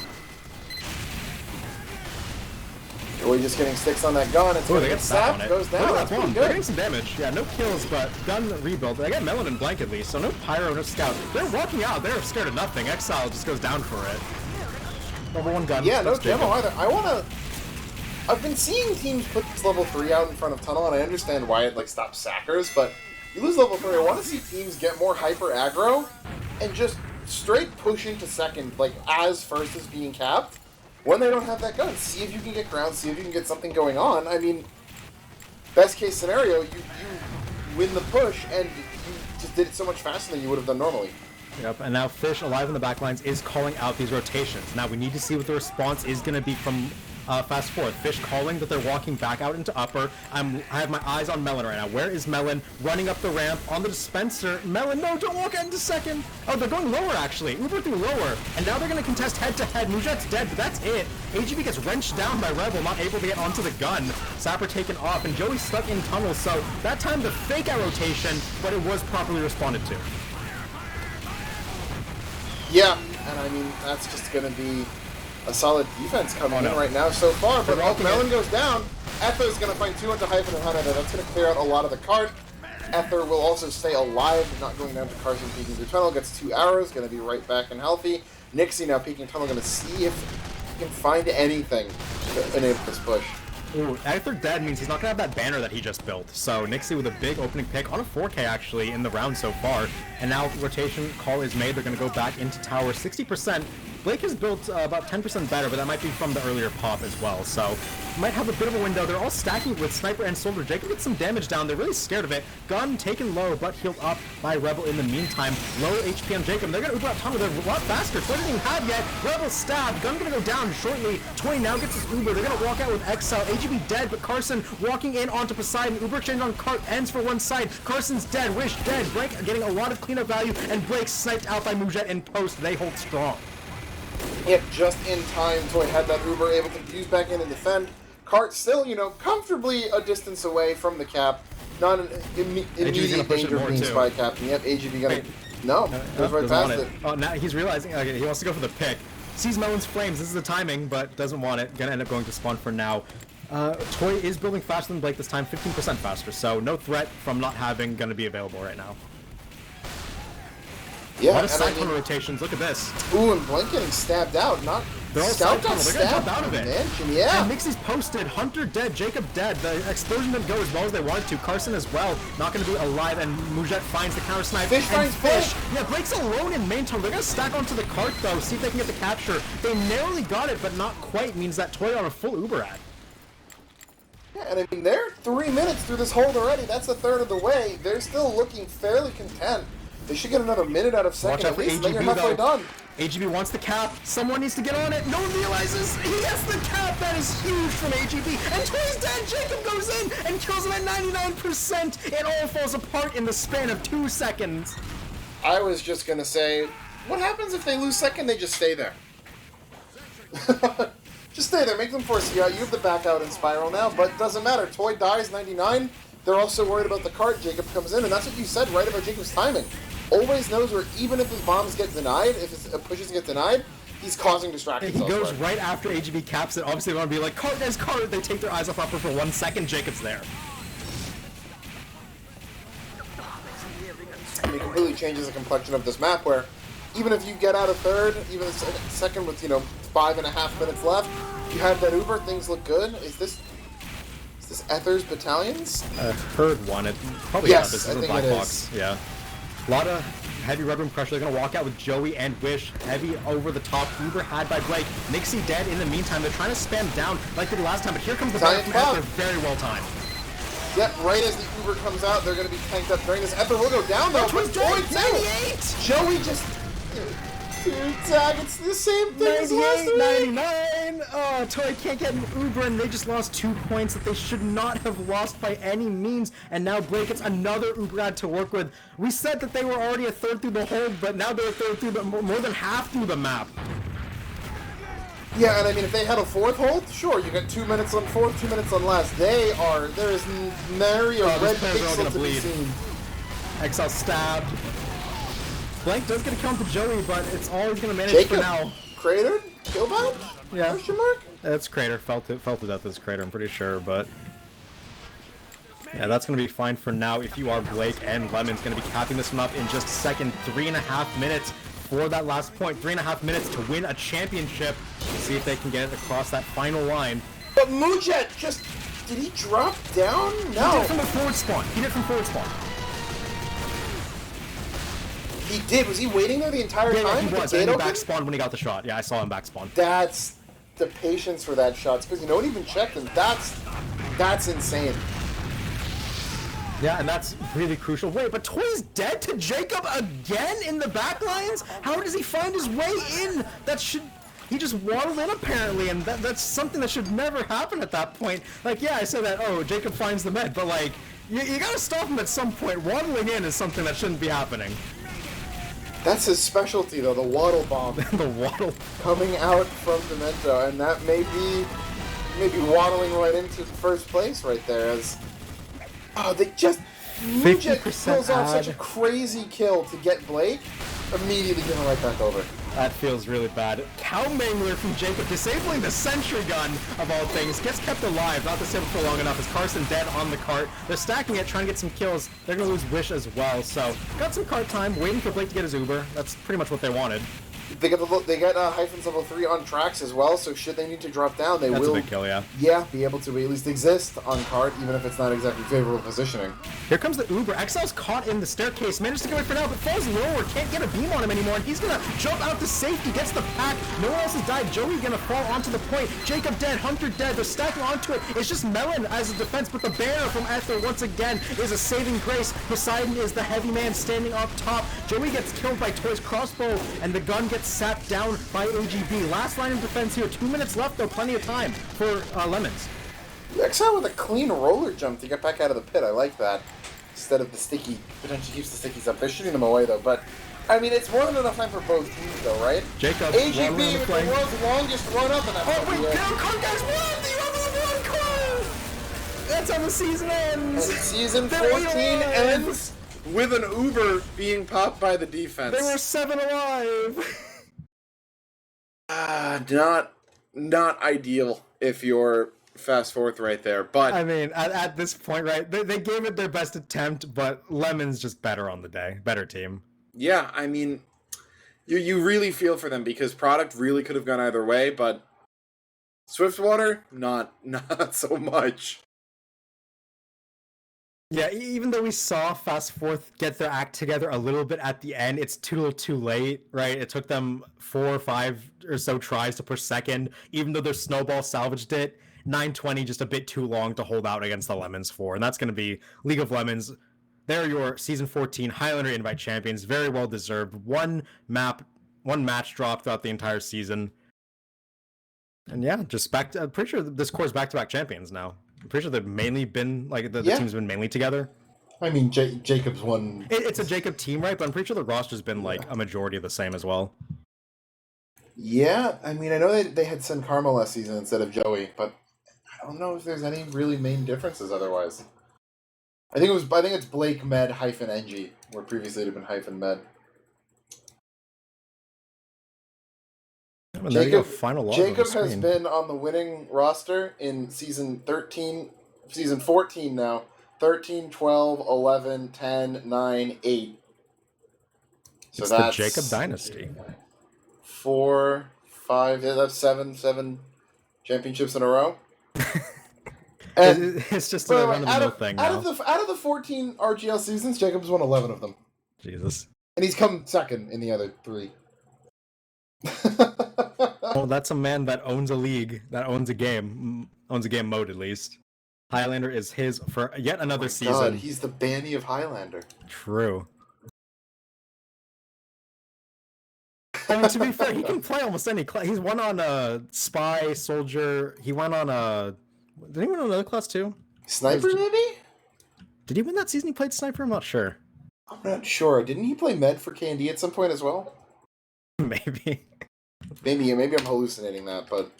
We're just getting sticks on that gun. It's going to get sapped. Goes down. That's one. They're getting some damage. Yeah, no kills, but gun rebuild. They got Melon and Blank at least, so no Pyro, no Scout. They're walking out. They're scared of nothing. Exile just goes down for it. Level 1 gun. Yeah, no demo either. I've been seeing teams put this level 3 out in front of Tunnel, and I understand why it stops Sackers, but you lose level 3, I want to see teams get more hyper aggro and just straight push into second, as first is being capped. When they don't have that gun, see if you can get ground, see if you can get something going on. I mean, best case scenario, you win the push, and you just did it so much faster than you would have done normally. Yep, and now Fish, alive in the backlines, is calling out these rotations. Now we need to see what the response is going to be from Fast Fourth. Fish calling that they're walking back out into upper. I have my eyes on Melon right now. Where is Melon? Running up the ramp on the dispenser. Melon, no, don't walk out into second. Oh, they're going lower, actually. Uber through lower. And now they're going to contest head-to-head. Mujet's dead, but that's it. AGB gets wrenched down by Rebel, not able to get onto the gun. Sapper taken off, and Joey's stuck in tunnel. So that time the fake out rotation, but it was properly responded to. Yeah, and I mean, that's just going to be a solid defense coming in right now so far, but Melon goes down. Ether's going to find 2 into Hyphen and Hunter. That's going to clear out a lot of the cart. Ether will also stay alive, not going down to Carson peeking through tunnel. Gets 2 arrows, going to be right back and healthy. Nixie now peeking tunnel, going to see if he can find anything to enable this push. Ooh, Ether dead means he's not going to have that banner that he just built. So Nixie with a big opening pick on a 4K actually in the round so far. And now rotation call is made. They're going to go back into tower 60%. Blake has built about 10% better, but that might be from the earlier pop as well. So might have a bit of a window. They're all stacking with Sniper and Soldier. Jacob gets some damage down. They're really scared of it. Gun taken low, but healed up by Rebel in the meantime. Low HP on Jacob. They're going to Uber out tunnel. They're a lot faster. Toy didn't even have yet. Rebel stabbed. Gun going to go down shortly. 20 now gets his Uber. They're going to walk out with Exile. AGB dead, but Carson walking in onto Poseidon. Uber exchange on cart ends for one side. Carson's dead. Wish dead. Blake getting a lot of cleanup value, and Blake sniped out by Mujet in post. They hold strong. Yep, just in time. Toy had that Uber, able to fuse back in and defend. Cart still, comfortably a distance away from the cap. Not an immediate danger of being spy captain. Yep, AGB gonna... No, goes right past it. Oh, now he's realizing he wants to go for the pick. Sees Melon's flames. This is the timing, but doesn't want it. Gonna end up going to spawn for now. Toy is building faster than Blake this time, 15% faster, so no threat from not having gonna be available right now. Yeah, a lot of side tunnel rotations. Look at this. Ooh, and Blink getting stabbed out. They're all side tunnel. They're gonna jump out of it. Mansion, yeah. And Nixie's posted. Hunter dead. Jacob dead. The explosion didn't go as well as they wanted to. Carson as well. Not going to be alive. And Mujet finds the counter snipe. Fish finds Fish. Yeah, Blake's alone in main tunnel. They're going to stack onto the cart though. See if they can get the capture. They narrowly got it, but not quite. Means that Toy on a full Uber ad. Yeah, and I mean they're 3 minutes through this hold already. That's a third of the way. They're still looking fairly content. They should get another minute out of second at least, then you're halfway done. AGB wants the cap. Someone needs to get on it. No one realizes he has the cap. That is huge from AGB. And Toy's dead. Jacob goes in and kills him at 99%. It all falls apart in the span of 2 seconds. I was just going to say, what happens if they lose second? They just stay there. Just stay there. Make them force you out. You have the back out in Spiral now, but it doesn't matter. Toy dies 99. They're also worried about the cart. Jacob comes in, and that's what you said right about Jacob's timing. Always knows where, even if his bombs get denied, if his pushes get denied, he's causing distractions. He goes right after AGB caps it. Obviously, they want to be like, cart guys, cart. They take their eyes off Upper for 1 second. Jacob's there. I mean, it completely changes the complexion of this map, where even if you get out of third, even second with, 5.5 minutes left, you have that Uber, things look good. Is this Ether's Battalions? Heard one. It probably yes, this I is a think black it box. is. Yeah. A lot of heavy red room pressure. They're going to walk out with Joey and Wish. Heavy over the top. Uber had by Blake. Nixie dead in the meantime. They're trying to spam down like they did last time, but here comes the fire from Ether. Very well timed. Yep, right as the Uber comes out, they're going to be tanked up during this. Ether will go down though. But Joey 98! Joey just... Tag, it's the same thing as last week. 99. Oh, Toy can't get an Uber, and they just lost 2 points that they should not have lost by any means. And now Blake gets another Uber ad to work with. We said that they were already a third through the hold, but now they're a third through more than half through the map. Yeah, and I mean, if they had a fourth hold, sure, you got 2 minutes on fourth, 2 minutes on last. There is nary a red pixel to be seen. XL stabbed. Blank does get a count to Joey, but it's all he's going to manage Jacob, for now. Crater? Killbound? Yeah. Question mark? It's Crater. Felt to death as Crater, I'm pretty sure, but... Yeah, that's going to be fine for now if you are Blake, and Lemon's going to be capping this one up in just a second. 3.5 minutes for that last point. 3.5 minutes to win a championship. See if they can get it across that final line. But Moojet just... Did he drop down? No. He did from the forward spawn. He did. Was he waiting there the entire time? Yeah, he was. And he back spawned when he got the shot. Yeah, I saw him back spawn. That's the patience for that shot. Because no one even checked him. That's insane. Yeah, and that's really crucial. Wait, but Toy's dead to Jacob again in the back lines? How does he find his way in? He just waddled in apparently, and that's something that should never happen at that point. Like, yeah, I said that, oh, Jacob finds the med, but like, you gotta stop him at some point. Waddling in is something that shouldn't be happening. That's his specialty, though, the waddle bomb. The waddle. Coming out from Demento, and that may be waddling right into first place right there. As they just Moojet pulls off such a crazy kill to get Blake, immediately going right back over. That feels really bad. Cow Mangler from Jacob, disabling the sentry gun, of all things, gets kept alive, not disabled for long enough, as Carson dead on the cart. They're stacking it, trying to get some kills. They're going to lose Wish as well, so got some cart time, waiting for Blake to get his Uber. That's pretty much what they wanted. They get Hyphens level 3 on tracks as well, so should they need to drop down, they will... That's a big kill, yeah. Yeah, be able to at least exist on cart, even if it's not exactly favorable positioning. Here comes the Uber. XL's caught in the staircase, managed to get away for now, but falls lower, can't get a beam on him anymore, and he's gonna jump out to safety, gets the pack, no one else has died, Joey gonna fall onto the point, Jacob dead, Hunter dead, they're stacking onto it, it's just Melon as a defense, but the banner from Ether once again is a saving grace. Poseidon is the heavy man standing up top, Joey gets killed by Toy's crossbow, and the gun gets sapped down by AGB. Last line of defense here, 2 minutes left though, plenty of time for Lemons. XL with a clean roller jump to get back out of the pit, I like that. Instead of the sticky, potentially keeps the stickies up. They're shooting them away though, but I mean, it's more than enough time for both teams though, right? Jacob, AGB with the world's longest run up, and that's oh wait, Card guys won! The other one card! That's how the season ends! And season 14 ends with an Uber being popped by the defense. They were 7 alive! Not ideal if you're fast fourth right there, but I mean, at this point, right, they gave it their best attempt, but Lemon's just better on the day, better team. Yeah, I mean, you really feel for them because product really could have gone either way, but Swiftwater, not so much. Yeah, even though we saw Fast Fourth get their act together a little bit at the end, it's too late, right? It took them 4 or 5 or so tries to push second, even though their snowball salvaged it. 920 just a bit too long to hold out against the Lemons for, and that's going to be League of Lemons. They're your Season 14 Highlander Invite champions, very well deserved. One map one match drop throughout the entire season. And yeah, just back to, I'm pretty sure this core is back-to-back champions now. I'm pretty sure they've mainly been, like, the team's been mainly together. I mean, Jacob's won. It's a Jacob team, right? But I'm pretty sure the roster's been, like, a majority of the same as well. Yeah, I mean, I know they had Sin Karma last season instead of Joey, but I don't know if there's any really main differences otherwise. I think it's Blake Med hyphen NG, where previously it had been hyphen Med. Jacob has been on the winning roster in season 14 now. 13, 12, 11, 10, 9, 8. So it's that's the Jacob Dynasty. 4, 5, that's seven championships in a row. And it's just a run-of-the-mill thing now. Out of the 14 RGL seasons, Jacob's won 11 of them. Jesus. And he's come second in the other 3. Well, that's a man that owns a league, that owns a game mode at least. Highlander is his for yet another season. God, he's the Banny of Highlander. True. I mean, to be fair, he can play almost any class. He's won on a Spy, Soldier. He went on a... Did he win on another class too? Sniper, maybe? Did he win that season he played Sniper? I'm not sure. I'm not sure. Didn't he play Med for K&D at some point as well? Maybe. Maybe I'm hallucinating that, but...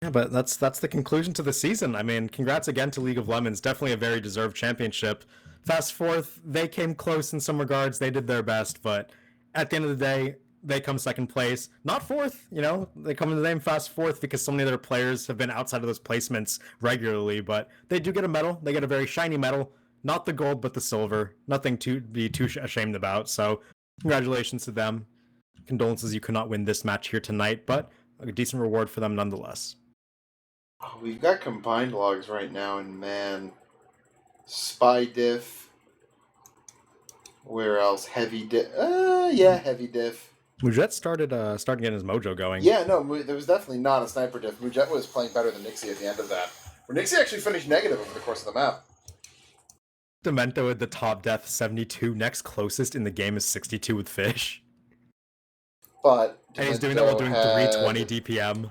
Yeah, but that's the conclusion to the season. I mean, congrats again to League of Lemons. Definitely a very deserved championship. Fast Fourth, they came close in some regards. They did their best, but at the end of the day, they come second place. Not fourth, you know. They come in the name Fast Fourth because so many of their players have been outside of those placements regularly, but they do get a medal. They get a very shiny medal. Not the gold, but the silver. Nothing to be too ashamed about, so congratulations to them. Condolences you could not win this match here tonight, but a decent reward for them nonetheless. Oh, we've got combined logs right now, and man, Spy Diff. Where else? Heavy Diff. Heavy Diff. Mujet started getting his mojo going. Yeah, no, there was definitely not a Sniper Diff. Mujet was playing better than Nixie at the end of that. Where Nixie actually finished negative over the course of the map. Demento at the top death, 72. Next closest in the game is 62 with Fish. But and he's doing that while doing 320 DPM.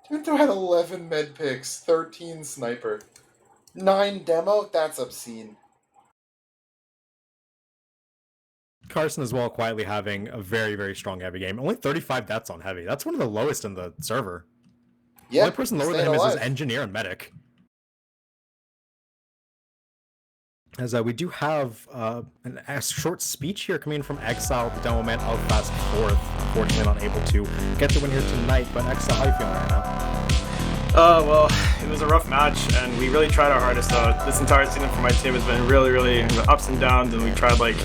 Demento had 11 med picks, 13 sniper, 9 demo. That's obscene. Carson as well, quietly having a very, very strong heavy game. Only 35 deaths on heavy. That's one of the lowest in the server. Yeah, the only person lower than him is his engineer and medic. As we do have a short speech here coming from Exile, the demo man of Fast Fourth. Unfortunately not able to get the win here tonight, but Exile, how are you feeling right now? Well, it was a rough match, and we really tried our hardest, though. This entire season for my team has been really ups and downs, and we tried, like,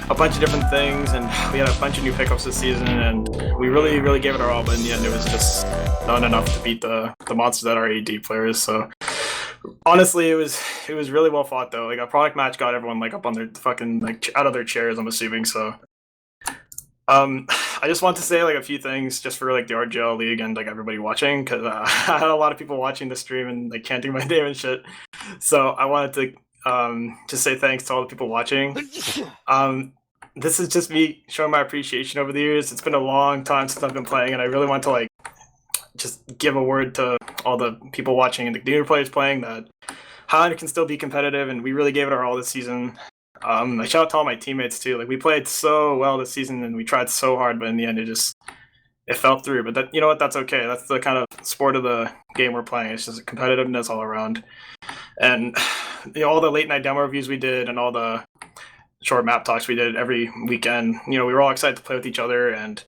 a bunch of different things, and we had a bunch of new pickups this season, and we really gave it our all, but in the end, it was just not enough to beat the monsters that are AD players, so... Honestly, it was really well fought, though. Like, a product match got everyone, like, up on their fucking, like, out of their chairs, I'm assuming, so... I just want to say, like, a few things just for, like, the RGLgg and, like, everybody watching, because I had a lot of people watching the stream and, like, chanting my name and shit. So I wanted to just say thanks to all the people watching. This is just me showing my appreciation over the years. It's been a long time since I've been playing, and I really want to, like, just give a word to all the people watching and the newer players playing that Highlander can still be competitive, and we really gave it our all this season. I shout out to all my teammates too. Like, we played so well this season and we tried so hard, but in the end it fell through. But that, you know what, that's okay. That's the kind of sport of the game we're playing. It's just competitiveness all around. And you know, all the late night demo reviews we did and all the short map talks we did every weekend, you know, we were all excited to play with each other, and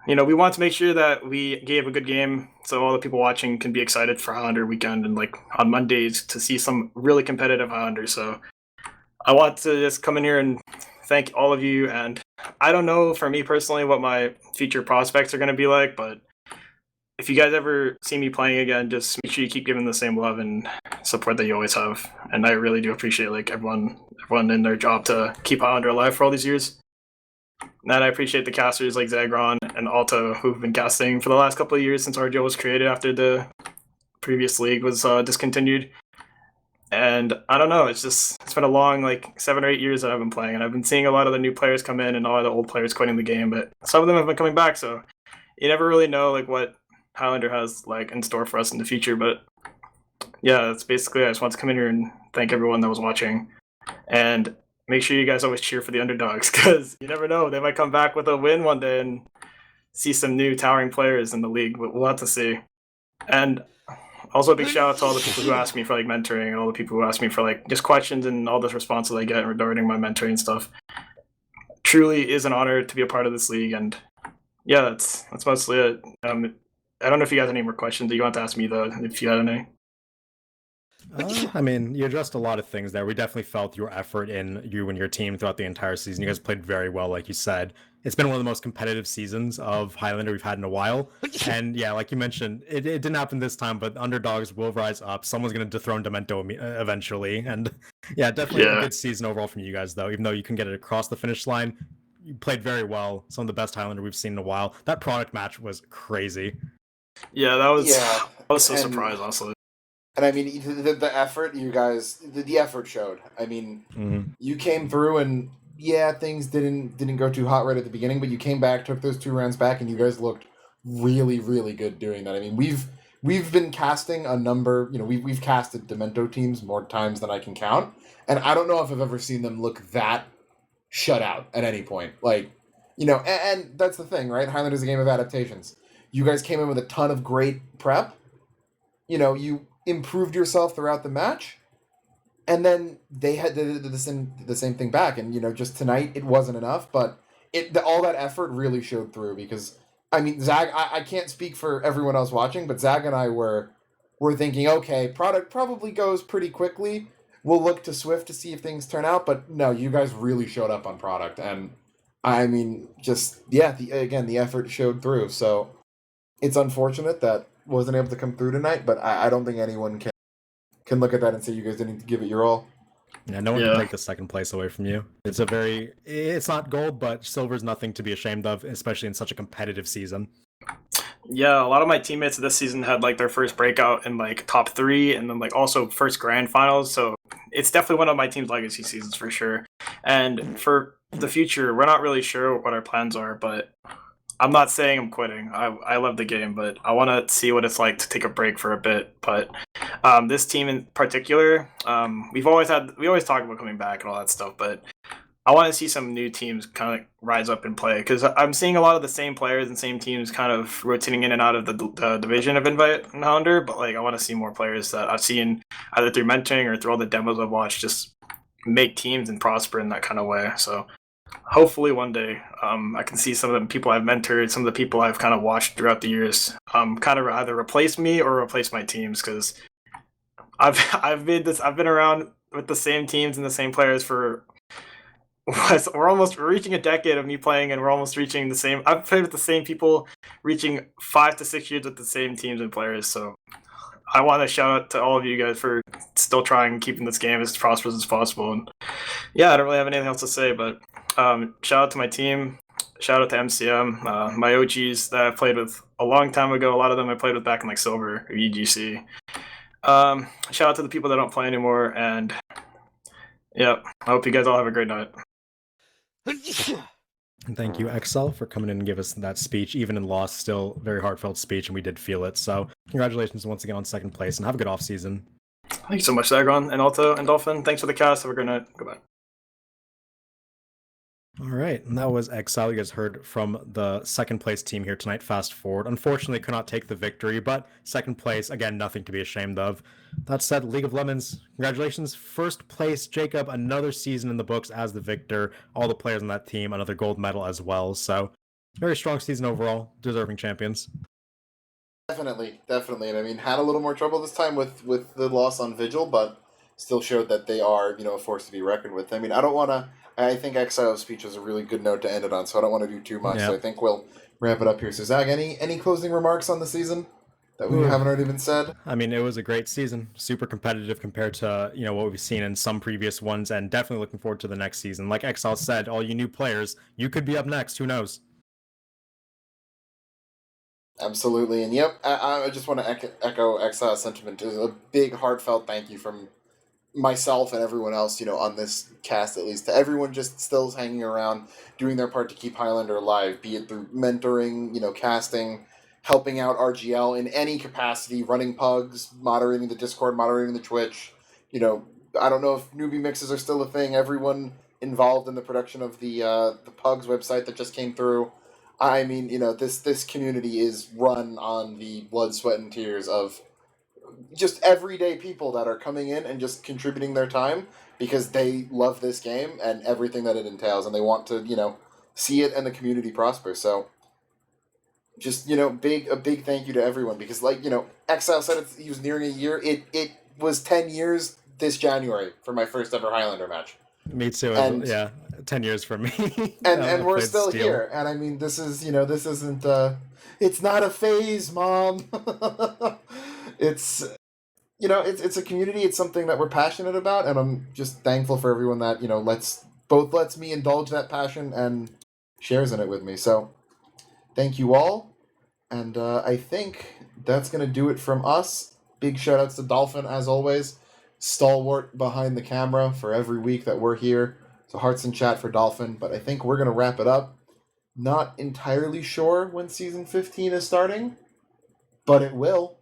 you know, we want to make sure that we gave a good game so all the people watching can be excited for Highlander weekend and, like, on Mondays to see some really competitive Highlanders. So I want to just come in here and thank all of you, and I don't know for me personally what my future prospects are going to be like, but if you guys ever see me playing again, just make sure you keep giving the same love and support that you always have. And I really do appreciate, like, everyone in their job to keep Highlander alive for all these years. And I appreciate the casters like Zagron and Alto who've been casting for the last couple of years since RGL was created after the previous league was discontinued. And I don't know, it's been a long like 7 or 8 years that I've been playing, and I've been seeing a lot of the new players come in and a lot of the old players quitting the game, but some of them have been coming back, so you never really know like what Highlander has like in store for us in the future. But yeah, that's basically I just want to come in here and thank everyone that was watching, and make sure you guys always cheer for the underdogs because you never know, they might come back with a win one day and see some new towering players in the league. But we'll have to see. And also a big shout out to all the people who asked me for like mentoring and all the people who asked me for like just questions and all the responses I get regarding my mentoring stuff. Truly is an honor to be a part of this league, and yeah, that's mostly it. I don't know if you guys have any more questions that you want to ask me though, if you had any. I mean, you addressed a lot of things there. We definitely felt your effort in you and your team throughout the entire season. You guys played very well, like you said. It's been one of the most competitive seasons of Highlander we've had in a while. And yeah, like you mentioned, it didn't happen this time, but underdogs will rise up. Someone's going to dethrone Demento eventually. And yeah, definitely a good season overall from you guys, though. Even though you can get it across the finish line, you played very well. Some of the best Highlander we've seen in a while. That product match was crazy. Yeah, that was Yeah, I was so surprised, honestly. and I mean the effort you guys, the effort showed. I mean, you came through and yeah, things didn't go too hot right at the beginning, but you came back, took those 2 rounds back, and you guys looked really really good doing that. I mean, we've been casting a number. You know, we've casted Demento teams more times than I can count, and I don't know if I've ever seen them look that shut out at any point. Like, you know, and that's the thing, right? Highland is a game of adaptations. You guys came in with a ton of great prep. You know, you improved yourself throughout the match, and then they had did the same thing back. And you know, just tonight it wasn't enough, but all that effort really showed through because I mean, Zag, I can't speak for everyone else watching, but Zag and I were thinking, okay, product probably goes pretty quickly. We'll look to Swift to see if things turn out, but no, you guys really showed up on product, and I mean, just yeah, the effort showed through. So it's unfortunate that wasn't able to come through tonight, but I don't think anyone can look at that and say you guys didn't give it your all. Yeah, no one can take the second place away from you. It's not gold, but silver's nothing to be ashamed of, especially in such a competitive season. Yeah, a lot of my teammates this season had like their first breakout in like top 3 and then like also first grand finals. So it's definitely one of my team's legacy seasons for sure. And for the future, we're not really sure what our plans are, but I'm not saying I'm quitting. I love the game, but I want to see what it's like to take a break for a bit. But this team in particular, we always talk about coming back and all that stuff, but I want to see some new teams kind of rise up and play because I'm seeing a lot of the same players and same teams kind of rotating in and out of the division of Invite and Hounder. But like, I want to see more players that I've seen either through mentoring or through all the demos I've watched just make teams and prosper in that kind of way. So hopefully one day I can see some of the people I've mentored, some of the people I've kind of watched throughout the years, kind of either replace me or replace my teams because I've been around with the same teams and the same players for we're reaching a decade of me playing, and we're almost reaching the same. I've played with the same people, reaching 5 to 6 years with the same teams and players. So I want to shout out to all of you guys for still trying and keeping this game as prosperous as possible. And yeah, I don't really have anything else to say, but shout out to my team. Shout out to MCM, my OGs that I played with a long time ago. A lot of them I played with back in like Silver or EGC. Shout out to the people that don't play anymore, and yeah, I hope you guys all have a great night. And thank you, XL, for coming in and give us that speech. Even in loss, still very heartfelt speech, and we did feel it. So congratulations once again on second place, and have a good off season. Thank you so much, Zagron and Alto and Dolphin. Thanks for the cast. Have a great night. Goodbye. All right, and that was Exile. You guys heard from the second place team here tonight, Fast Forward. Unfortunately, could not take the victory, but second place, again, nothing to be ashamed of. That said, League of Lemons, congratulations. First place, Jacob, another season in the books as the victor. All the players on that team, another gold medal as well. So, very strong season overall. Deserving champions. Definitely. And I mean, had a little more trouble this time with the loss on Vigil, but still showed that they are, you know, a force to be reckoned with. I mean, I think Exile's speech was a really good note to end it on, so I don't want to do too much. So I think we'll wrap it up here. So Zag, any closing remarks on the season that we haven't already been said? I mean, it was a great season, super competitive compared to what we've seen in some previous ones, and definitely looking forward to the next season. Like Exile said, all you new players, you could be up next. Who knows? Absolutely, and yep, I just want to echo Exile's sentiment. It was a big, heartfelt thank you from myself and everyone else, on this cast at least, to everyone just still hanging around, doing their part to keep Highlander alive, be it through mentoring, casting, helping out RGL in any capacity, running pugs, moderating the Discord, moderating the Twitch. I don't know if newbie mixes are still a thing. Everyone involved in the production of the pugs website that just came through. I mean, this community is run on the blood, sweat, and tears of just everyday people that are coming in and just contributing their time because they love this game and everything that it entails, and they want to, see it and the community prosper. So, just a big thank you to everyone because, Exile said he was nearing a year. It was 10 years this January for my first ever Highlander match. Me too. And, 10 years for me. and we're still here. And I mean, this is this isn't. It's not a phase, Mom. It's it's a community. It's something that we're passionate about, and I'm just thankful for everyone that lets me indulge that passion and shares in it with me. So, thank you all, and I think that's gonna do it from us. Big shout outs to Dolphin as always, stalwart behind the camera for every week that we're here. So hearts in chat for Dolphin, but I think we're gonna wrap it up. Not entirely sure when season 15 is starting, but it will.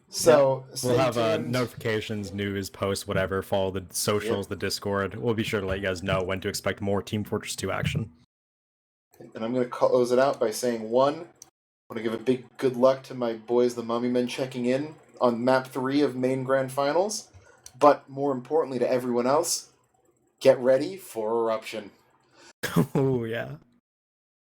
So we'll have notifications, news, posts, whatever. Follow the socials, the Discord. We'll be sure to let you guys know when to expect more Team Fortress 2 action. And I'm going to close it out by saying, one, I want to give a big good luck to my boys, the Mummy Men, checking in on Map 3 of Main Grand Finals. But more importantly to everyone else, get ready for Eruption. Oh, yeah.